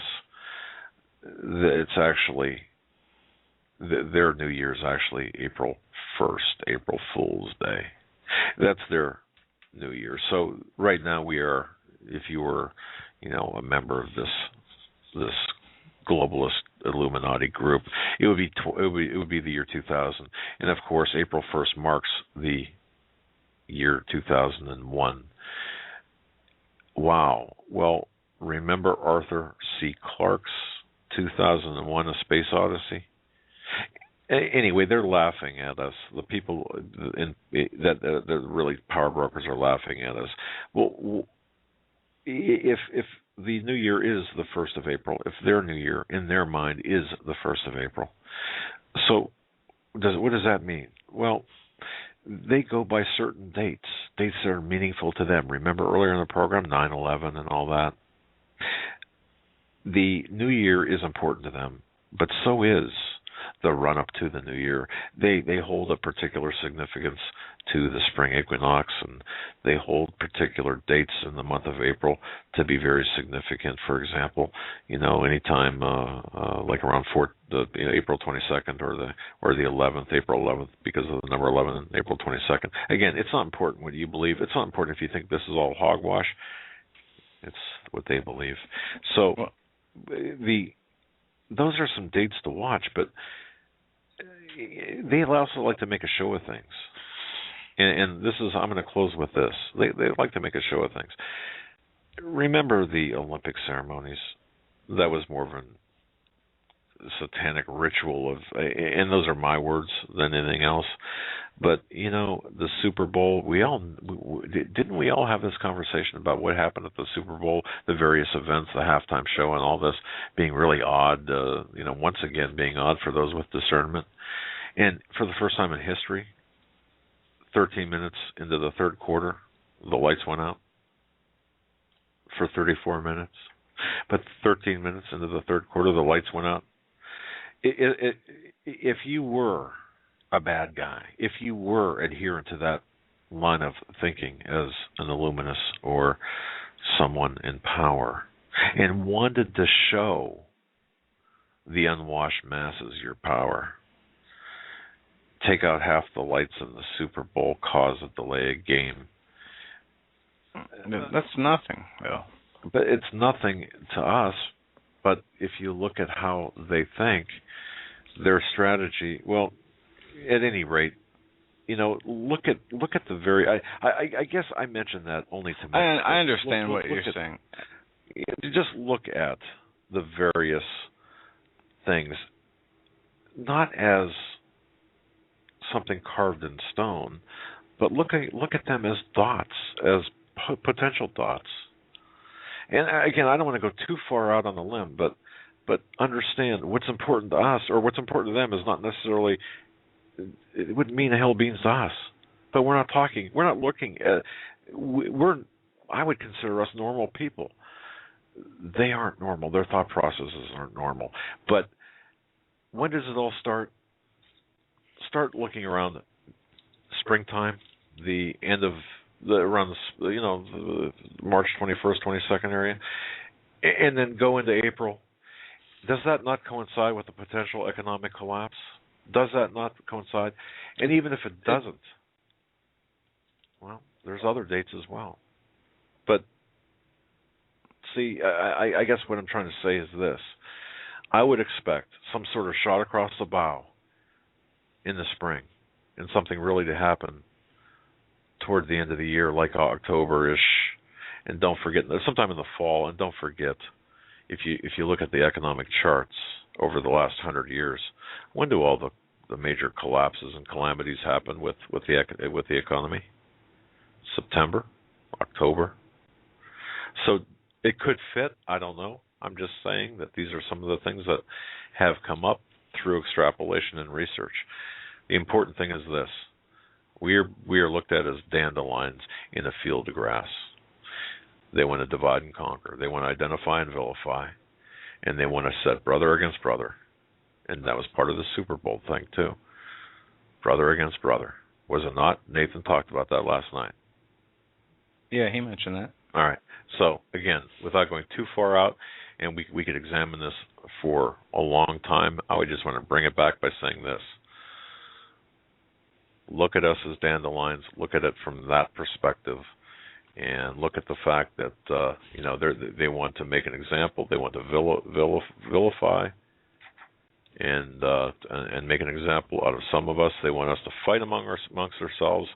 it's actually, their New Year is actually April 1st, April Fool's Day. That's their New Year. So right now we are, if you were, a member of this globalist Illuminati group, it would be the year 2000, and of course April 1st marks the year 2001. Wow. Well, remember Arthur C. Clarke's 2001: A Space Odyssey? Anyway, they're laughing at us. The people that really power brokers are laughing at us. Well, if the new year is the 1st of April, if their new year in their mind is the 1st of April, so what does that mean? Well, they go by certain dates that are meaningful to them. Remember earlier in the program, 9/11 and all that? The new year is important to them, but so is the run-up to the new year. They hold a particular significance to the spring equinox, and they hold particular dates in the month of April to be very significant. For example, anytime like around April 22nd or the 11th, April 11th, because of the number 11 and April 22nd. Again, it's not important what you believe. It's not important if you think this is all hogwash. It's what they believe. So those are some dates to watch, but they also like to make a show of things. And this is, I'm going to close with this. They like to make a show of things. Remember the Olympic ceremonies? That was more of a satanic ritual and those are my words than anything else. But the Super Bowl, didn't we all have this conversation about what happened at the Super Bowl, the various events, the halftime show, and all this being really odd? Once again being odd for those with discernment. And for the first time in history, 13 minutes into the third quarter, the lights went out for 34 minutes. But 13 minutes into the third quarter, the lights went out. If you were a bad guy, if you were adherent to that line of thinking as an illuminist or someone in power and wanted to show the unwashed masses your power, take out half the lights in the Super Bowl, cause a delay a game. That's nothing. Yeah. But it's nothing to us. But if you look at how they think, their strategy, well, at any rate, look at the very. I guess I mentioned that only to. I understand what you're saying. Just look at the various things, not as something carved in stone, but look at them as dots, as potential dots. And again, I don't want to go too far out on the limb, but understand what's important to us or what's important to them is not necessarily. It wouldn't mean a hell beans to us. But we're not looking at. I would consider us normal people. They aren't normal. Their thought processes aren't normal. But when does it all start? Start looking around springtime, the end of around the March 21st, 22nd area, and then go into April. Does that not coincide with the potential economic collapse? Does that not coincide? And even if it doesn't, well, there's other dates as well. But see, I guess what I'm trying to say is this. I would expect some sort of shot across the bow in the spring and something really to happen toward the end of the year, like October-ish. And don't forget, sometime in the fall, and don't forget, if you look at the economic charts over the last 100 years, when do all the major collapses and calamities happen with the economy? September, October. So it could fit. I don't know. I'm just saying that these are some of the things that have come up through extrapolation and research. The important thing is this. We are looked at as dandelions in a field of grass. They want to divide and conquer. They want to identify and vilify. And they want to set brother against brother. And that was part of the Super Bowl thing, too. Brother against brother. Was it not? Nathan talked about that last night. Yeah, he mentioned that. All right. So, again, without going too far out, and we could examine this for a long time, I would just want to bring it back by saying this. Look at us as dandelions. Look at it from that perspective. And look at the fact that they want to make an example. They want to vilify and make an example out of some of us. They want us to fight amongst ourselves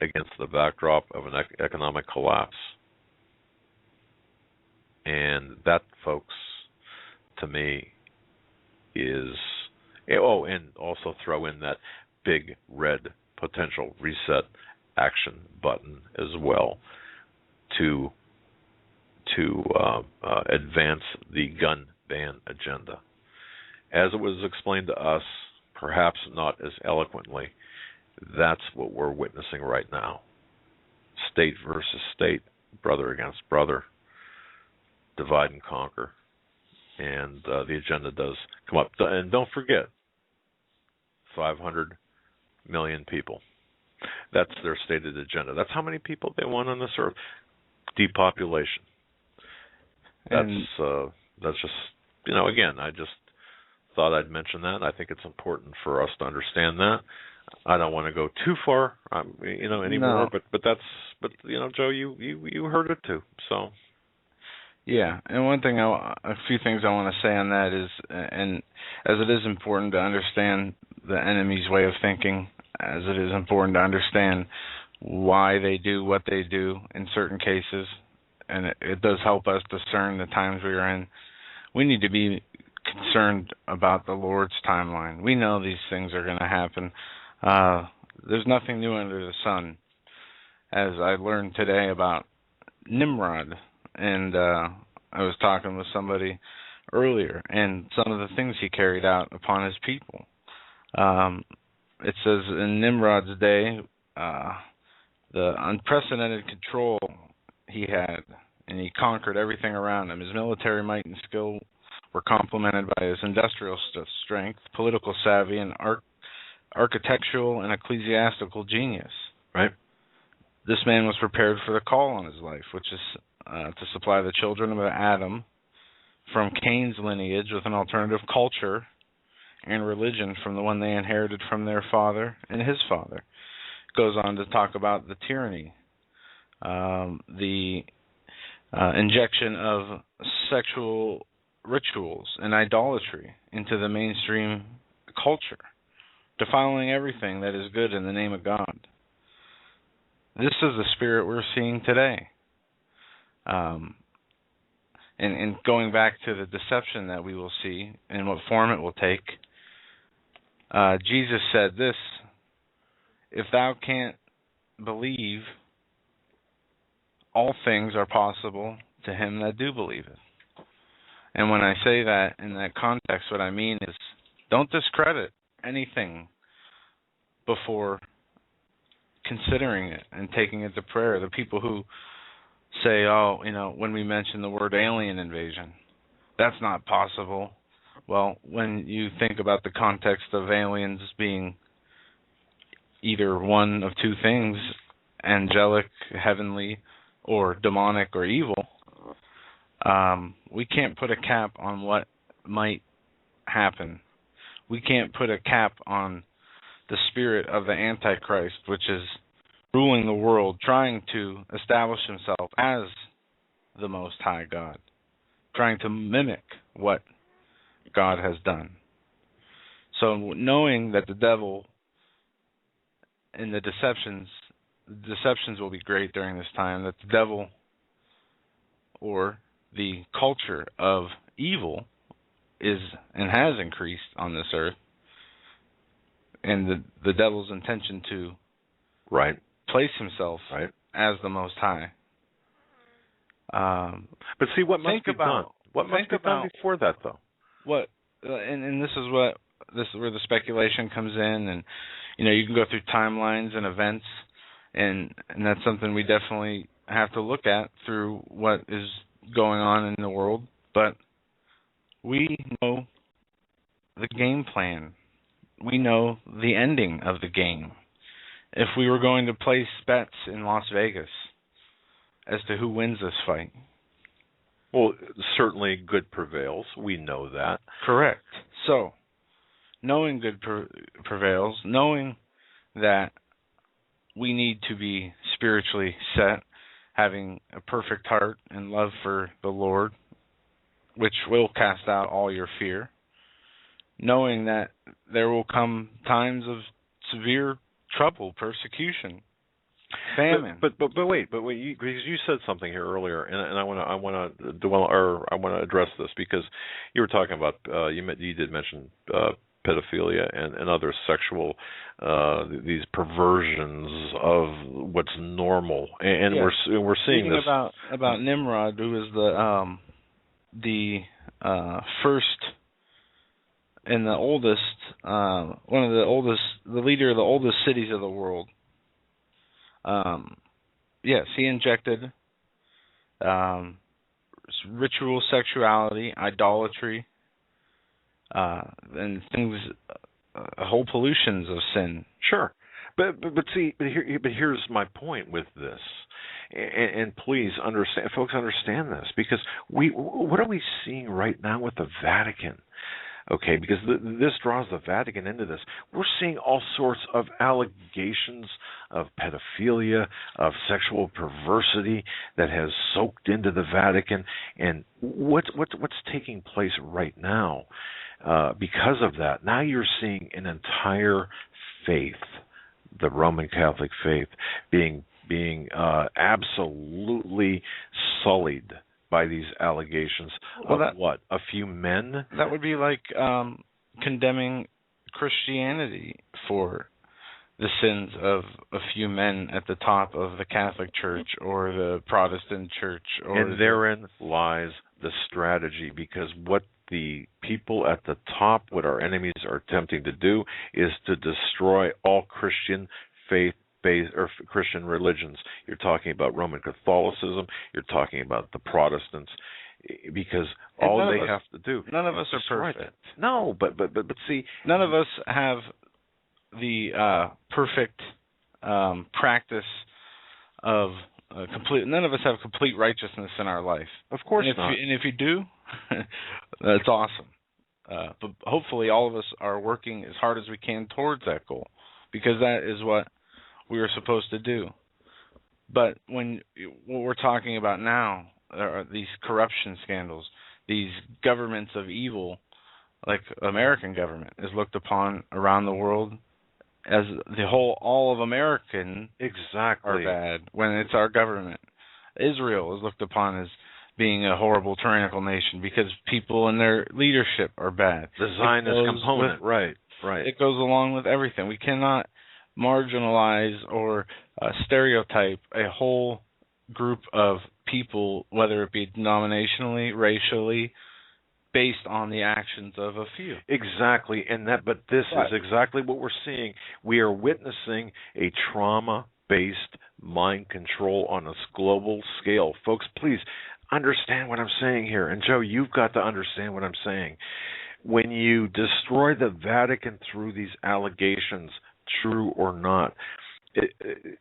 against the backdrop of an economic collapse. And that, folks, to me, is... Oh, and also throw in that big red potential reset action button as well to advance the gun ban agenda. As it was explained to us, perhaps not as eloquently, that's what we're witnessing right now. State versus state, brother against brother, divide and conquer. And the agenda does come up. And don't forget, 500 million people. That's their stated agenda. That's how many people they want on this earth. Depopulation. That's just, again, I just thought I'd mention that. I think it's important for us to understand that. I don't want to go too far, anymore. No. But Joe, you heard it too. So. Yeah, and a few things I want to say on that is, and as it is important to understand the enemy's way of thinking, as it is important to understand why they do what they do in certain cases, and it does help us discern the times we are in. We need to be concerned about the Lord's timeline. We know these things are going to happen. There's nothing new under the sun. As I learned today about Nimrod, and I was talking with somebody earlier, and some of the things he carried out upon his people. It says in Nimrod's day, the unprecedented control he had, and he conquered everything around him. His military might and skill were complemented by his industrial strength, political savvy, and architectural and ecclesiastical genius. Right. This man was prepared for the call on his life, which is to supply the children of Adam from Cain's lineage with an alternative culture and religion from the one they inherited from their father and his father. It goes on to talk about the tyranny, the injection of sexual rituals and idolatry into the mainstream culture, defiling everything that is good in the name of God. This is the spirit we're seeing today. And going back to the deception that we will see and what form it will take, Jesus said this: if thou canst believe, all things are possible to him that do believe it. And when I say that in that context, what I mean is don't discredit anything before considering it and taking it to prayer. The people who say, when we mention the word alien invasion, that's not possible. Well, when you think about the context of aliens being either one of two things, angelic, heavenly, or demonic or evil, we can't put a cap on what might happen. We can't put a cap on the spirit of the Antichrist, which is ruling the world, trying to establish himself as the Most High God, trying to mimic what God has done. So knowing that the devil and the deceptions will be great during this time, that the devil or the culture of evil is and has increased on this earth, and the devil's intention to place himself as the Most High. But see, what must be done? What must be done before that, though? What, and this is where the speculation comes in, and you can go through timelines and events, and that's something we definitely have to look at through what is going on in the world. But we know the game plan. We know the ending of the game. If we were going to place bets in Las Vegas as to who wins this fight. Well, certainly good prevails. We know that. Correct. So, knowing good prevails, knowing that we need to be spiritually set, having a perfect heart and love for the Lord, which will cast out all your fear, knowing that there will come times of severe trouble, persecution, famine. But wait, because you said something here earlier, and I want to address this, because you were talking about you did mention pedophilia and other sexual these perversions of what's normal, and we're seeing this about Nimrod, who is the first and the oldest, the leader of the oldest cities of the world. Yes, he injected ritual sexuality, idolatry, and things, whole pollutions of sin. Sure, but here's my point with this, and please understand, folks, understand this, because what are we seeing right now with the Vatican? Okay, because this draws the Vatican into this. We're seeing all sorts of allegations of pedophilia, of sexual perversity that has soaked into the Vatican, and what's taking place right now because of that. Now you're seeing an entire faith, the Roman Catholic faith, being absolutely sullied by these allegations of what? A few men? That would be like condemning Christianity for the sins of a few men at the top of the Catholic Church or the Protestant Church. And therein lies the strategy, because what the people at the top, what our enemies are attempting to do, is to destroy all Christian faith or Christian religions. You're talking about Roman Catholicism, you're talking about the Protestants, because all they have to do. None of us are perfect. No, but see, none of us have the perfect practice of complete. None of us have complete righteousness in our life. Of course not. And if you do, that's awesome. But hopefully, all of us are working as hard as we can towards that goal, because that is what we are supposed to do. But what we're talking about now are these corruption scandals, these governments of evil, like American government is looked upon around the world as all of American are bad when it's our government. Israel is looked upon as being a horrible tyrannical nation because people in their leadership are bad. The Zionist component, right. It goes along with everything. We cannot marginalize or stereotype a whole group of people, whether it be denominationally, racially, based on the actions of a few. Exactly, but this is exactly what we're seeing. We are witnessing a trauma-based mind control on a global scale. Folks, please understand what I'm saying here. And Joe, you've got to understand what I'm saying. when you destroy the Vatican through these allegations, true or not,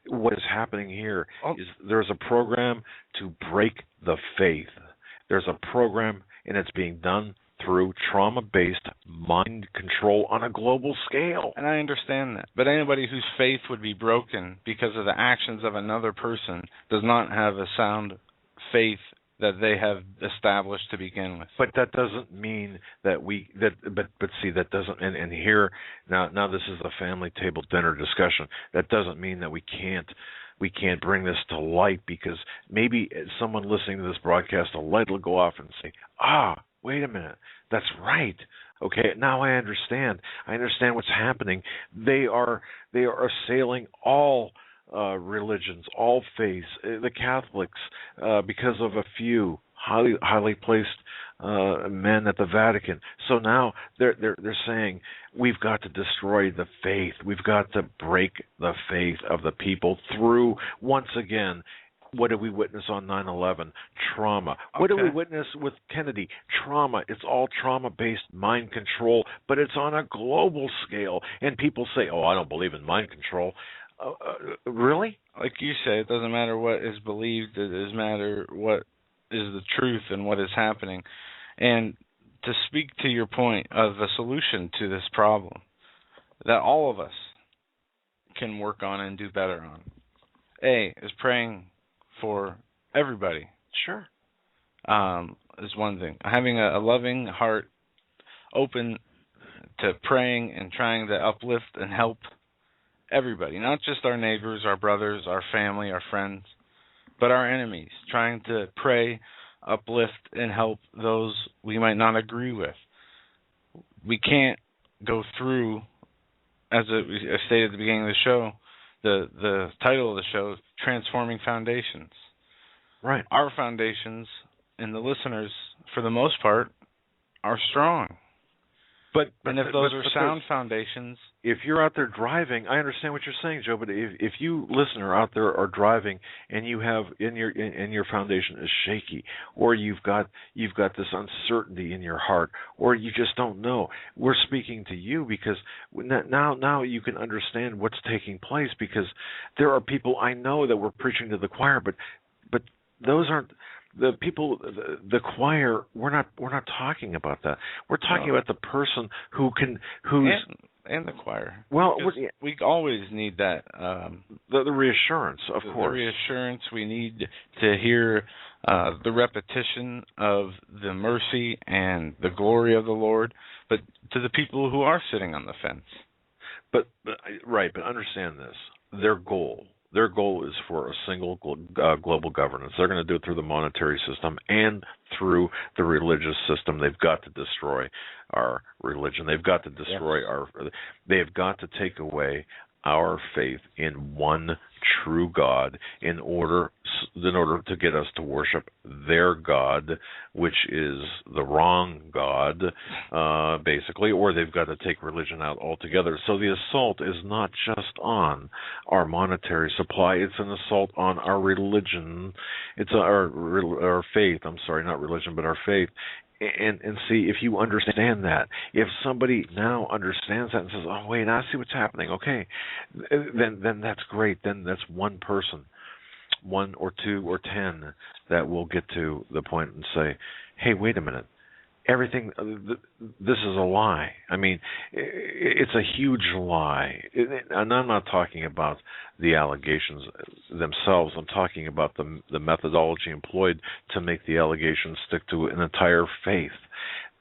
what is happening here is there's a program to break the faith. There's a program, and it's being done through trauma-based mind control on a global scale. And I understand that. But anybody whose faith would be broken because of the actions of another person does not have a sound faith that they have established to begin with. But that doesn't mean that that doesn't, and here, now this is a family table dinner discussion. That doesn't mean that we can't bring this to light, because maybe someone listening to this broadcast, a light will go off and say, wait a minute, that's right. Okay, now I understand. I understand what's happening. They are assailing all religions, all faiths, the Catholics, because of a few highly placed men at the Vatican. So now they're saying we've got to destroy the faith. We've got to break the faith of the people through, once again, what did we witness on 9/11? Trauma. What did we witness with Kennedy? Trauma. It's all trauma-based mind control, but it's on a global scale. And people say, I don't believe in mind control. Really? Like you say, it doesn't matter what is believed. It does matter what is the truth and what is happening. And to speak to your point of a solution to this problem that all of us can work on and do better on, is praying for everybody. Sure. Is one thing. Having a loving heart open to praying and trying to uplift and help everybody, not just our neighbors, our brothers, our family, our friends, but our enemies, trying to pray, uplift, and help those we might not agree with. We can't go through, as I stated at the beginning of the show, the title of the show, Transforming Foundations. Right. Our foundations and the listeners, for the most part, are strong. And if those are sound foundations, if you're out there driving, I understand what you're saying, Joe. But if you listener out there are driving and you have in your foundation is shaky, or you've got this uncertainty in your heart, or you just don't know, we're speaking to you because now you can understand what's taking place, because there are people I know that we're preaching to the choir, but those aren't. The people, the choir, we're not talking about that. We're talking about the person and the choir. Well, we always need that the reassurance, of course. The reassurance. We need to hear the repetition of the mercy and the glory of the Lord, but to the people who are sitting on the fence. But understand this: their goal is for a single global governance. They're going to do it through the monetary system and through the religious system. They've got to destroy our religion. They've got to destroy they've got to take away our faith in one true God in order to get us to worship their God, which is the wrong God, basically, or they've got to take religion out altogether. So the assault is not just on our monetary supply, it's an assault on our religion. It's our faith. I'm sorry, not religion, but our faith. And see, if you understand that, if somebody now understands that and says, "Oh, wait, I see what's happening," okay, then that's great. Then that's one person, 1 or 2 or 10 that will get to the point and say, "Hey, wait a minute. Everything, this is a lie." I mean, it's a huge lie. And I'm not talking about the allegations themselves. I'm talking about the methodology employed to make the allegations stick to an entire faith.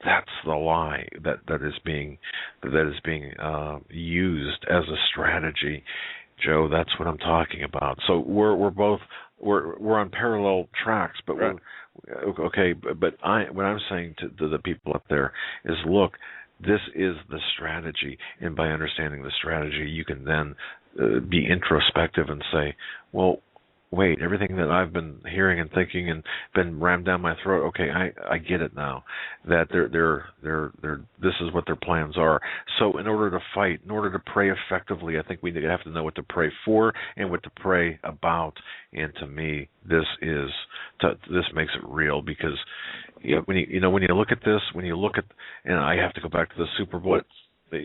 That's the lie that is being used as a strategy, Joe. That's what I'm talking about. So we're on parallel tracks, but right. But what I'm saying to the people up there is, look, this is the strategy, and by understanding the strategy, you can then be introspective and say, well, wait, everything that I've been hearing and thinking and been rammed down my throat, okay, I get it now, that they're this is what their plans are. So in order to fight, in order to pray effectively, I think we have to know what to pray for and what to pray about. And to me, this makes it real, because when you look at this, and I have to go back to the Super Bowl. As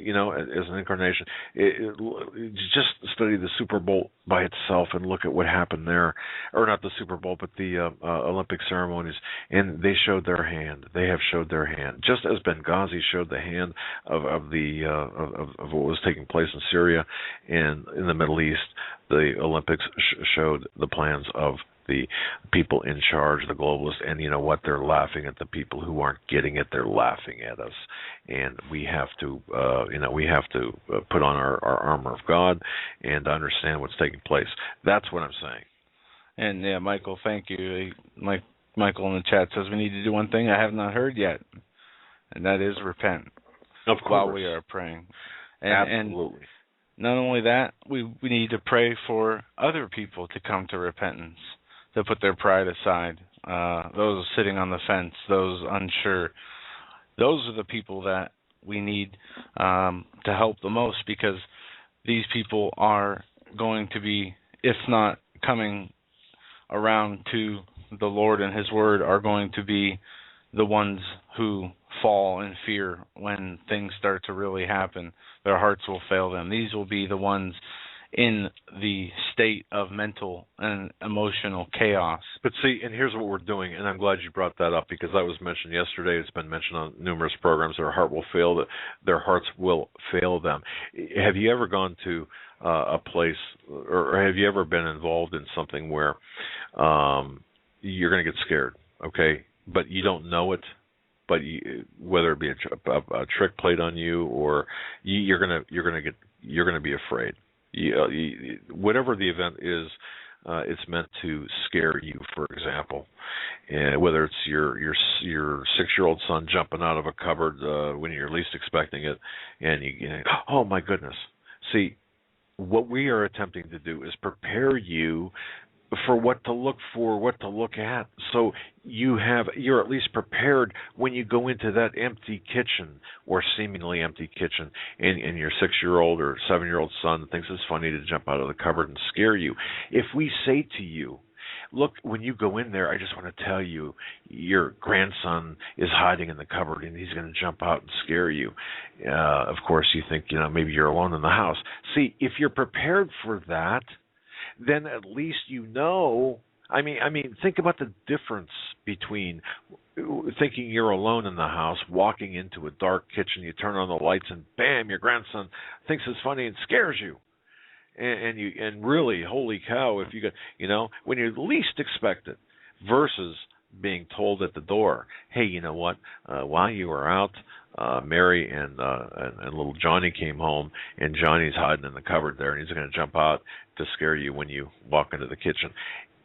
an incarnation, just study the Super Bowl by itself and look at what happened there, or not the Super Bowl, but the Olympic ceremonies, and they showed their hand. They have showed their hand, just as Benghazi showed the hand of what was taking place in Syria and in the Middle East. The Olympics showed the plans of the people in charge, the globalists, and you know what? They're laughing at the people who aren't getting it. They're laughing at us, and we have to, put on our armor of God and understand what's taking place. That's what I'm saying. And yeah, Michael, thank you. Michael in the chat says we need to do one thing I have not heard yet, and that is repent. Of course. While we are praying. Absolutely. And not only that, we need to pray for other people to come to repentance, to put their pride aside. Those sitting on the fence, those unsure, those are the people that we need to help the most, because these people are going to be, if not coming around to the Lord and His Word, are going to be the ones who fall in fear when things start to really happen. Their hearts will fail them. These will be the ones in the state of mental and emotional chaos. But see, and here's what we're doing, and I'm glad you brought that up, because that was mentioned yesterday. It's been mentioned on numerous programs. Their hearts will fail them. Have you ever gone to a place, or have you ever been involved in something where you're going to get scared, okay, but you don't know it? But whether it be a trick played on you, or you're gonna be afraid. Whatever the event is, it's meant to scare you. For example, whether it's your 6-year-old son jumping out of a cupboard when you're least expecting it, and you oh my goodness. See, what we are attempting to do is prepare you for what to look for, what to look at, so you're at least prepared when you go into that empty kitchen, or seemingly empty kitchen, and your 6-year-old or 7-year-old son thinks it's funny to jump out of the cupboard and scare you. If we say to you, look, when you go in there, I just want to tell you, your grandson is hiding in the cupboard and he's going to jump out and scare you. Of course, you think, maybe you're alone in the house. See, if you're prepared for that, then at least you know. I mean, think about the difference between thinking you're alone in the house, walking into a dark kitchen, you turn on the lights, and bam, your grandson thinks it's funny and scares you. And really, holy cow, if you got, when you least expect it, versus being told at the door, hey, you know what? While you were out, Mary and little Johnny came home, and Johnny's hiding in the cupboard there, and he's going to jump out to scare you when you walk into the kitchen.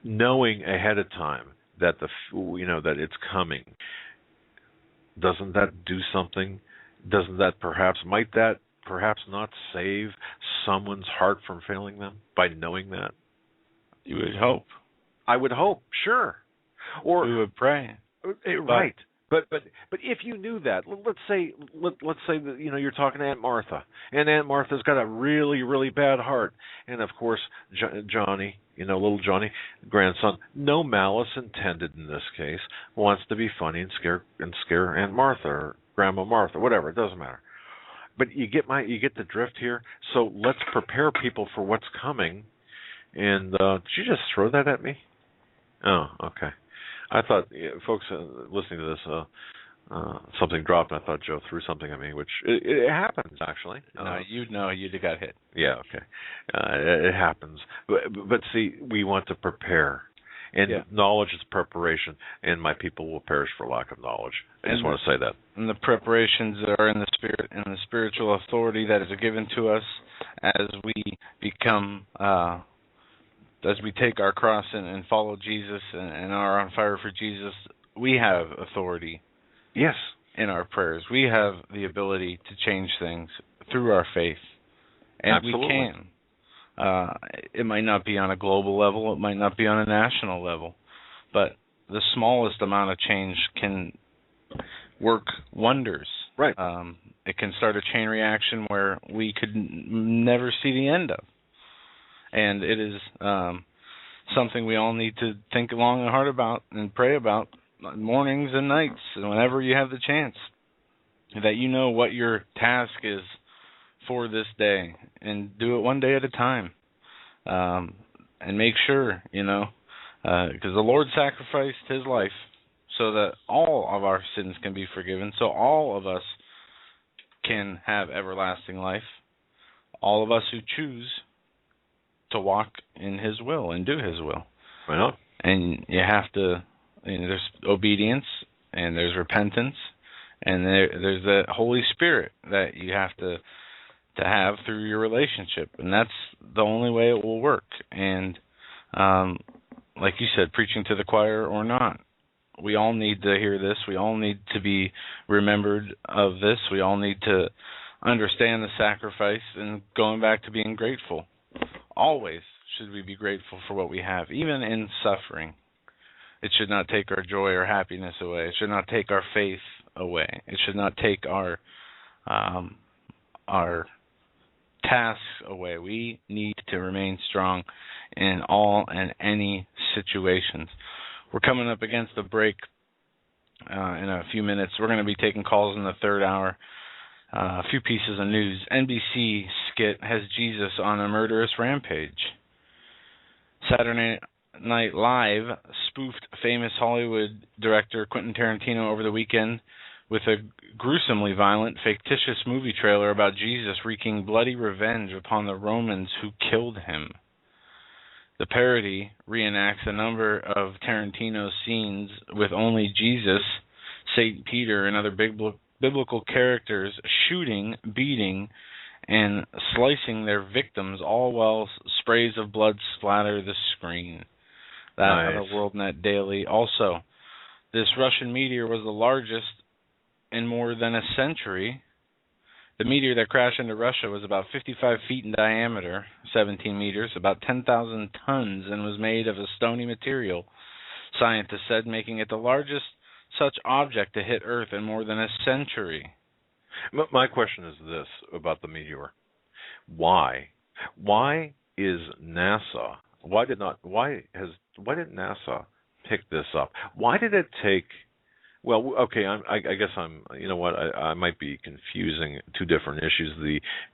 Knowing ahead of time that that it's coming, doesn't that do something? Doesn't that might that perhaps not save someone's heart from failing them by knowing that? You would hope. I would hope, sure. Or we would pray. Right. But if you knew that, let's say that you're talking to Aunt Martha, and Aunt Martha's got a really, really bad heart, and of course Johnny, little Johnny, grandson, no malice intended in this case, wants to be funny and scare Aunt Martha or Grandma Martha, whatever, it doesn't matter. But you get the drift here. So let's prepare people for what's coming. And did you just throw that at me? Oh, okay. I thought, folks listening to this, something dropped, and I thought Joe threw something at me, which it happens, actually. No, you'd got hit. Yeah, okay. It happens. But see, we want to prepare. And knowledge is preparation, and my people will perish for lack of knowledge. I just want to say that. And the preparations are in the spirit and the spiritual authority that is given to us as we become... as we take our cross and follow Jesus and are on fire for Jesus, we have authority. Yes. In our prayers. We have the ability to change things through our faith. And absolutely. We can. It might not be on a global level. It might not be on a national level. But the smallest amount of change can work wonders. Right. It can start a chain reaction where we could never see the end of. And it is something we all need to think long and hard about and pray about, mornings and nights, and whenever you have the chance, that you know what your task is for this day, and do it one day at a time. And make sure, because the Lord sacrificed his life so that all of our sins can be forgiven, so all of us can have everlasting life, all of us who choose to walk in his will and do his will. Well, and you have to, there's obedience, and there's repentance, and there's the Holy Spirit that you have to have through your relationship, and that's the only way it will work. And like you said, preaching to the choir or not, we all need to hear this. We all need to be remembered of this. We all need to understand the sacrifice and going back to being grateful. Always should we be grateful for what we have, even in suffering. It should not take our joy or happiness away. It should not take our faith away. It should not take our tasks away. We need to remain strong in all and any situations. We're coming up against the break in a few minutes. We're going to be taking calls in the third hour. A few pieces of news. NBC skit has Jesus on a murderous rampage. Saturday Night Live spoofed famous Hollywood director Quentin Tarantino over the weekend with a gruesomely violent, fictitious movie trailer about Jesus wreaking bloody revenge upon the Romans who killed him. The parody reenacts a number of Tarantino's scenes with only Jesus, St. Peter, and other biblical characters shooting, beating, and slicing their victims, all while sprays of blood splatter the screen. That nice. On the WorldNet Daily. Also, this Russian meteor was the largest in more than a century. The meteor that crashed into Russia was about 55 feet in diameter, 17 meters, about 10,000 tons, and was made of a stony material, scientists said, making it the largest such object to hit Earth in more than a century. My question is this about the meteor. Why is NASA, why did NASA pick this up? Why did it take, well, okay, I guess I might be confusing two different issues,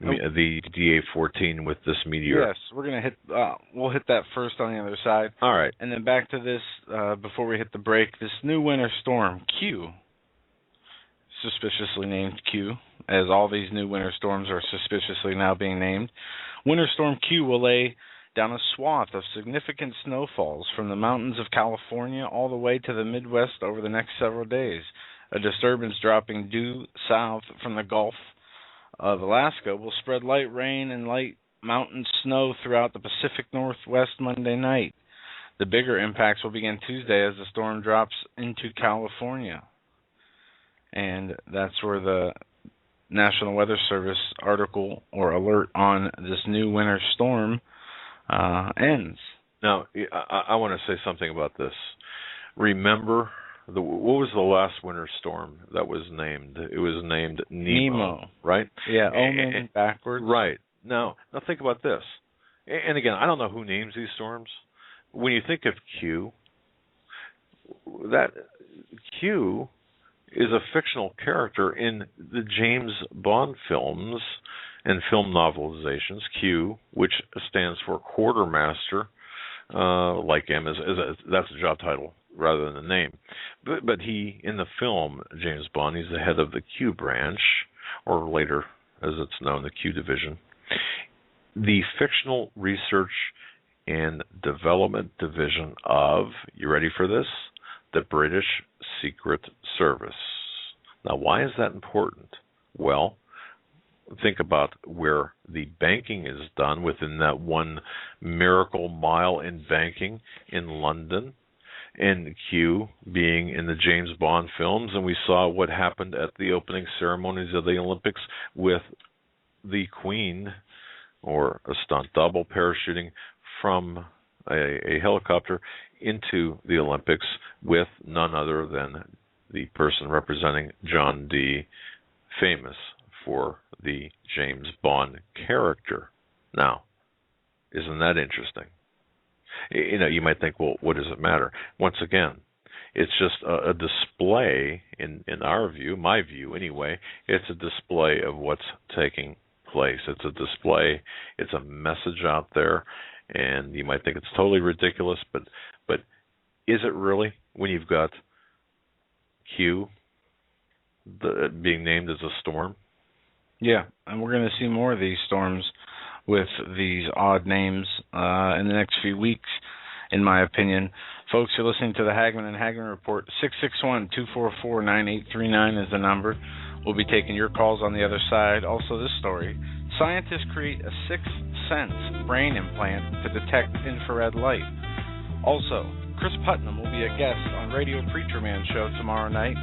the DA-14 with this meteor. Yes, we're going to we'll hit that first on the other side. All right. And then back to this, before we hit the break, this new winter storm, Q, suspiciously named Q, as all these new winter storms are suspiciously now being named. Winter Storm Q will lay down a swath of significant snowfalls from the mountains of California all the way to the Midwest over the next several days. A disturbance dropping due south from the Gulf of Alaska will spread light rain and light mountain snow throughout the Pacific Northwest Monday night. The bigger impacts will begin Tuesday as the storm drops into California. And that's where the National Weather Service article or alert on this new winter storm ends. Now, I want to say something about this. Remember, what was the last winter storm that was named? It was named Nemo. Right? Yeah, omen backwards. Right. Now think about this. And again, I don't know who names these storms. When you think of Q, that Q is a fictional character in the James Bond films and film novelizations. Q, which stands for quartermaster, like him, that's a job title rather than a name. But he, in the film James Bond, he's the head of the Q branch, or later, as it's known, the Q division. The fictional research and development division of, you ready for this? The British Secret Service. Now, why is that important? Well, think about where the banking is done within that 1 miracle mile in banking in London, and Q being in the James Bond films, and we saw what happened at the opening ceremonies of the Olympics with the Queen, or a stunt double, parachuting from a helicopter into the Olympics with none other than the person representing John D., famous for the James Bond character. Now, isn't that interesting? You might think, well, what does it matter? Once again, It's just a display, in our view, my view anyway, it's a display of what's taking place. It's a display, it's a message out there, and you might think it's totally ridiculous, but is it really when you've got Q being named as a storm? Yeah, and we're going to see more of these storms with these odd names in the next few weeks, in my opinion. Folks, you're listening to the Hagmann and Hagmann Report. 661-244-9839 is the number. We'll be taking your calls on the other side. Also, this story: scientists create a sixth sense brain implant to detect infrared light. Also, Chris Putnam will be a guest on Radio Preacher Man show tomorrow night.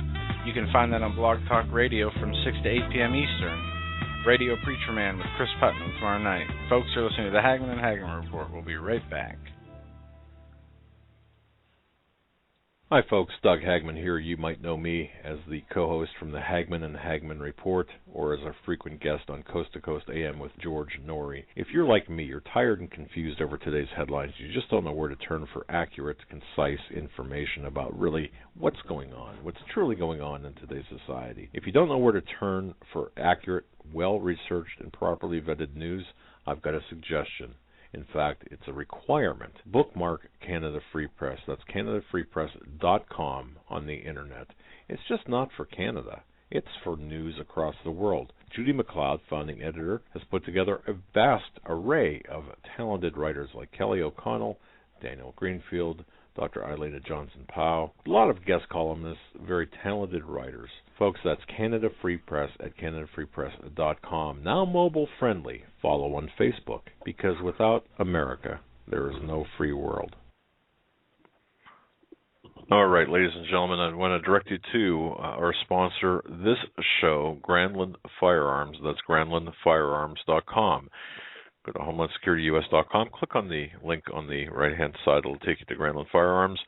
You can find that on Blog Talk Radio from 6 to 8 p.m. Eastern. Radio Preacher Man with Chris Putnam tomorrow night. Folks, you're listening to the Hagmann and Hagmann Report. We'll be right back. Hi folks, Doug Hagmann here. You might know me as the co-host from the Hagmann and Hagmann Report, or as a frequent guest on Coast to Coast AM with George Norrie. If you're like me, you're tired and confused over today's headlines. You just don't know where to turn for accurate, concise information about really what's going on, what's truly going on in today's society. If you don't know where to turn for accurate, well-researched, and properly vetted news, I've got a suggestion. In fact, it's a requirement. Bookmark Canada Free Press. That's CanadaFreePress.com on the internet. It's just not for Canada. It's for news across the world. Judy McLeod, founding editor, has put together a vast array of talented writers like Kelly O'Connell, Daniel Greenfield, Dr. Eilena Johnson-Powell, a lot of guest columnists, very talented writers. Folks, that's Canada Free Press at CanadaFreePress.com. Now mobile friendly. Follow on Facebook, because without America, there is no free world. All right, ladies and gentlemen, I want to direct you to our sponsor, this show, Granlund Firearms. That's GranlundFirearms.com. Go to HomelandSecurityUS.com. Click on the link on the right-hand side. It'll take you to Granlund Firearms,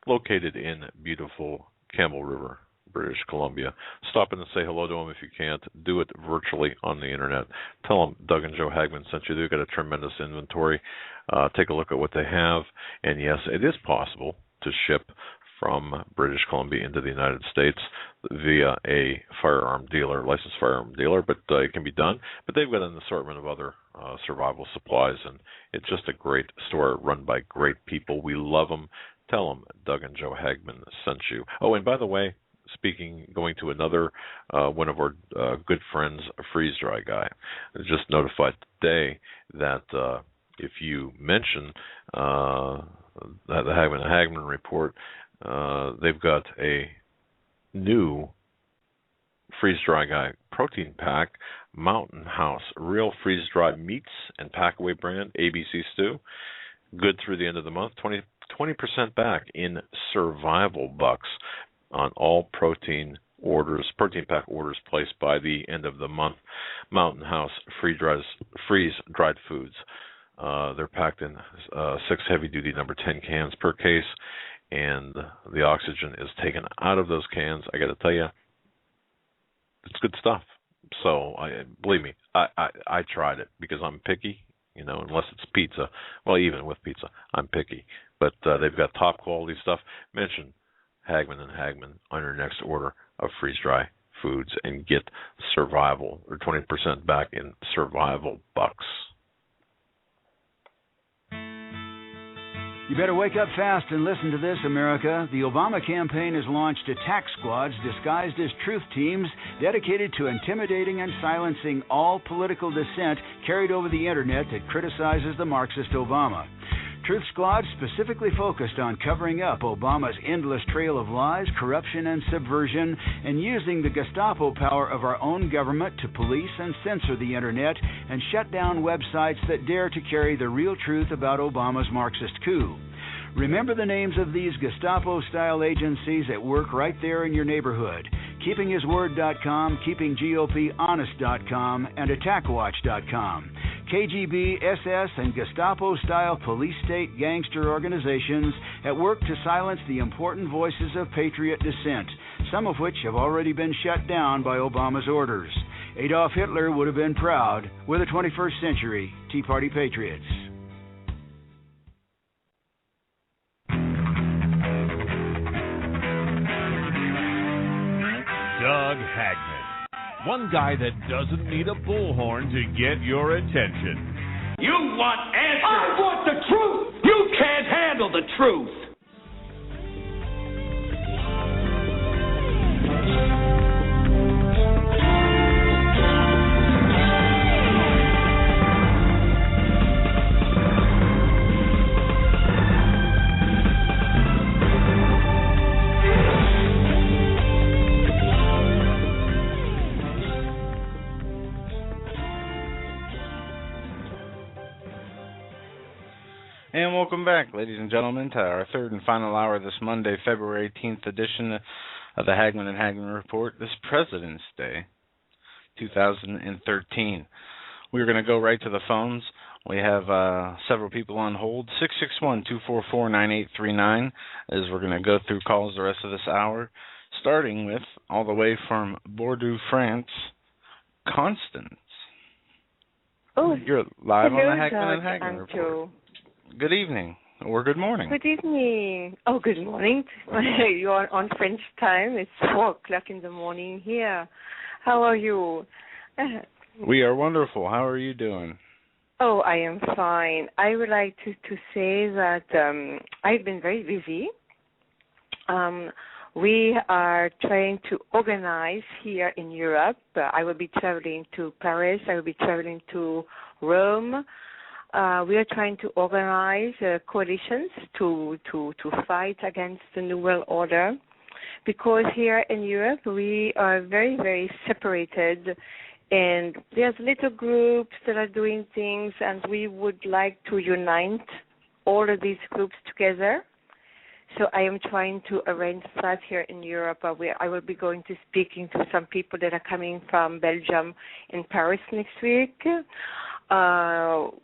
located in beautiful Campbell River, British Columbia. Stop in and say hello to them if you can't. Do it virtually on the internet. Tell them Doug and Joe Hagmann sent you. They've got a tremendous inventory. Take a look at what they have. And yes, it is possible to ship from British Columbia into the United States via a firearm dealer, licensed firearm dealer, but it can be done. But they've got an assortment of other survival supplies, and it's just a great store run by great people. We love them. Tell them Doug and Joe Hagmann sent you. Oh, and by the way, going to another one of our good friends, a freeze dry guy, just notified today that if you mention the Hagmann and Hagmann Report, they've got a new freeze dry guy protein pack, Mountain House real freeze dry meats and packaway brand ABC stew, good through the end of the month. 20% back in survival bucks on all protein pack orders placed by the end of the month. Mountain House freeze dried foods. They're packed in 6 heavy-duty number 10 cans per case, and the oxygen is taken out of those cans. I got to tell you, it's good stuff. So believe me, I tried it because I'm picky. Unless it's pizza. Well, even with pizza, I'm picky. But they've got top quality stuff. Mention Hagmann and Hagmann on your next order of freeze-dry foods and get survival, or 20% back in survival bucks. You better wake up fast and listen to this, America. The Obama campaign has launched attack squads disguised as truth teams dedicated to intimidating and silencing all political dissent carried over the internet that criticizes the Marxist Obama. Truth squads specifically focused on covering up Obama's endless trail of lies, corruption, and subversion, and using the Gestapo power of our own government to police and censor the internet and shut down websites that dare to carry the real truth about Obama's Marxist coup. Remember the names of these Gestapo-style agencies that work right there in your neighborhood: KeepingHisWord.com, KeepingGOPHonest.com, and AttackWatch.com. KGB, SS, and Gestapo-style police-state gangster organizations at work to silence the important voices of patriot dissent, some of which have already been shut down by Obama's orders. Adolf Hitler would have been proud. We're the 21st century Tea Party patriots. Doug Hagmann. One guy that doesn't need a bullhorn to get your attention. You want answers. I want the truth. You can't handle the truth. And welcome back, ladies and gentlemen, to our third and final hour this Monday, February 18th edition of the Hagmann and Hagmann Report, this President's Day, 2013. We're going to go right to the phones. We have several people on hold. 661-244-9839, as we're going to go through calls the rest of this hour, starting with, all the way from Bordeaux, France, Constance. Oh, you're live hello, on the Hagmann and Hagmann I'm Report. Joe. Good evening, or good morning. Good evening. Oh, good morning. You're on French time. It's 4 o'clock in the morning here. How are you? We are wonderful. How are you doing? Oh, I am fine. I would like to say that I've been very busy. We are trying to organize here in Europe. I will be traveling to Paris. I will be traveling to Rome. We are trying to organize coalitions to fight against the New World Order, because here in Europe we are very, very separated, and there's little groups that are doing things, and we would like to unite all of these groups together. So I am trying to arrange that here in Europe. I will be going to speaking to some people that are coming from Belgium in Paris next week.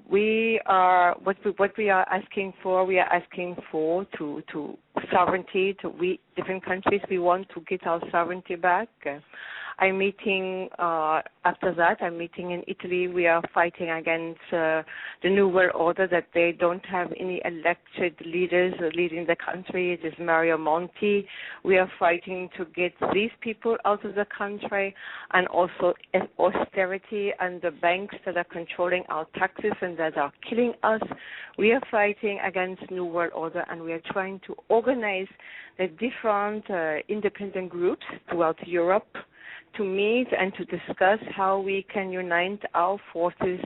We are what we are asking for. We are asking for to sovereignty. Different countries. We want to get our sovereignty back. I'm meeting after that. I'm meeting in Italy. We are fighting against the New World Order, that they don't have any elected leaders leading the country. It is Mario Monti. We are fighting to get these people out of the country, and also austerity and the banks that are controlling our taxes and that are killing us. We are fighting against New World Order, and we are trying to organize the different independent groups throughout Europe to meet and to discuss how we can unite our forces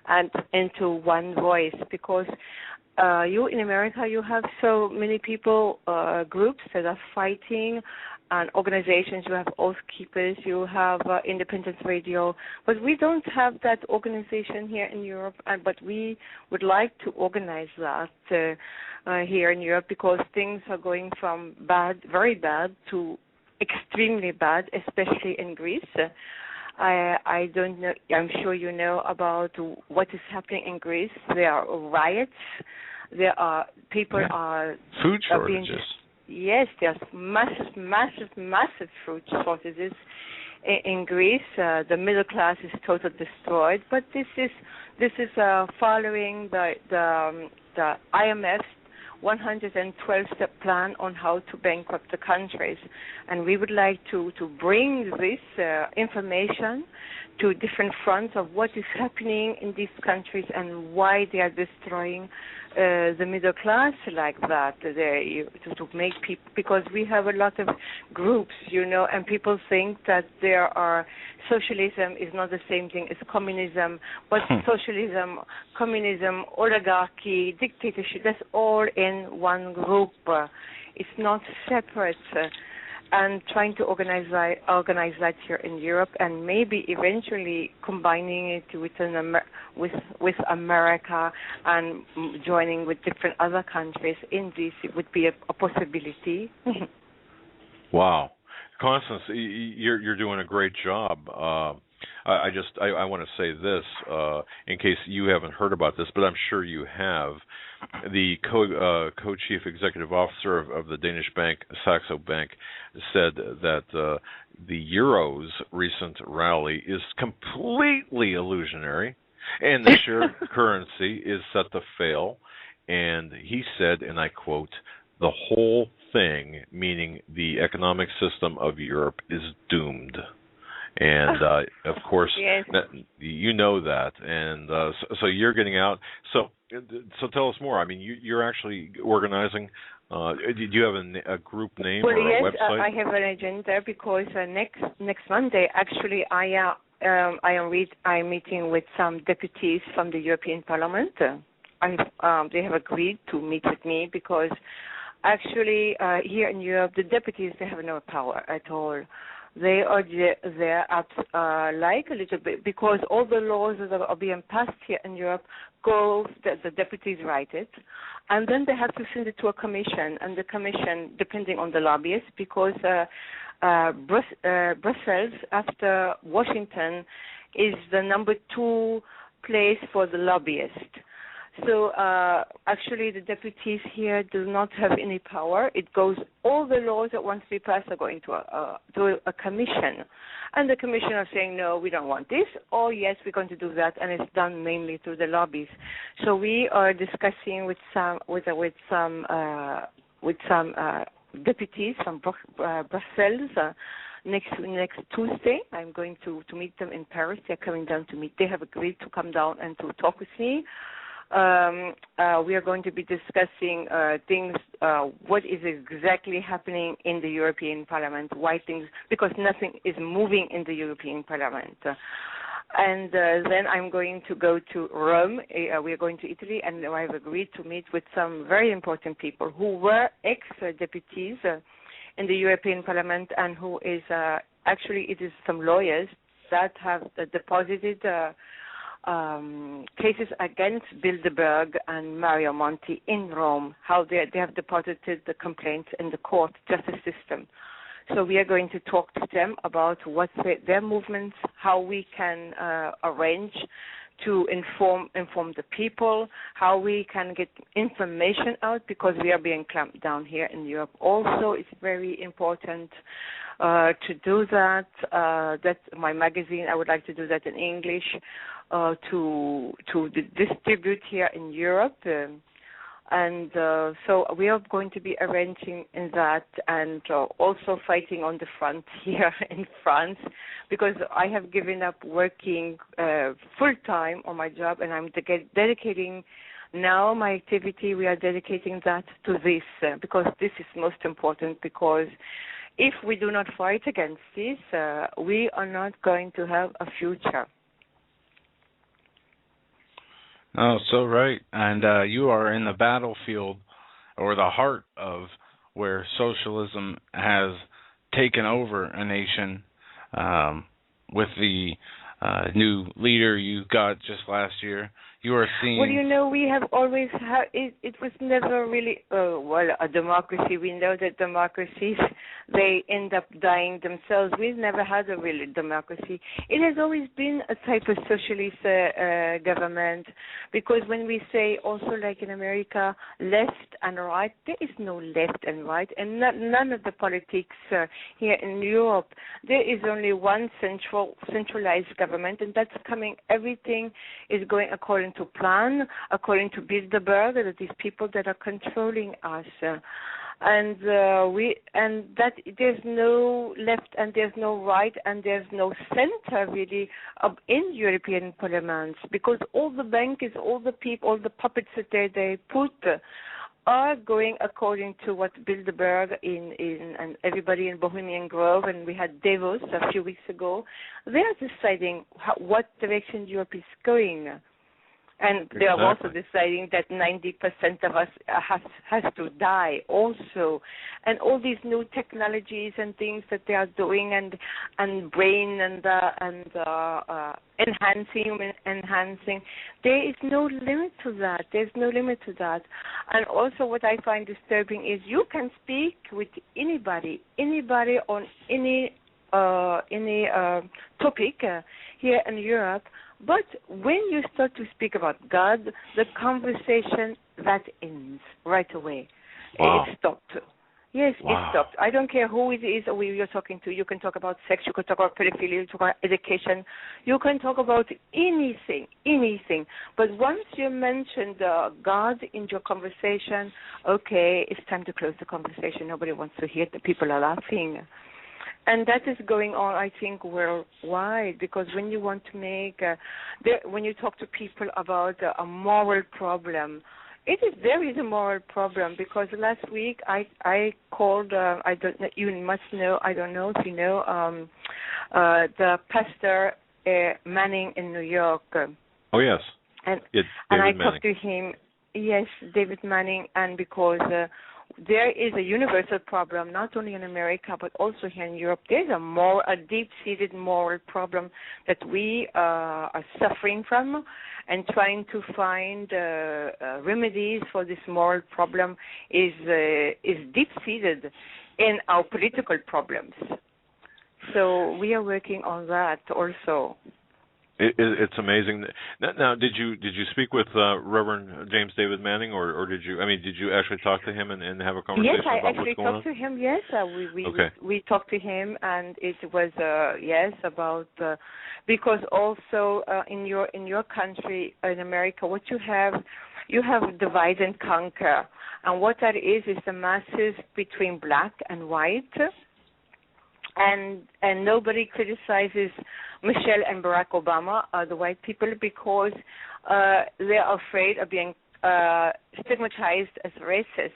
and into one voice. Because you in America, you have so many people, groups that are fighting, and organizations. You have Oath Keepers, you have Independent Radio, but we don't have that organization here in Europe. But we would like to organize that here in Europe, because things are going from bad, very bad, to extremely bad, especially in Greece. I don't know. I'm sure you know about what is happening in Greece. There are riots. There are people are food shortages. Yes, there's massive food shortages in Greece. The middle class is totally destroyed. But this is following the IMF's 112-step plan on how to bankrupt the countries. And we would like to bring this information to different fronts of what is happening in these countries and why they are destroying the middle class like that. To make people, because we have a lot of groups, and people think that socialism is not the same thing as communism, but socialism, communism, oligarchy, dictatorship, that's all in one group. It's not separate. And trying to organize that here in Europe, and maybe eventually combining it with America and joining with different other countries in this, it would be a possibility. Wow, Constance, you're doing a great job. I want to say this in case you haven't heard about this, but I'm sure you have. The co-chief executive officer of the Danish bank, Saxo Bank, said that the euro's recent rally is completely illusionary, and the shared currency is set to fail. And he said, and I quote, "The whole thing, meaning the economic system of Europe, is doomed. And of course, yes. You know that, and so you're getting out. So tell us more. I mean, you're actually organizing. Do you have a group name or a website? I have an agenda because next Monday, actually, I'm meeting with some deputies from the European Parliament. They have agreed to meet with me because actually here in Europe, the deputies, they have no power at all. They are there like a little bit because all the laws that are being passed here in Europe the deputies write it, and then they have to send it to a commission, and the commission, depending on the lobbyists, because Brussels, after Washington, is the number 2 place for the lobbyists. So actually the deputies here do not have any power. It goes, all the laws that want to be passed are going to a commission. And the commission are saying, no, we don't want this, or yes, we're going to do that, and it's done mainly through the lobbies. So we are discussing with some deputies from Brussels. Next Tuesday, I'm going to meet them in Paris. They're coming down to meet. They have agreed to come down and to talk with me. We are going to be discussing things, what is exactly happening in the European Parliament, why things, because nothing is moving in the European Parliament. And then I'm going to go to Rome. We are going to Italy, and I've agreed to meet with some very important people who were ex-deputies in the European Parliament, and who is actually, it is some lawyers that have deposited cases against Bilderberg and Mario Monti in Rome, how they have deposited the complaints in the court justice system. So we are going to talk to them about what their movements, how we can arrange to inform the people, how we can get information out, because we are being clamped down here in Europe. Also, it's very important to do that. That's my magazine. I would like to do that in English to distribute here in Europe. And so we are going to be arranging in that, and also fighting on the front here in France, because I have given up working full-time on my job, and I'm dedicating now my activity. We are dedicating that to this, because this is most important, because if we do not fight against this, we are not going to have a future. Oh, so right. And you are in the battlefield, or the heart of where socialism has taken over a nation, with the new leader you got just last year. You are seeing... Well, you know, we have always had... It was never really... a democracy. We know that democracies, they end up dying themselves. We've never had a real democracy. It has always been a type of socialist government, because when we say, also like in America, left and right, there is no left and right, and none of the politics here in Europe. There is only one centralized government, and that's coming... Everything is going according to plan, according to Bilderberg, that these people that are controlling us, and that there's no left and there's no right and there's no center really in European parliaments, because all the bankers, all the people, all the puppets that they put are going according to what Bilderberg and everybody in Bohemian Grove, and we had Davos a few weeks ago. They are deciding what direction Europe is going. And they are also deciding that 90% of us has to die also. And all these new technologies and things that they are doing, and brain and enhancing, there is no limit to that. There's no limit to that. And also what I find disturbing is you can speak with anybody on any topic here in Europe, but when you start to speak about God, the conversation, that ends right away. Wow. It stopped. Yeah, Yes, Wow. it stopped. I don't care who it is or who you're talking to. You can talk about sex. You can talk about pedophilia. You can talk about education. You can talk about anything. But once you mention God in your conversation, okay, it's time to close the conversation. Nobody wants to hear it. The people are laughing. And that is going on, I think, worldwide, because when you want to make, when you talk to people about a moral problem, there is a moral problem, because last week I called, you must know, I don't know if you know, the pastor Manning in New York. Oh, yes. And I talked to him, yes, David Manning, and because there is a universal problem, not only in America, but also here in Europe. There's a deep-seated moral problem that we are suffering from, and trying to find remedies for this moral problem is deep-seated in our political problems. So we are working on that also. It's amazing. Now, did you speak with Reverend James David Manning, or did you? I mean, did you actually talk to him and have a conversation about what's going on? Yes, I actually talked to him. Yes, we talked to him, and it was about because also in your country, in America, what you have divide and conquer, and what that is the masses between black and white. And nobody criticizes Michelle and Barack Obama, the white people, because they are afraid of being stigmatized as racist.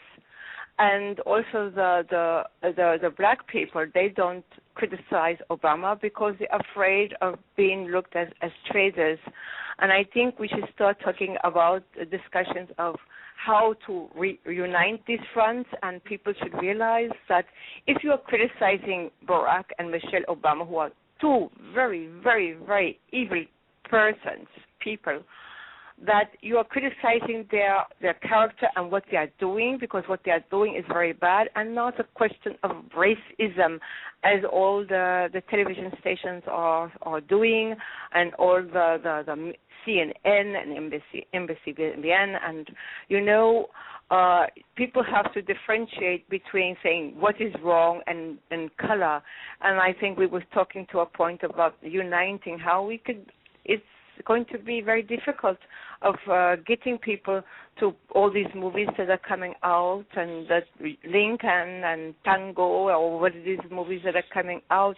And also the black people, they don't criticize Obama because they're afraid of being looked at as traitors. And I think we should start talking about discussions of how to reunite these fronts, and people should realize that if you are criticizing Barack and Michelle Obama, who are two very, very, very evil people, that you are criticizing their character and what they are doing, because what they are doing is very bad, and not a question of racism, as all the television stations are doing, and all the CNN and NBC, and people have to differentiate between saying what is wrong and color. And I think we were talking to a point about uniting how we could. It's going to be very difficult of getting people to all these movies that are coming out, and that Lincoln and Tango, or what are these movies that are coming out,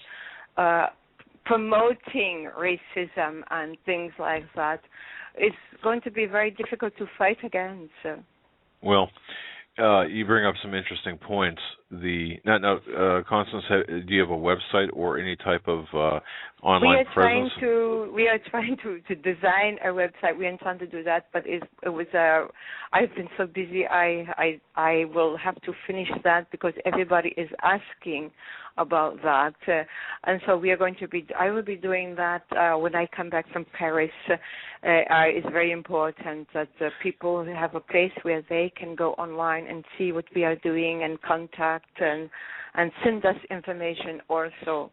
promoting racism and things like that. It's going to be very difficult to fight against. Well, you bring up some interesting points. Constance, do you have a website or any type of online presence? We are trying to design a website. We intend to do that, but I've been so busy. I will have to finish that because everybody is asking about that, and so we are going to be. I will be doing that when I come back from Paris. It's very important that people have a place where they can go online and see what we are doing and contact and send us information also.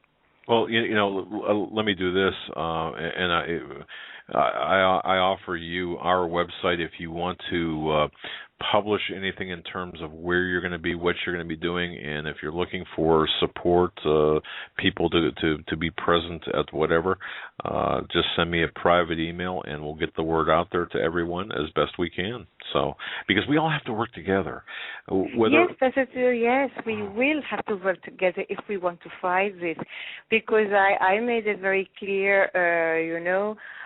Well, let me do this, and I offer you our website if you want to publish anything in terms of where you're going to be, what you're going to be doing, and if you're looking for support, people to be present at whatever, just send me a private email and we'll get the word out there to everyone as best we can. So, because we all have to work together. Yes, that's it. Yes, we will have to work together if we want to fight this. Because I made it very clear,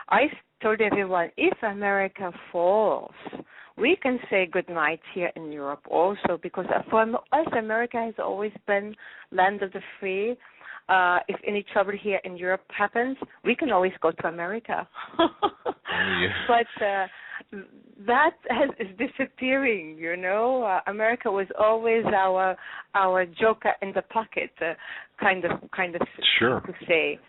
I told everyone, if America falls, we can say good night here in Europe also, because for us, America has always been land of the free. If any trouble here in Europe happens, we can always go to America. But that is disappearing, America was always our joker in the pocket, kind of sure. to say.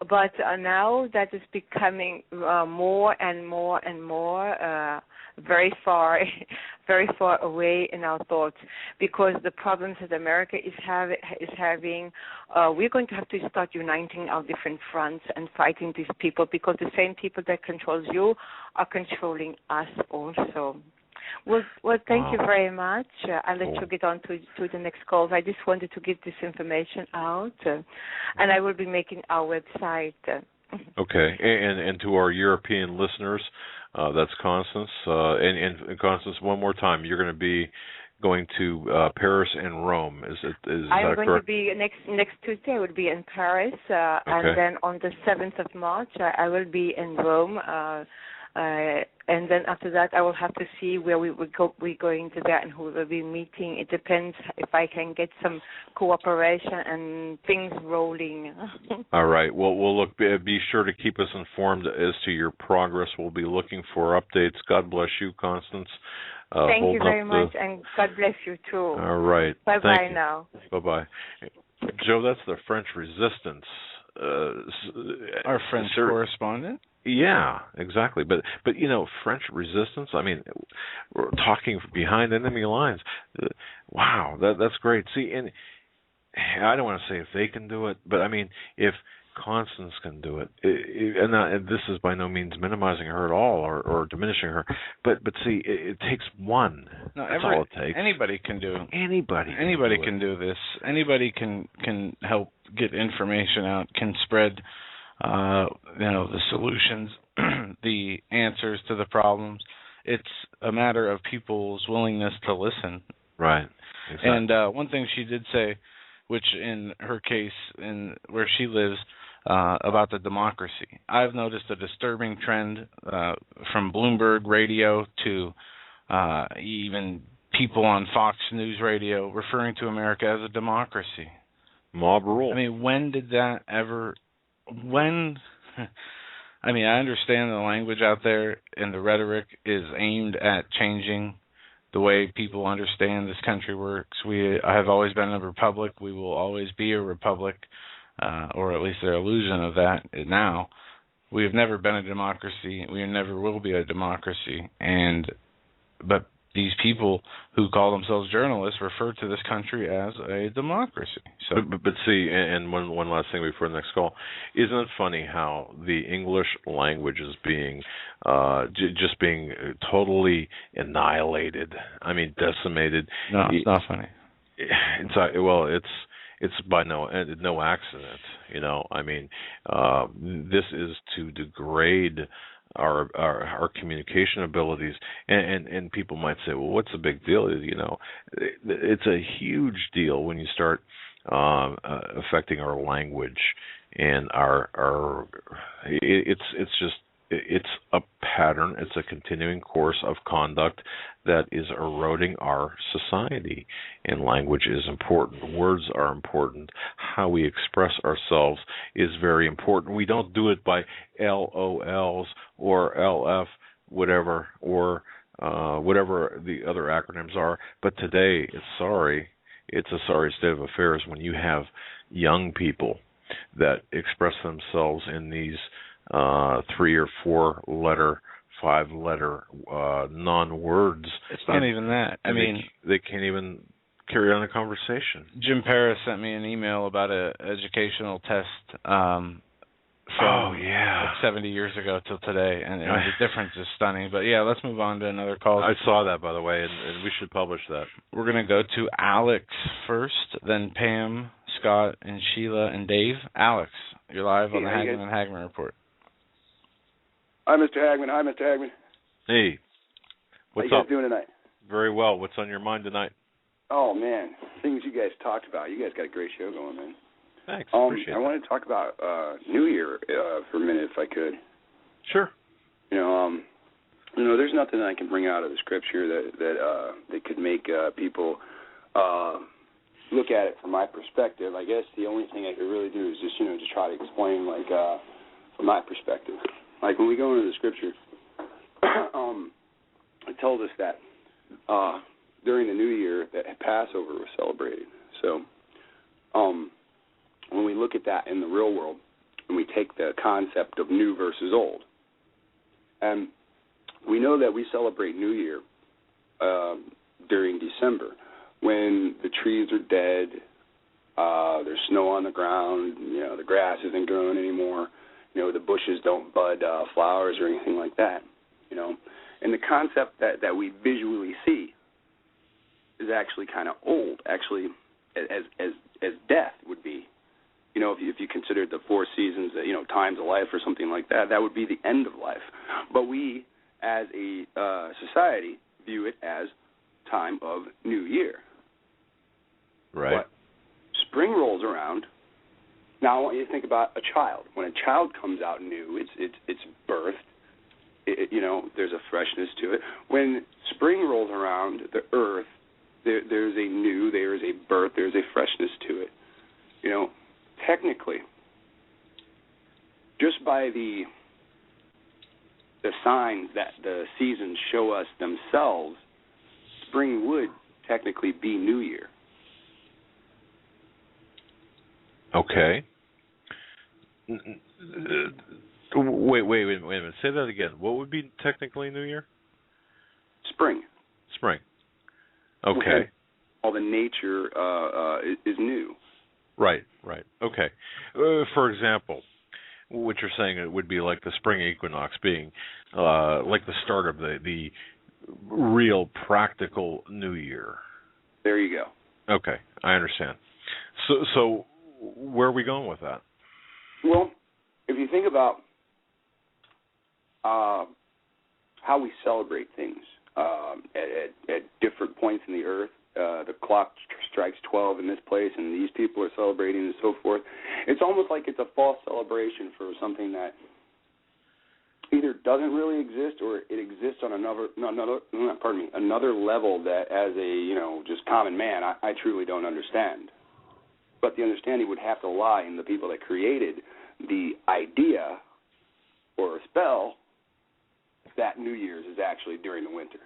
But now that is becoming more and more and more very far away in our thoughts, because the problems that America is having, we're going to have to start uniting our different fronts and fighting these people, because the same people that controls you are controlling us also. Well, thank you very much. I'll let you get on to the next calls. I just wanted to get this information out, and I will be making our website. Okay, and to our European listeners, that's Constance. And Constance, one more time, you're going to be going to Paris and Rome. Is that correct? I'm going to be next Tuesday. I will be in Paris, and then on the 7th of March, I will be in Rome. And then after that, I will have to see where we're going to that and who will be meeting. It depends if I can get some cooperation and things rolling. All right. Well, look, be sure to keep us informed as to your progress. We'll be looking for updates. God bless you, Constance. Thank you very much, and God bless you too. All right. Bye-bye now. Bye-bye. Joe, that's the French resistance. Our French correspondent? Yeah, exactly. But French resistance, I mean, we're talking behind enemy lines. Wow, that's great. See, and I don't want to say if they can do it, but I mean, if Constance can do it, and this is by no means minimizing her at all or diminishing her, but see, it takes one. No, that's all it takes. Anybody can do it. Anybody can do this. Anybody can help get information out, can spread the solutions, the answers to the problems. It's a matter of people's willingness to listen. Right. Exactly. And one thing she did say, which in her case, in where she lives, about the democracy. I've noticed a disturbing trend from Bloomberg Radio to even people on Fox News Radio referring to America as a democracy. Mob rule. I mean, when did that ever... I mean, I understand the language out there and the rhetoric is aimed at changing the way people understand this country works. I have always been a republic. We will always be a republic, or at least the illusion of that now. We have never been a democracy. We never will be a democracy. But these people who call themselves journalists refer to this country as a democracy. So, but see, and one last thing before the next call, isn't it funny how the English language is being just being totally annihilated? I mean, decimated. No, it's not funny. It's by no accident. I mean, this is to degrade our communication abilities, and people might say, well, what's the big deal? It's a huge deal when you start affecting our language and it's a pattern. It's a continuing course of conduct that is eroding our society. And language is important. Words are important. How we express ourselves is very important. We don't do it by LOLs or LF, whatever, or whatever the other acronyms are. But today, it's a sorry state of affairs when you have young people that express themselves in these 3 or 4 letter, 5 letter non-words. It's not even that. I mean, they can't even carry on a conversation. Jim Paris sent me an email about an educational test from 70 years ago till today, and the difference is stunning. But yeah, let's move on to another call. I saw that, by the way, and we should publish that. We're going to go to Alex first, then Pam, Scott, and Sheila, and Dave. Alex, you're live on the Hagmann and Hagmann Report. Hi, Mr. Hagmann. Hey. What's How you guys doing tonight? Very well. What's on your mind tonight? Oh, man. Things you guys talked about. You guys got a great show going, man. Thanks. Appreciate I want to talk about New Year for a minute, if I could. Sure. There's nothing I can bring out of the scripture that could make people look at it from my perspective. I guess the only thing I could really do is just, to try to explain, from my perspective. Like when we go into the scripture, it told us that during the New Year that Passover was celebrated. So when we look at that in the real world, and we take the concept of new versus old, and we know that we celebrate New Year during December when the trees are dead, there's snow on the ground, the grass isn't growing anymore. The bushes don't bud flowers or anything like that, And the concept that we visually see is actually kind of old, actually, as death would be. You know, if you considered the 4 seasons, times of life or something like that, that would be the end of life. But we, as a society, view it as time of New Year. Right. But spring rolls around. Now I want you to think about a child. When a child comes out new, it's birthed. There's a freshness to it. When spring rolls around, the earth, there's a birth, there's a freshness to it. Technically, just by the signs that the seasons show us themselves, spring would technically be New Year. Okay. Wait a minute. Say that again. What would be technically New Year? Spring. Okay. All the nature is new. Right. Okay. For example, what you're saying, it would be like the spring equinox being like the start of the real practical New Year. There you go. Okay, I understand. So where are we going with that? Well, if you think about how we celebrate things at different points in the earth, the clock strikes 12 in this place, and these people are celebrating and so forth. It's almost like it's a false celebration for something that either doesn't really exist or it exists on another level that, as a just common man, I truly don't understand. But the understanding would have to lie in the people that created the idea or a spell that New Year's is actually during the winter.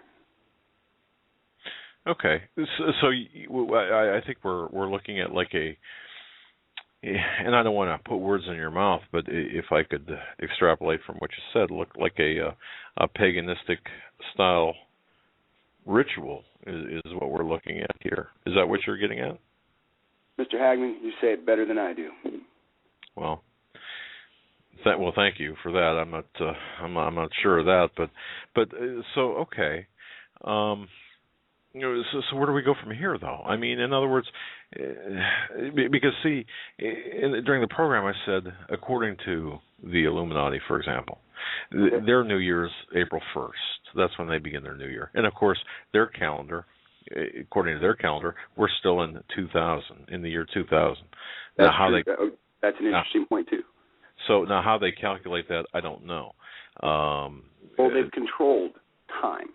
Okay, so I think we're looking at like and I don't want to put words in your mouth, but if I could extrapolate from what you said, look like a paganistic style ritual is what we're looking at here. Is that what you're getting at? Mr. Hagmann, you say it better than I do. Well, thank you for that. I'm not sure of that, but so okay. So where do we go from here, though? I mean, in other words, because see, during the program I said, according to the Illuminati, for example, their New Year's April 1st. That's when they begin their New Year, and of course, their calendar, according to their calendar, we're still in 2000, in the year 2000. That's true. That's an interesting point too. So now, how they calculate that, I don't know. Well, they've controlled time.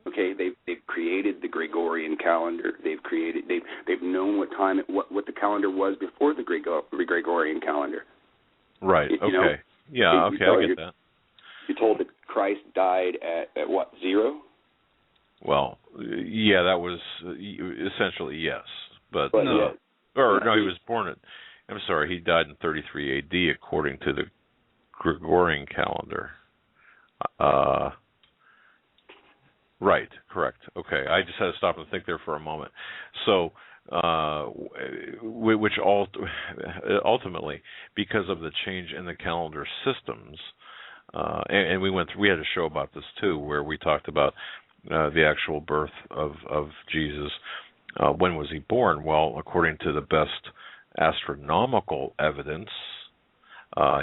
Okay, they've created the Gregorian calendar. They've known what time what the calendar was before the Gregorian calendar. Right. Okay. Yeah. Okay. I get that. You're told that Christ died at what, 0? Well, yeah, that was essentially yes, but he was born at. I'm sorry, he died in 33 A.D. according to the Gregorian calendar. Right, correct. Okay, I just had to stop and think there for a moment. So, which ultimately, because of the change in the calendar systems, and we had a show about this too, where we talked about the actual birth of Jesus. When was he born? Well, according to the best astronomical evidence,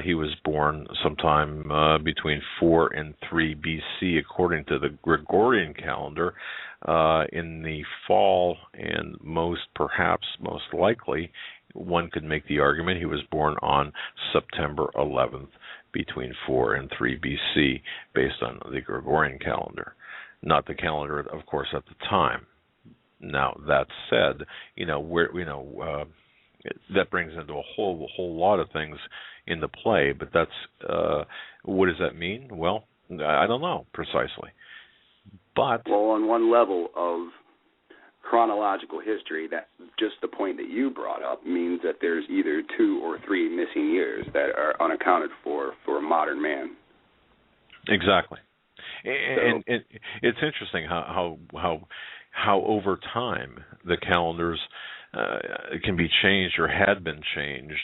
he was born sometime between 4 and 3 BC, according to the Gregorian calendar, in the fall, and most likely, one could make the argument he was born on September 11th, between 4 and 3 BC, based on the Gregorian calendar, not the calendar, of course, at the time. Now, that said, that brings into a whole lot of things into play, but that's what does that mean? Well, I don't know precisely. But on one level of chronological history, that just the point that you brought up means that there's either 2 or 3 missing years that are unaccounted for a modern man. Exactly. And it's interesting how over time the calendars can be changed or had been changed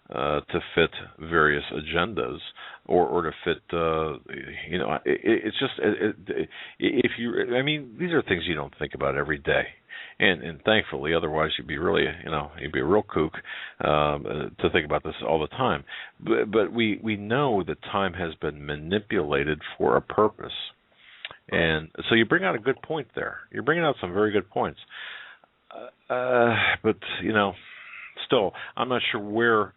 to fit various agendas or to fit, it's just, if you, I mean, these are things you don't think about every day. And thankfully, otherwise you'd be really, you'd be a real kook to think about this all the time. But we know that time has been manipulated for a purpose. And so you bring out a good point there. You're bringing out some very good points. But, still, I'm not sure where,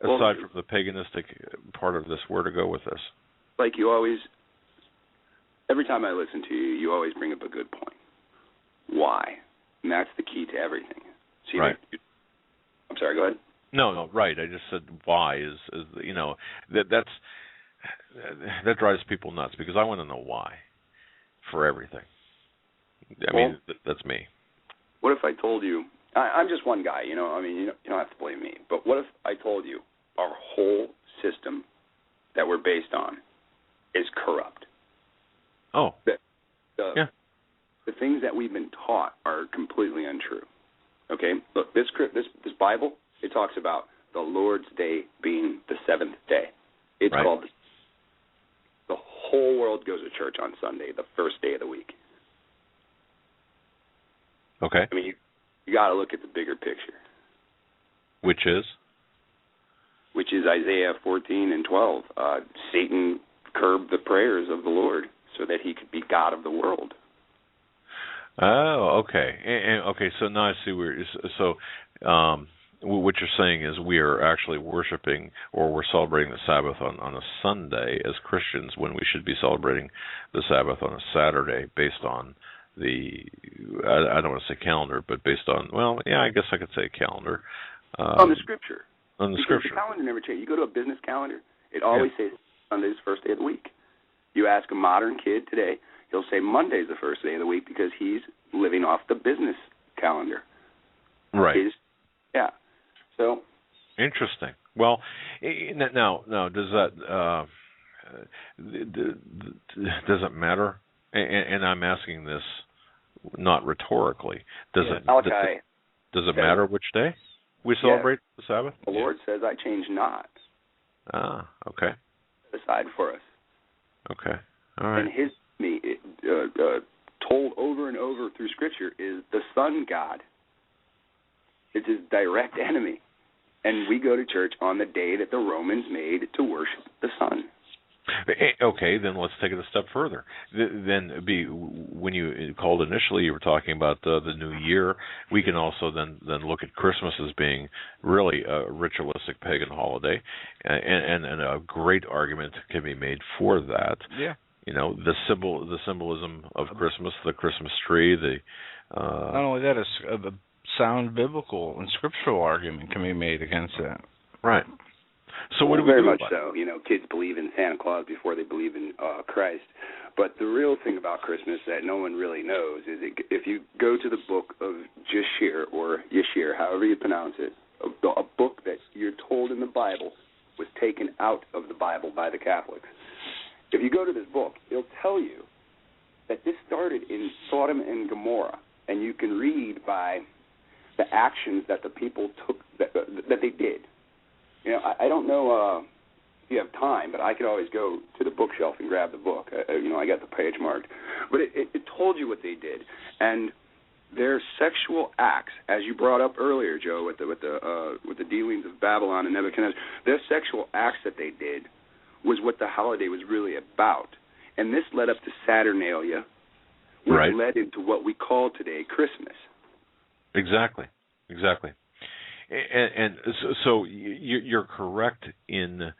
aside from the paganistic part of this, where to go with this. Like you always, every time I listen to you, you always bring up a good point. Why? And that's the key to everything. See, right. I'm sorry, go ahead. No, right. I just said why is that drives people nuts because I want to know why for everything. I mean, that's me. What if I told you, I'm just one guy, you don't have to blame me, but what if I told you our whole system that we're based on is corrupt? Oh. Yeah. The things that we've been taught are completely untrue. Okay? Look, this Bible, it talks about the Lord's Day being the seventh day. It's called, the whole world goes to church on Sunday, the first day of the week. Okay. I mean, you got to look at the bigger picture. Which is Isaiah 14:12. Satan curbed the prayers of the Lord so that he could be God of the world. Oh, okay. Okay, so now I see where. So, what you're saying is we are actually worshiping or we're celebrating the Sabbath on a Sunday as Christians when we should be celebrating the Sabbath on a Saturday based on I don't want to say calendar, but based on, I guess I could say calendar. On the Scripture. On the because Scripture. The calendar never changes. You go to a business calendar, it always says Sunday's the first day of the week. You ask a modern kid today, he'll say Monday's the first day of the week because he's living off the business calendar. Right. So. Interesting. Well, now does that does it matter? And I'm asking this not rhetorically. Does it matter which day we celebrate the Sabbath? The Lord says, "I change not." Ah, okay. Decide for us. Okay. All right. And told over and over through Scripture is the sun god. It's his direct enemy. And we go to church on the day that the Romans made to worship the sun. Okay, then let's take it a step further. Then when you called initially, you were talking about the New Year. We can also then look at Christmas as being really a ritualistic pagan holiday, and a great argument can be made for that. Yeah. The symbolism of Christmas, the Christmas tree, not only that, a sound biblical and scriptural argument can be made against that. Right. So what do we do? Very much about it? so. Kids believe in Santa Claus before they believe in Christ. But the real thing about Christmas that no one really knows is if you go to the book of Yeshir, or Yeshir, however you pronounce it, a book that you're told in the Bible was taken out of the Bible by the Catholics. If you go to this book, it'll tell you that this started in Sodom and Gomorrah, and you can read by the actions that the people took, that they did. I don't know if you have time, but I could always go to the bookshelf and grab the book. I got the page marked. But it told you what they did. And their sexual acts, as you brought up earlier, Joe, with the dealings of Babylon and Nebuchadnezzar, their sexual acts that they did was what the holiday was really about. And this led up to Saturnalia, which led into what we call today Christmas. Exactly. And so you're correct in,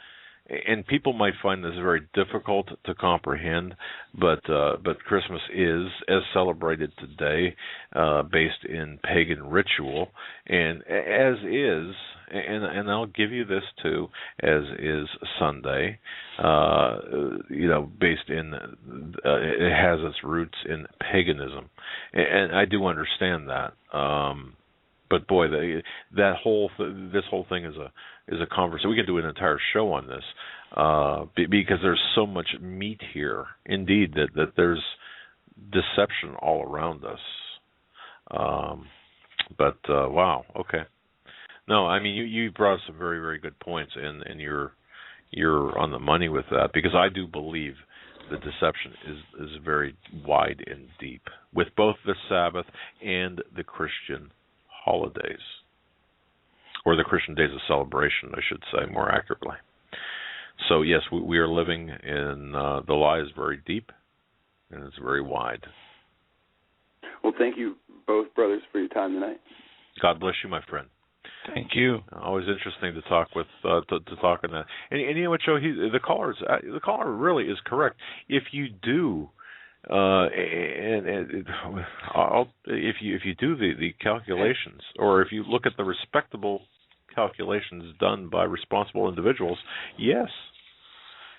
and people might find this very difficult to comprehend, but Christmas is, as celebrated today, based in pagan ritual, and as is, and I'll give you this too, as is Sunday, based in, it has its roots in paganism, and I do understand that. But boy, this whole thing is a conversation. We could do an entire show on this because there's so much meat here. Indeed, that there's deception all around us. Wow. Okay. No, I mean you brought up some very, very good points, and you're on the money with that, because I do believe the deception is very wide and deep with both the Sabbath and the Christian holidays, or the Christian days of celebration, I should say more accurately. So yes, we are living in the lie is very deep and it's very wide. Well, thank you both, brothers, for your time tonight. God bless you, my friend. Thank you. Always interesting to talk with to talk on that. And you know what, Joe? The caller really is correct. If you do, if you do the calculations, or if you look at the respectable calculations done by responsible individuals, yes.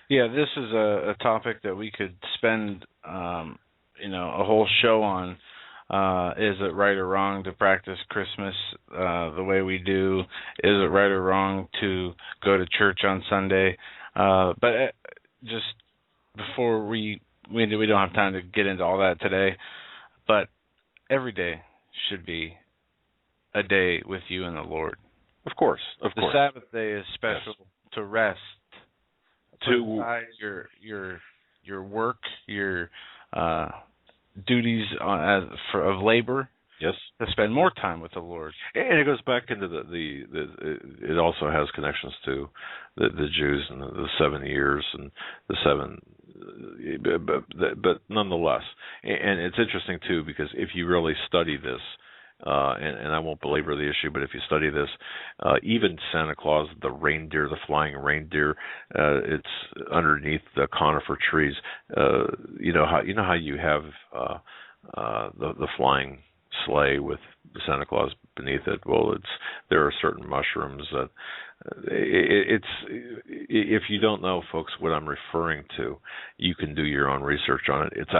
Yeah, this is a topic that we could spend a whole show on. Is it right or wrong to practice Christmas the way we do? Is it right or wrong to go to church on Sunday? But just before we don't have time to get into all that today, but every day should be a day with you and the Lord. Of course. The Sabbath day is special to rest, to your work, your duties of labor. Yes. To spend more time with the Lord. And it goes back into it also has connections to the Jews and the 7 years and the 7, but nonetheless. And it's interesting too, because if you really study this, and I won't belabor the issue, but if you study this, even Santa Claus, the reindeer, the flying reindeer, it's underneath the conifer trees. You know how you have the flying sleigh with Santa Claus beneath it. Well, there are certain mushrooms that if you don't know, folks, what I'm referring to, you can do your own research on it. It's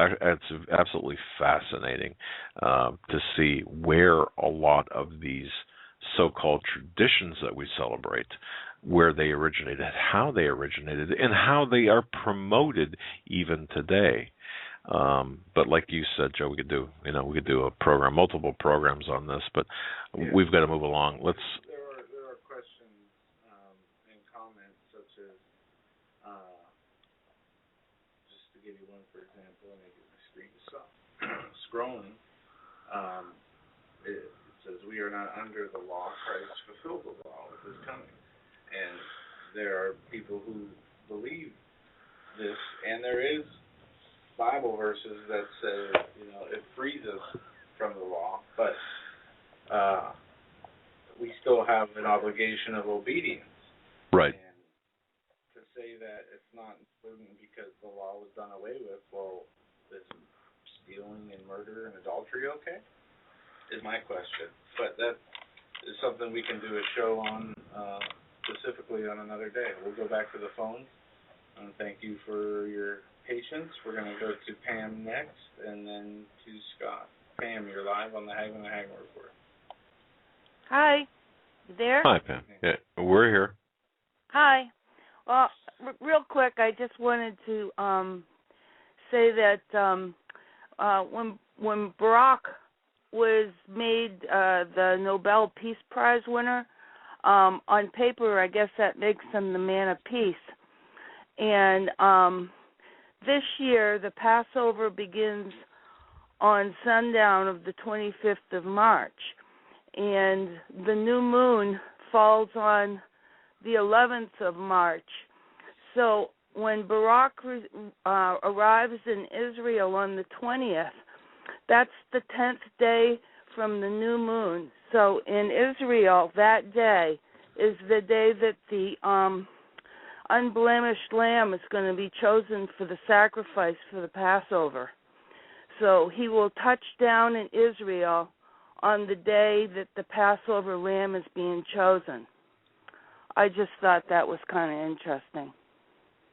absolutely fascinating to see where a lot of these so-called traditions that we celebrate, where they originated, how they originated, and how they are promoted even today. But like you said, Joe, we could do a program, multiple programs on this, but we've got to move along. There are questions and comments such as, just to give you one for example, and I get my screen scrolling. It says, "We are not under the law. Christ fulfilled the law with his coming." And there are people who believe this, and there is Bible verses that say, it frees us from the law, but we still have an obligation of obedience. Right. And to say that it's not important because the law was done away with, well, is stealing and murder and adultery okay? Is my question. But that is something we can do a show on specifically on another day. We'll go back to the phones. And thank you for your patience. We're going to go to Pam next, and then to Scott. Pam, you're live on the Hagmann and Hagmann Report. Hi. You there? Hi, Pam. Yeah, we're here. Hi. Well, real quick, I just wanted to say that when Barack was made the Nobel Peace Prize winner, on paper, I guess that makes him the man of peace. And this year, the Passover begins on sundown of the 25th of March, and the new moon falls on the 11th of March. So when Barack arrives in Israel on the 20th, that's the 10th day from the new moon. So in Israel, that day is the day that the unblemished lamb is going to be chosen for the sacrifice for the Passover. So he will touch down in Israel on the day that the Passover lamb is being chosen. I just thought that was kind of interesting.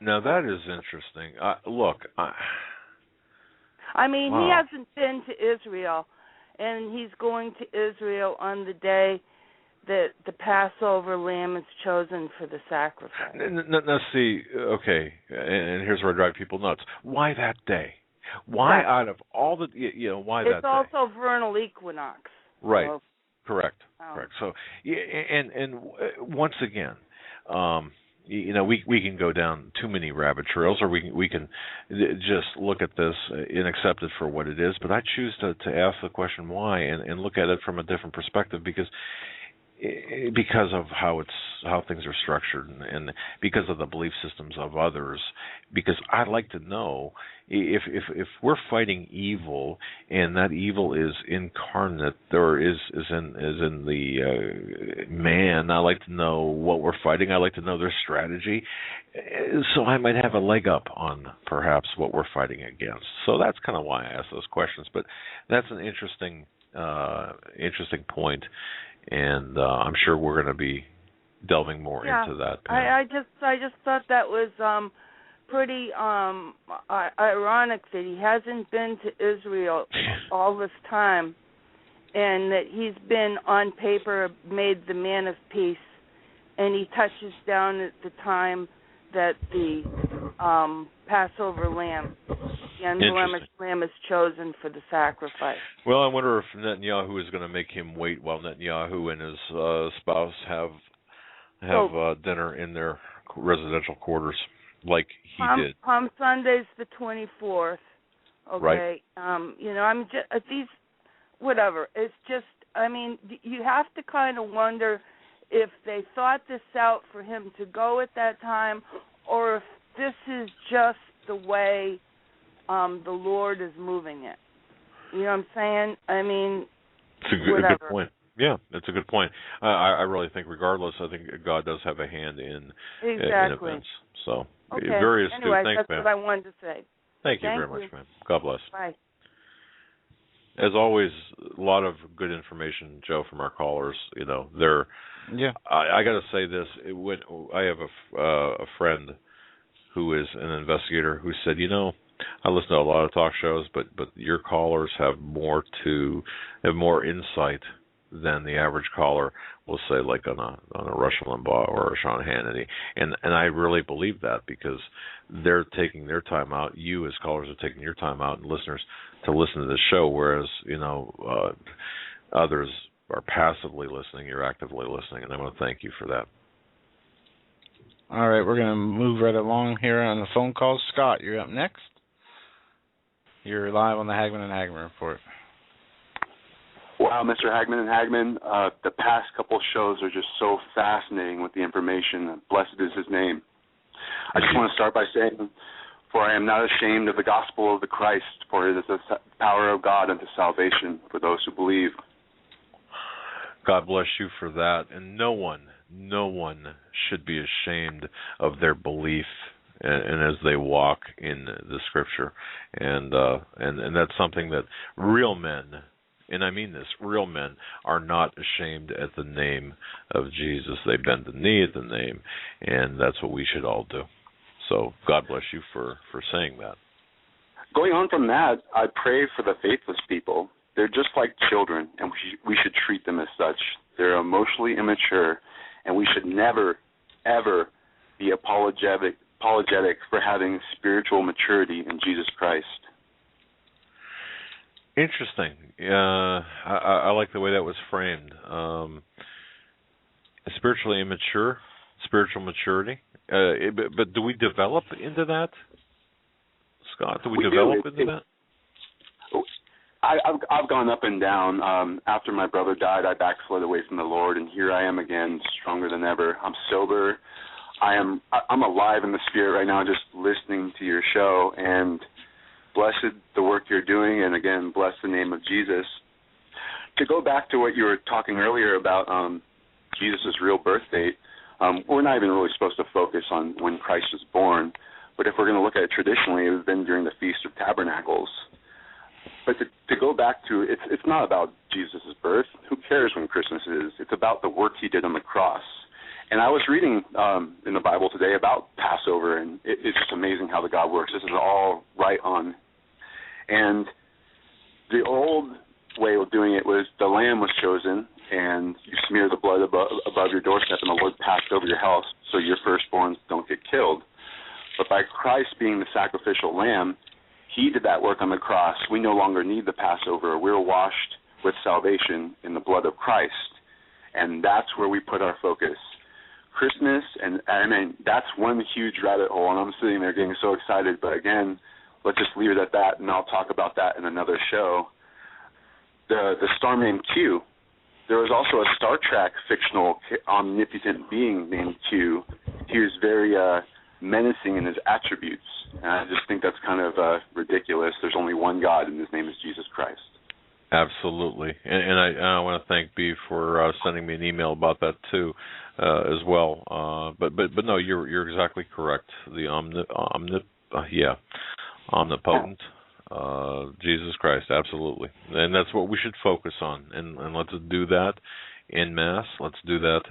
Now, that is interesting. Look, he hasn't been to Israel, and he's going to Israel on the day that the Passover lamb is chosen for the sacrifice. Now, see, okay, and here's where I drive people nuts. Why that day? Why out of all the, why that day? It's also vernal equinox. Right. So. Correct. So, and once again, we can go down too many rabbit trails, or we can just look at this and accept it for what it is. But I choose to ask the question why and look at it from a different perspective because of how things are structured and because of the belief systems of others. Because I'd like to know if we're fighting evil and that evil is incarnate or is in the man, I like to know what we're fighting. I like to know their strategy, so I might have a leg up on perhaps what we're fighting against. So that's kind of why I ask those questions. But that's an interesting point. And I'm sure we're going to be delving more into that. I just thought that was pretty ironic that he hasn't been to Israel all this time, and that he's been on paper made the man of peace, and he touches down at the time that the Passover lamb, the unblemished lamb, is chosen for the sacrifice. Well, I wonder if Netanyahu is going to make him wait while Netanyahu and his spouse have dinner in their residential quarters, like he did. Palm Sunday's the 24th. Okay, right. I'm just these, whatever. It's just, you have to kind of wonder if they thought this out for him to go at that time, or if this is just the way the Lord is moving it. You know what I'm saying? It's a good point. Yeah, that's a good point. I really think, regardless, I think God does have a hand in events. So, very astute. Anyway, Thanks, that's ma'am. what I wanted to say. Thank you very much, ma'am. God bless. Bye. As always, a lot of good information, Joe, from our callers. They're. Yeah. I got to say this. I have a friend who is an investigator who said, I listen to a lot of talk shows, but your callers have more insight than the average caller will say, like on a Rush Limbaugh or a Sean Hannity, and I really believe that because they're taking their time out. You as callers are taking your time out, and listeners to listen to this show, whereas others are passively listening. You're actively listening, and I want to thank you for that. All right, we're going to move right along here on the phone calls. Scott, you're up next. You're live on the Hagmann and Hagmann Report. Wow, Mr. Hagmann and Hagmann, the past couple shows are just so fascinating with the information. Blessed is his name. I just want to start by saying, for I am not ashamed of the gospel of the Christ, for it is the power of God unto salvation for those who believe. God bless you for that. And no one should be ashamed of their belief and as they walk in the Scripture. And that's something that real men, and I mean this, real men are not ashamed at the name of Jesus. They bend the knee at the name, and that's what we should all do. So God bless you for saying that. Going on from that, I pray for the faithless people. They're just like children, and we should treat them as such. They're emotionally immature, and we should never, ever be apologetic for having spiritual maturity in Jesus Christ. Interesting. I like the way that was framed. Spiritually immature, spiritual maturity. But do we develop into that, Scott? Do we develop into that? I've gone up and down. After my brother died, I backslid away from the Lord, and here I am again, stronger than ever. I'm sober. I'm alive in the spirit right now, just listening to your show, and blessed the work you're doing, and again, bless the name of Jesus. To go back to what you were talking earlier about Jesus' real birth date, we're not even really supposed to focus on when Christ was born, but if we're going to look at it traditionally, it would have been during the Feast of Tabernacles. But to go back to, it's not about Jesus' birth. Who cares when Christmas is? It's about the work he did on the cross. And I was reading in the Bible today about Passover, and it's just amazing how the God works. This is all right on. And the old way of doing it was the lamb was chosen, and you smear the blood above your doorstep, and the Lord passed over your house so your firstborns don't get killed. But by Christ being the sacrificial lamb, he did that work on the cross. We no longer need the Passover. We're washed with salvation in the blood of Christ. And that's where we put our focus. Christmas, and I mean, that's one huge rabbit hole, and I'm sitting there getting so excited. But again, let's just leave it at that, and I'll talk about that in another show. The starman Q, there was also a Star Trek fictional omnipotent being named Q. He was very menacing in his attributes, and I just think that's kind of ridiculous. There's only one God, and his name is Jesus Christ. Absolutely, and I want to thank B for sending me an email about that too, as well. But no, you're exactly correct. The omnipotent Jesus Christ, absolutely, and that's what we should focus on. And let's do that en masse. Let's do that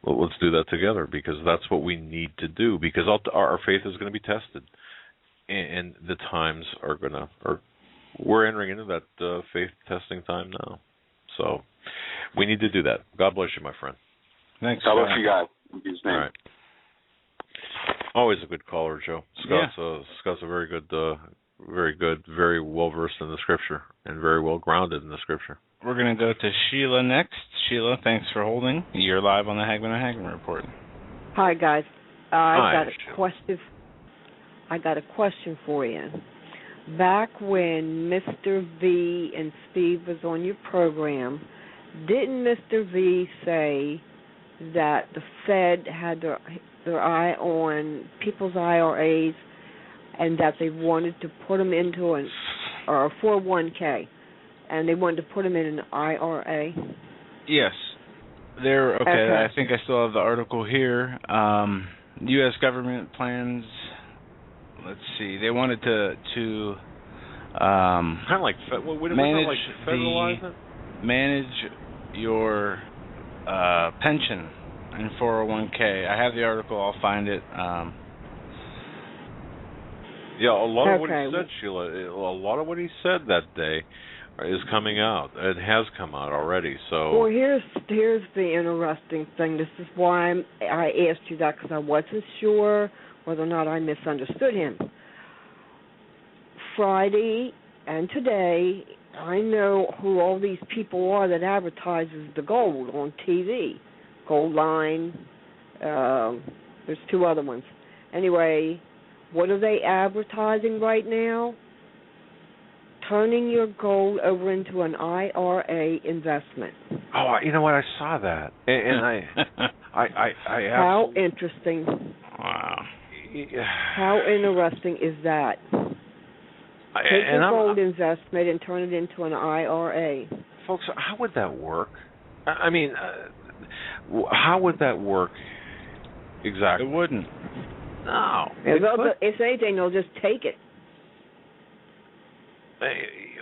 let's do that together, because that's what we need to do. Because our faith is going to be tested, and the times are we're entering into that faith testing time now. So we need to do that. God bless you, my friend. Thanks. God bless you guys. In Jesus' name. All right. Always a good caller, Joe. Scott's a very good, very well versed in the Scripture and very well grounded in the Scripture. We're going to go to Sheila next. Sheila, thanks for holding. You're live on the Hagmann and Hagmann Report. Hi, guys. Hi, I got a question for you. Back when Mr. V and Steve was on your program, didn't Mr. V say that the Fed had their eye on people's IRAs and that they wanted to put them into a 401k, and they wanted to put them in an IRA? Yes. Okay. I think I still have the article here. U.S. government plans. Let's see. They wanted to kind of like manage your pension in 401k. I have the article. I'll find it. Yeah, a lot of what he said, Sheila. A lot of what he said that day is coming out. It has come out already. So. Well, here's the interesting thing. This is why I asked you that, because I wasn't sure whether or not I misunderstood him. Friday and today, I know who all these people are that advertises the gold on TV. Gold Line, there's two other ones. Anyway, what are they advertising right now? Turning your gold over into an IRA investment. Oh, you know what? I saw that, and I How interesting! Wow. How interesting is that? Take your gold investment and turn it into an IRA. Folks, how would that work? I mean, how would that work exactly? It wouldn't. No. If anything, they'll just take it.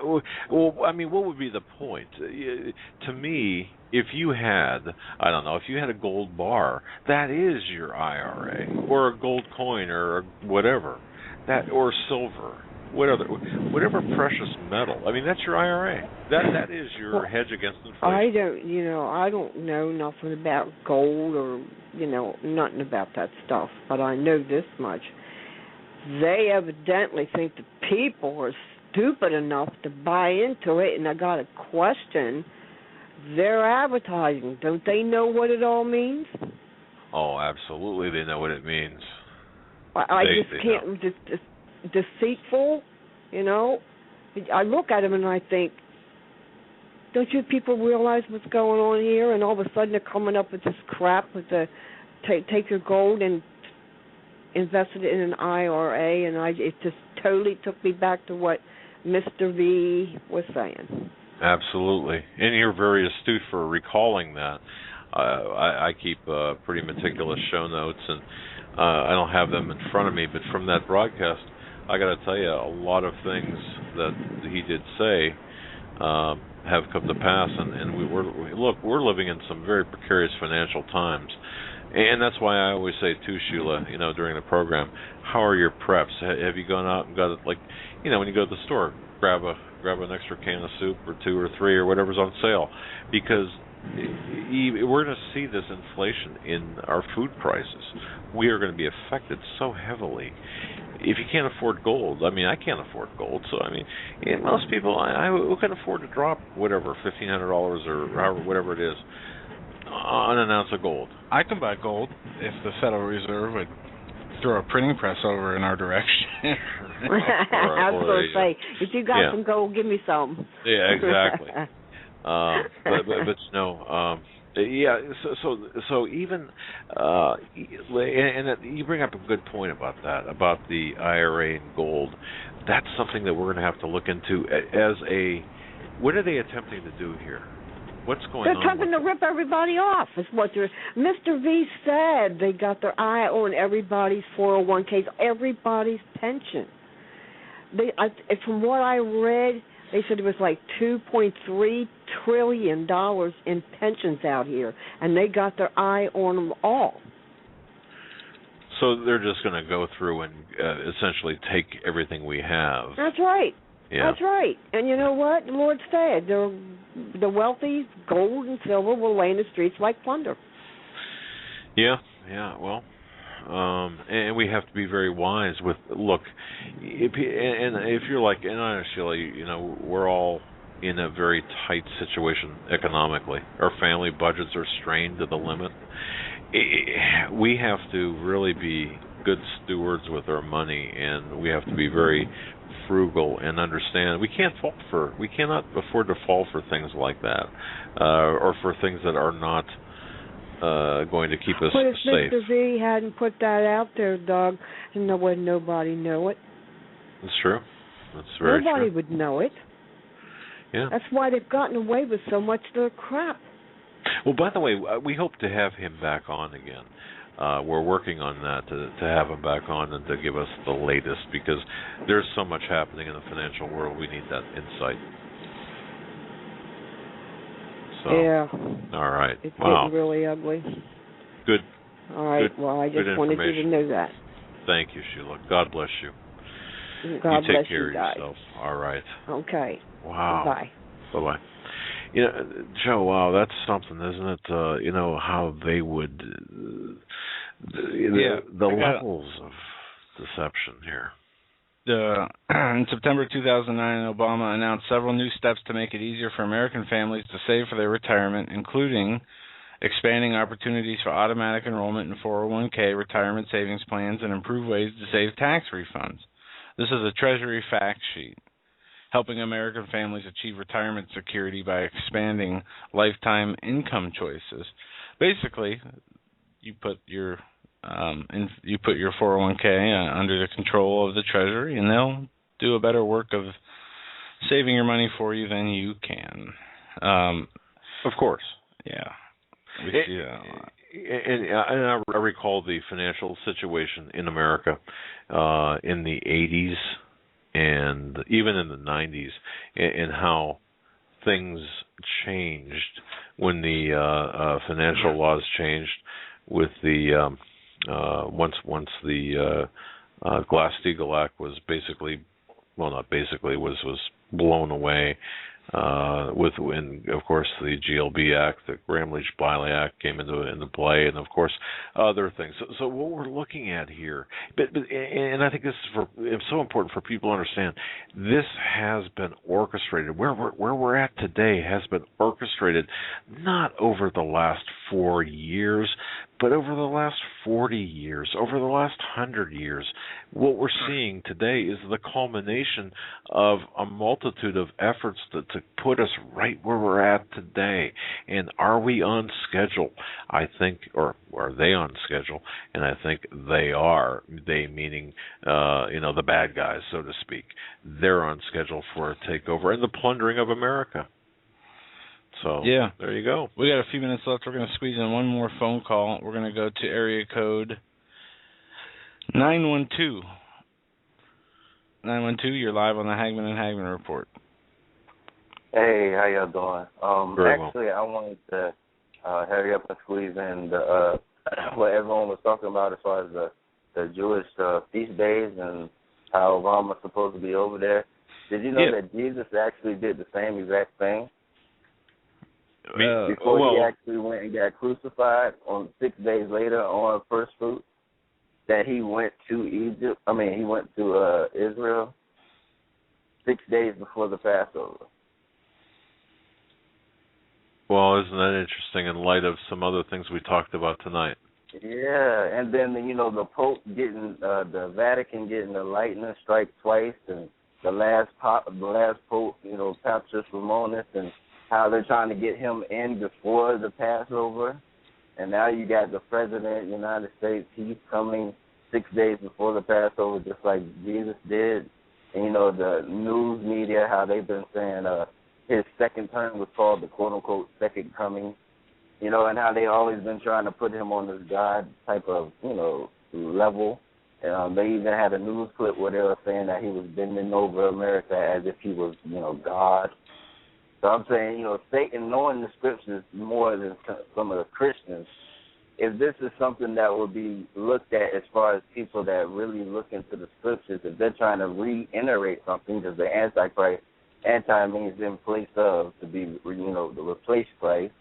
Well, I mean, what would be the point? To me, if you had a gold bar, that is your IRA, or a gold coin, or whatever, or silver, whatever precious metal. I mean, that's your IRA. That is your hedge against inflation. I don't know nothing about gold or nothing about that stuff, but I know this much. They evidently think the people are stupid enough to buy into it, and I got a question. They're advertising. Don't they know what it all means? Oh, absolutely, they know what it means. I just can't. Just deceitful, I look at them and I think, don't you people realize what's going on here? And all of a sudden they're coming up with this crap with the take your gold and invest it in an IRA, and it just totally took me back to what Mr. V was saying. Absolutely, and you're very astute for recalling that. I keep pretty meticulous show notes, and I don't have them in front of me, but from that broadcast, I got to tell you, a lot of things that he did say have come to pass, and we're living in some very precarious financial times, and that's why I always say too, Sheila, during the program, how are your preps? Have you gone out and got it, like, when you go to the store, grab an extra can of soup or two or three or whatever's on sale, because we're going to see this inflation in our food prices. We are going to be affected so heavily. if you can't afford gold, I mean, I can't afford gold, so I mean, most people, who can afford to drop whatever, $1,500 or however, whatever it is, on an ounce of gold? I can buy gold if the Federal Reserve would throw a printing press over in our direction. I was going to say, if you got some gold, give me some. Yeah, exactly. but no. Yeah, so even and you bring up a good point about that, about the IRA and gold. That's something that we're going to have to look into as what are they attempting to do here? What's going on? They're attempting to rip everybody off. Is what Mr. V said. They got their eye on everybody's 401ks, everybody's pension. From what I read, they said it was like $2.3 trillion in pensions out here, and they got their eye on them all. So they're just going to go through and essentially take everything we have. That's right. Yeah. That's right. And you know what? The Lord said, the wealthy, gold and silver will lay in the streets like plunder. Yeah, well, and we have to be very wise with, look, if you're like, and honestly, we're all in a very tight situation economically. Our family budgets are strained to the limit. We have to really be good stewards with our money, and we have to be very frugal and understand we cannot afford to fall for things like that, or for things that are not going to keep us but if safe. Mr. V hadn't put that out there, Doug, nobody know it. That's true. That's very true. Nobody would know it. Yeah. That's why they've gotten away with so much of their crap. Well, by the way, we hope to have him back on again. We're working on that to have him back on and to give us the latest, because there's so much happening in the financial world. We need that insight. So, yeah. All right. It's getting really ugly. Good. All right. Good, well, I just wanted you to know that. Thank you, Sheila. God bless you. God you bless take care you, of yourself. All right. Okay. Wow. Bye. Bye-bye. Joe, wow, that's something, isn't it? How they would, the levels of deception here. In September 2009, Obama announced several new steps to make it easier for American families to save for their retirement, including expanding opportunities for automatic enrollment in 401k retirement savings plans and improved ways to save tax refunds. This is a Treasury fact sheet, helping American families achieve retirement security by expanding lifetime income choices. Basically, you put your 401k under the control of the Treasury, and they'll do a better work of saving your money for you than you can. Of course. Yeah. And I recall the financial situation in America in the 80s and even in the 90s, and how things changed when the financial laws changed with the once the Glass-Steagall Act was was blown away, and of course the GLB Act, the Gramm-Leach-Bliley Act came into play, and of course other things. So what we're looking at here, and I think this is it's so important for people to understand. This has been orchestrated. Where we're at today has been orchestrated, not over the last 4 years, but over the last 40 years, over the last 100 years. What we're seeing today is the culmination of a multitude of efforts to put us right where we're at today. And are we on schedule? I think, or are they on schedule? And I think they are. They meaning, the bad guys, so to speak. They're on schedule for a takeover and the plundering of America. So, yeah, there you go. We got a few minutes left. We're going to squeeze in one more phone call. We're going to go to area code 912. 912, you're live on the Hagmann and Hagmann Report. Hey, how y'all doing? Actually, I wanted to hurry up and squeeze in what everyone was talking about as far as the Jewish feast days and how Obama's supposed to be over there. Did you know that Jesus actually did the same exact thing? Before he actually went and got crucified on 6 days later on first fruit? that he went to Egypt. I mean, he went to Israel 6 days before the Passover. Well, isn't that interesting in light of some other things we talked about tonight? Yeah, and then the Pope getting the Vatican getting the lightning strike twice, and the last Pope, Papst Ramonis, and how they're trying to get him in before the Passover, and now you got the President of the United States. He's coming 6 days before the Passover, just like Jesus did. And the news media, how they've been saying his second term was called the quote unquote second coming. And how they always been trying to put him on this God type of, level. They even had a news clip where they were saying that he was bending over America as if he was, God. So I'm saying, Satan, knowing the scriptures more than some of the Christians, if this is something that will be looked at as far as people that really look into the scriptures, if they're trying to reiterate something, because the Antichrist, anti means in place of, to be, to replace Christ,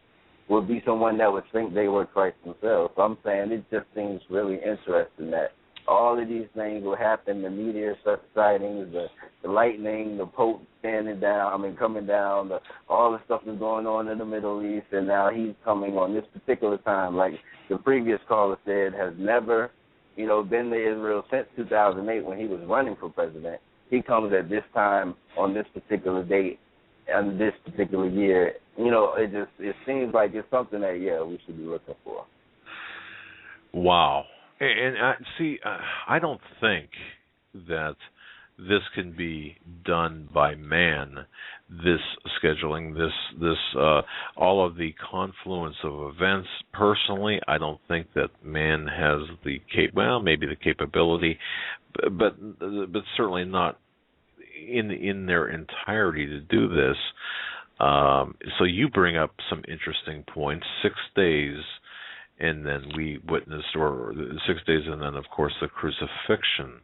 would be someone that would think they were Christ themselves. So I'm saying it just seems really interesting that all of these things will happen, the meteor sightings, the lightning, the Pope coming down, all the stuff that's going on in the Middle East, and now he's coming on this particular time, like the previous caller said, has never, been to Israel since 2008 when he was running for president. He comes at this time on this particular date and this particular year. It seems like it's something that, we should be looking for. Wow. And I don't think that this can be done by man, this scheduling, this all of the confluence of events. Personally, I don't think that man has maybe the capability, but certainly not in their entirety to do this. So you bring up some interesting points. 6 days, and then we witnessed, or 6 days, and then, of course, the crucifixion.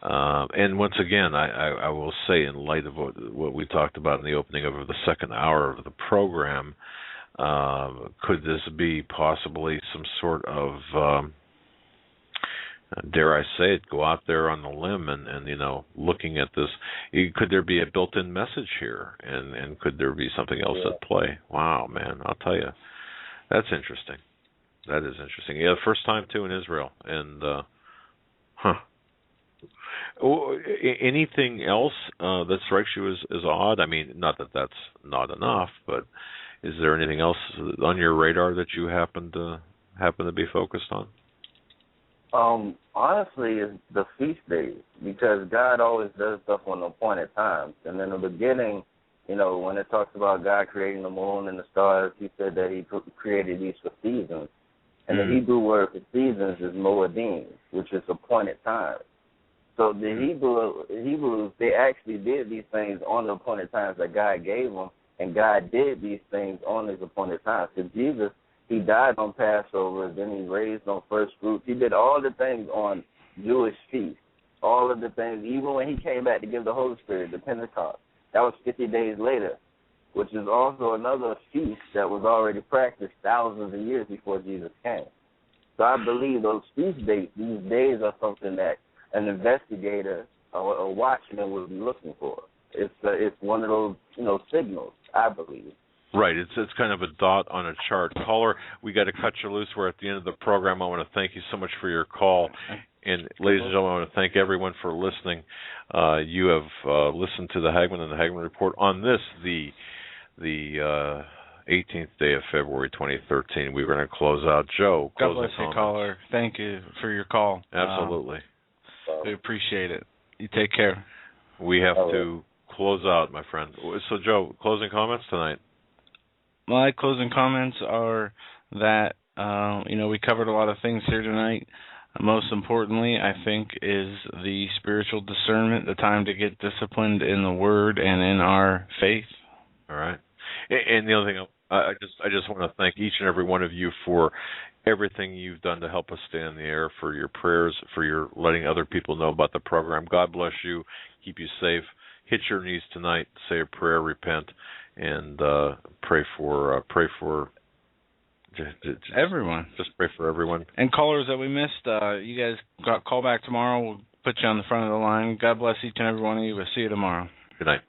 And once again, I will say, in light of what we talked about in the opening of the second hour of the program, could this be possibly some sort of, dare I say it, go out there on the limb and looking at this, could there be a built-in message here? And could there be something else at play? Wow, man, I'll tell you. That's interesting. That is interesting. Yeah, first time, too, in Israel. And, anything else that strikes you as odd? I mean, not that that's not enough, but is there anything else on your radar that you happen to be focused on? Honestly, it's the feast days, because God always does stuff on appointed times. And in the beginning, when it talks about God creating the moon and the stars, he said that he created these for seasons. And the Hebrew word for seasons is moedim, which is appointed time. So the Hebrews, they actually did these things on the appointed times that God gave them, and God did these things on his appointed times. Because Jesus, he died on Passover, then he raised on first fruits. He did all the things on Jewish feasts, all of the things, even when he came back to give the Holy Spirit, the Pentecost. That was 50 days later, which is also another feast that was already practiced thousands of years before Jesus came. So I believe those feast dates, these days, are something that an investigator or a watchman would be looking for. It's one of those, signals, I believe. Right. It's kind of a dot on a chart. Caller, we got to cut you loose. We're at the end of the program. I want to thank you so much for your call. And ladies and gentlemen, I want to thank everyone for listening. You have listened to the Hagmann and the Hagmann Report on this, the 18th day of February 2013. We're going to close out. Joe, God bless you, caller. Thank you for your call. Absolutely. We appreciate it. You take care. We have to close out, my friend. So, Joe, closing comments tonight? My closing comments are that, we covered a lot of things here tonight. Most importantly, I think, is the spiritual discernment, the time to get disciplined in the Word and in our faith. All right. And the other thing, I just want to thank each and every one of you for everything you've done to help us stay in the air, for your prayers, for your letting other people know about the program. God bless you. Keep you safe. Hit your knees tonight. Say a prayer, repent, and pray for Everyone. Just pray for everyone. And callers that we missed, you guys call back tomorrow. We'll put you on the front of the line. God bless each and every one of you. We'll see you tomorrow. Good night.